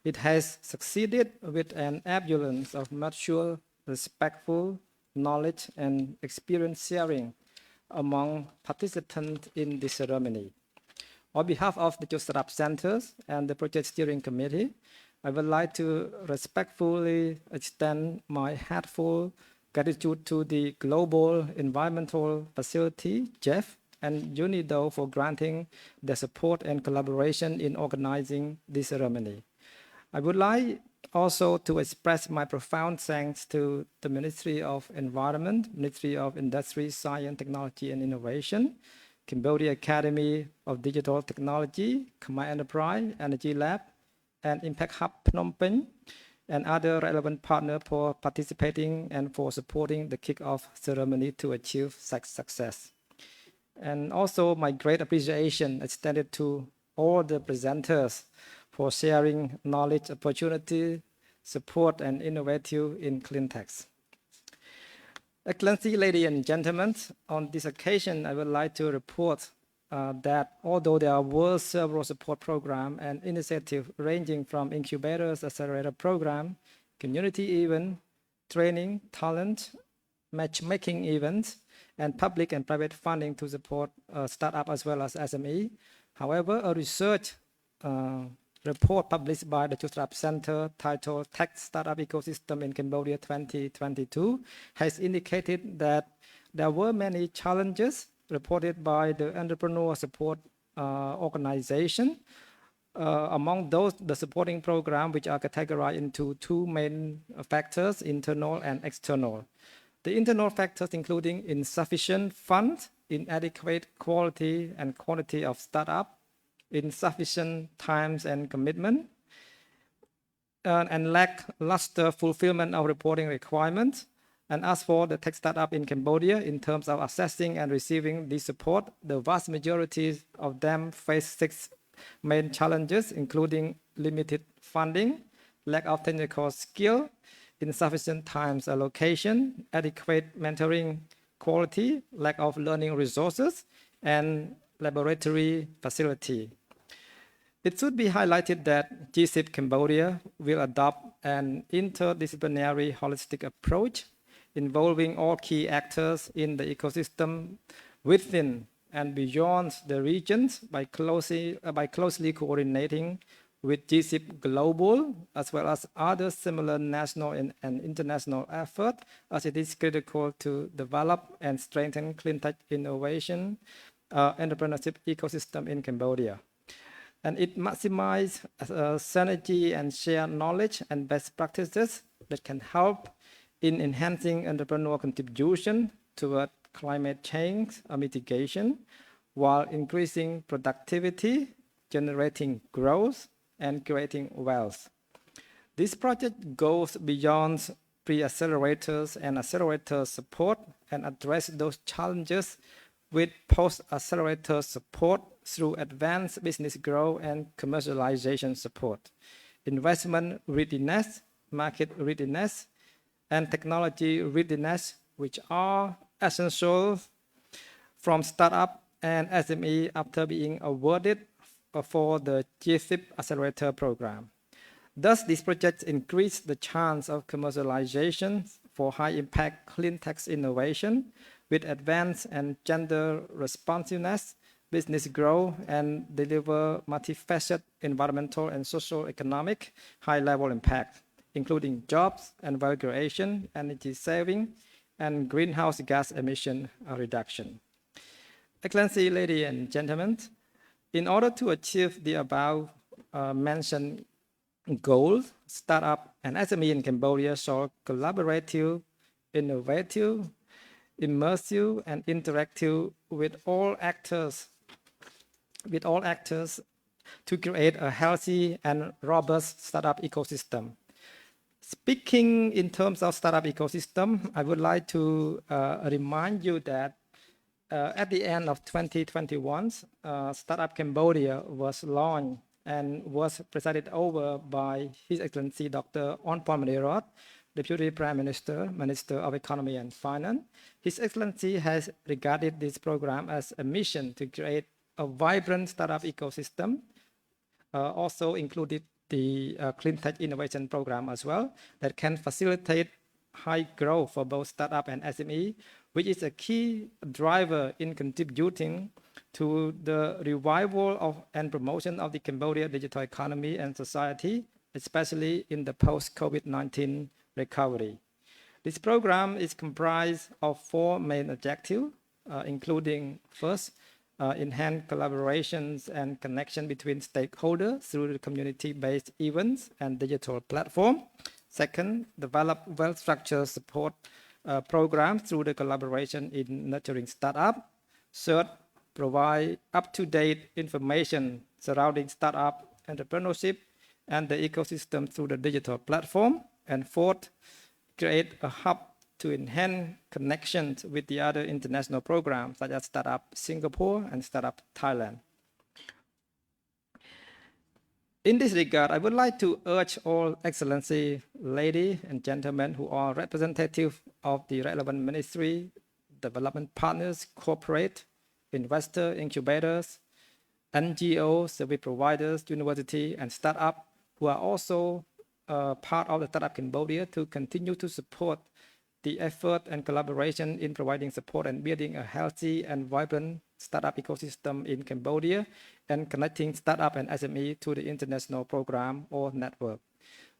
It has succeeded with an abundance of mature, respectful knowledge and experience sharing among participants in the ceremony. On behalf of the Techo Startup Centers and the Project Steering Committee, I would like to respectfully extend my heartfelt gratitude to the Global Environmental Facility, GEF, and UNIDO for granting their support and collaboration in organizing this ceremony. I would like also to express my profound thanks to the Ministry of Environment, Ministry of Industry, Science, Technology and Innovation, Cambodia Academy of Digital Technology, Khmer Enterprise, EnergyLab, and Impact Hub Phnom Penh, and other relevant partners for participating and for supporting the kick-off ceremony to achieve such success. And also my great appreciation extended to all the presenters for sharing knowledge, opportunity, support, and innovative in Cleantech. Excellency, ladies and gentlemen, on this occasion, I would like to report that although there were several support programs and initiatives ranging from incubators, accelerator program, community event, training, talent, matchmaking events, and public and private funding to support startup as well as SME. However, a research report published by the Techo Startup Center titled Tech Startup Ecosystem in Cambodia 2022 has indicated that there were many challenges reported by the entrepreneur support organization. Among those, the supporting program, which are categorized into two main factors, internal and external. The internal factors including insufficient funds, inadequate quality and quantity of startup, insufficient times and commitment, and lackluster fulfillment of reporting requirements. And as for the tech startup in Cambodia, in terms of assessing and receiving this support, the vast majority of them face 6 main challenges, including limited funding, lack of technical skill, insufficient times allocation, adequate mentoring quality, lack of learning resources, and laboratory facility. It should be highlighted that GCIP Cambodia will adopt an interdisciplinary holistic approach involving all key actors in the ecosystem within and beyond the regions by closely coordinating with GCIP Global as well as other similar national and international efforts, as it is critical to develop and strengthen cleantech innovation entrepreneurship ecosystem in Cambodia. And it maximizes synergy and share knowledge and best practices that can help in enhancing entrepreneur contribution toward climate change mitigation, while increasing productivity, generating growth, and creating wealth. This project goes beyond pre-accelerators and accelerator support and address those challenges with post-accelerator support through advanced business growth and commercialization support, investment readiness, market readiness, and technology readiness, which are essential from startup and SME after being awarded for the GCIP Accelerator Program. Thus, these projects increase the chance of commercialization for high-impact cleantech innovation with advanced and gender responsiveness, business growth, and deliver multifaceted environmental and socio-economic high-level impact, including jobs and value creation, energy saving, and greenhouse gas emission reduction. Excellency, ladies and gentlemen, in order to achieve the above mentioned goals, startup and SME in Cambodia shall collaborative, innovative, immersive, and interactive with all actors to create a healthy and robust startup ecosystem. Speaking in terms of startup ecosystem, I would like to remind you that at the end of 2021, Startup Cambodia was launched and was presided over by His Excellency Dr. Onporn, Deputy Prime Minister, Minister of Economy and Finance. His Excellency has regarded this program as a mission to create a vibrant startup ecosystem, also included the Cleantech Innovation Programme as well, that can facilitate high growth for both startup and SME, which is a key driver in contributing to the revival of and promotion of the Cambodia digital economy and society, especially in the post-COVID-19 recovery. This program is comprised of 4 main objectives, including first, enhance collaborations and connection between stakeholders through the community-based events and digital platform. Second, develop well-structured support programs through the collaboration in nurturing startup. Third, provide up-to-date information surrounding startup entrepreneurship and the ecosystem through the digital platform. And fourth, create a hub to enhance connections with the other international programs such as Startup Singapore and Startup Thailand. In this regard, I would like to urge all Excellency, ladies and gentlemen who are representative of the relevant ministry, development partners, corporate, investor incubators, NGOs, service providers, university, and startup who are also part of the Startup Cambodia to continue to support the effort and collaboration in providing support and building a healthy and vibrant startup ecosystem in Cambodia and connecting startup and SME to the international program or network.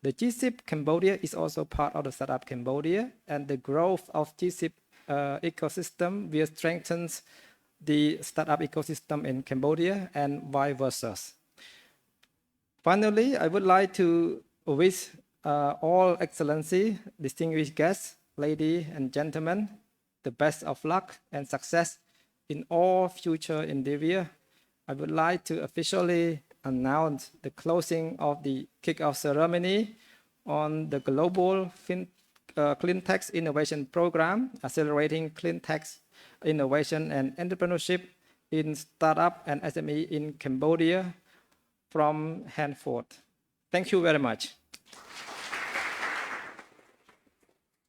The GCIP Cambodia is also part of the Startup Cambodia, and the growth of GCIP ecosystem will strengthen the startup ecosystem in Cambodia and vice versa. Finally, I would like to wish all Excellency, distinguished guests, ladies and gentlemen, the best of luck and success in all future endeavors. I would like to officially announce the closing of the kickoff ceremony on the Global Cleantech Innovation Programme, accelerating cleantech innovation and entrepreneurship in startup and SME in Cambodia from henceforth. Thank you very much.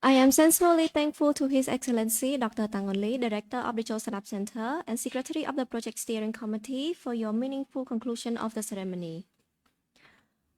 I am sincerely thankful to His Excellency Dr. Nguonly, Director of the Techo Startup Center and Secretary of the Project Steering Committee, for your meaningful conclusion of the ceremony.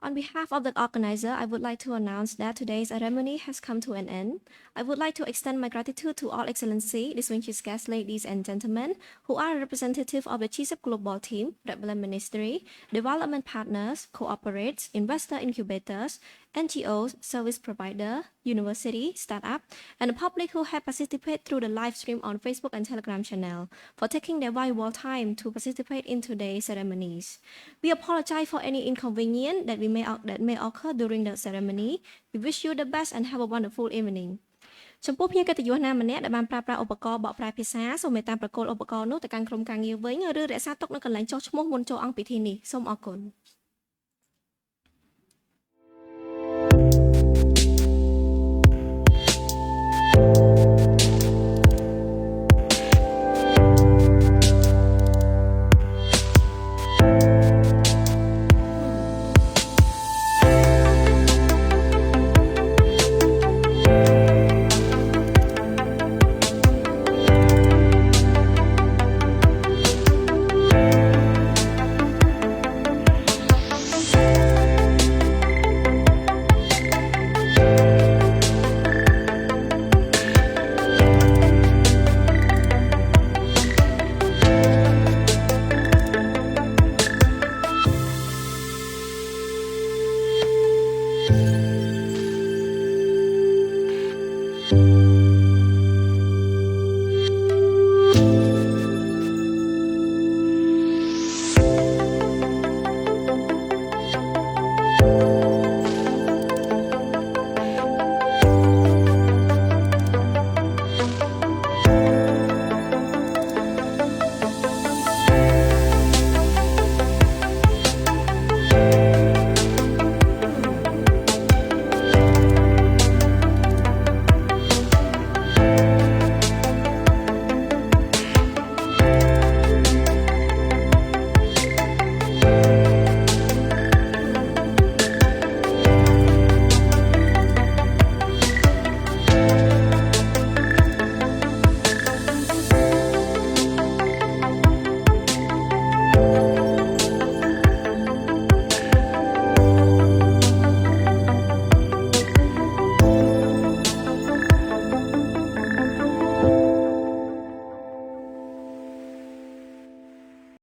On behalf of the organizer, I would like to announce that today's ceremony has come to an end. I would like to extend my gratitude to all Excellency, distinguished guests, ladies and gentlemen, who are representative of the GCIP Global Team, Relevant Ministry, development partners, cooperates, investor incubators, NGOs, service provider, university, startup, and the public who have participated through the live stream on Facebook and Telegram channel for taking their valuable time to participate in today's ceremonies. We apologize for any inconvenience that may occur during the ceremony. We wish you the best and have a wonderful evening. ចំពោះភ្ញៀវកិត្តិយសណាម្នាក់ដែលបានប្រើប្រាស់ឧបករណ៍បកប្រែភាសាសូមមេត្តាប្រគល់ឧបករណ៍នោះទៅកាន់ក្រុមការងារវិញឬរក្សាទុកនៅកន្លែងចុះឈ្មោះមុនចូលអង្គពិធីនេះសូមអរគុណ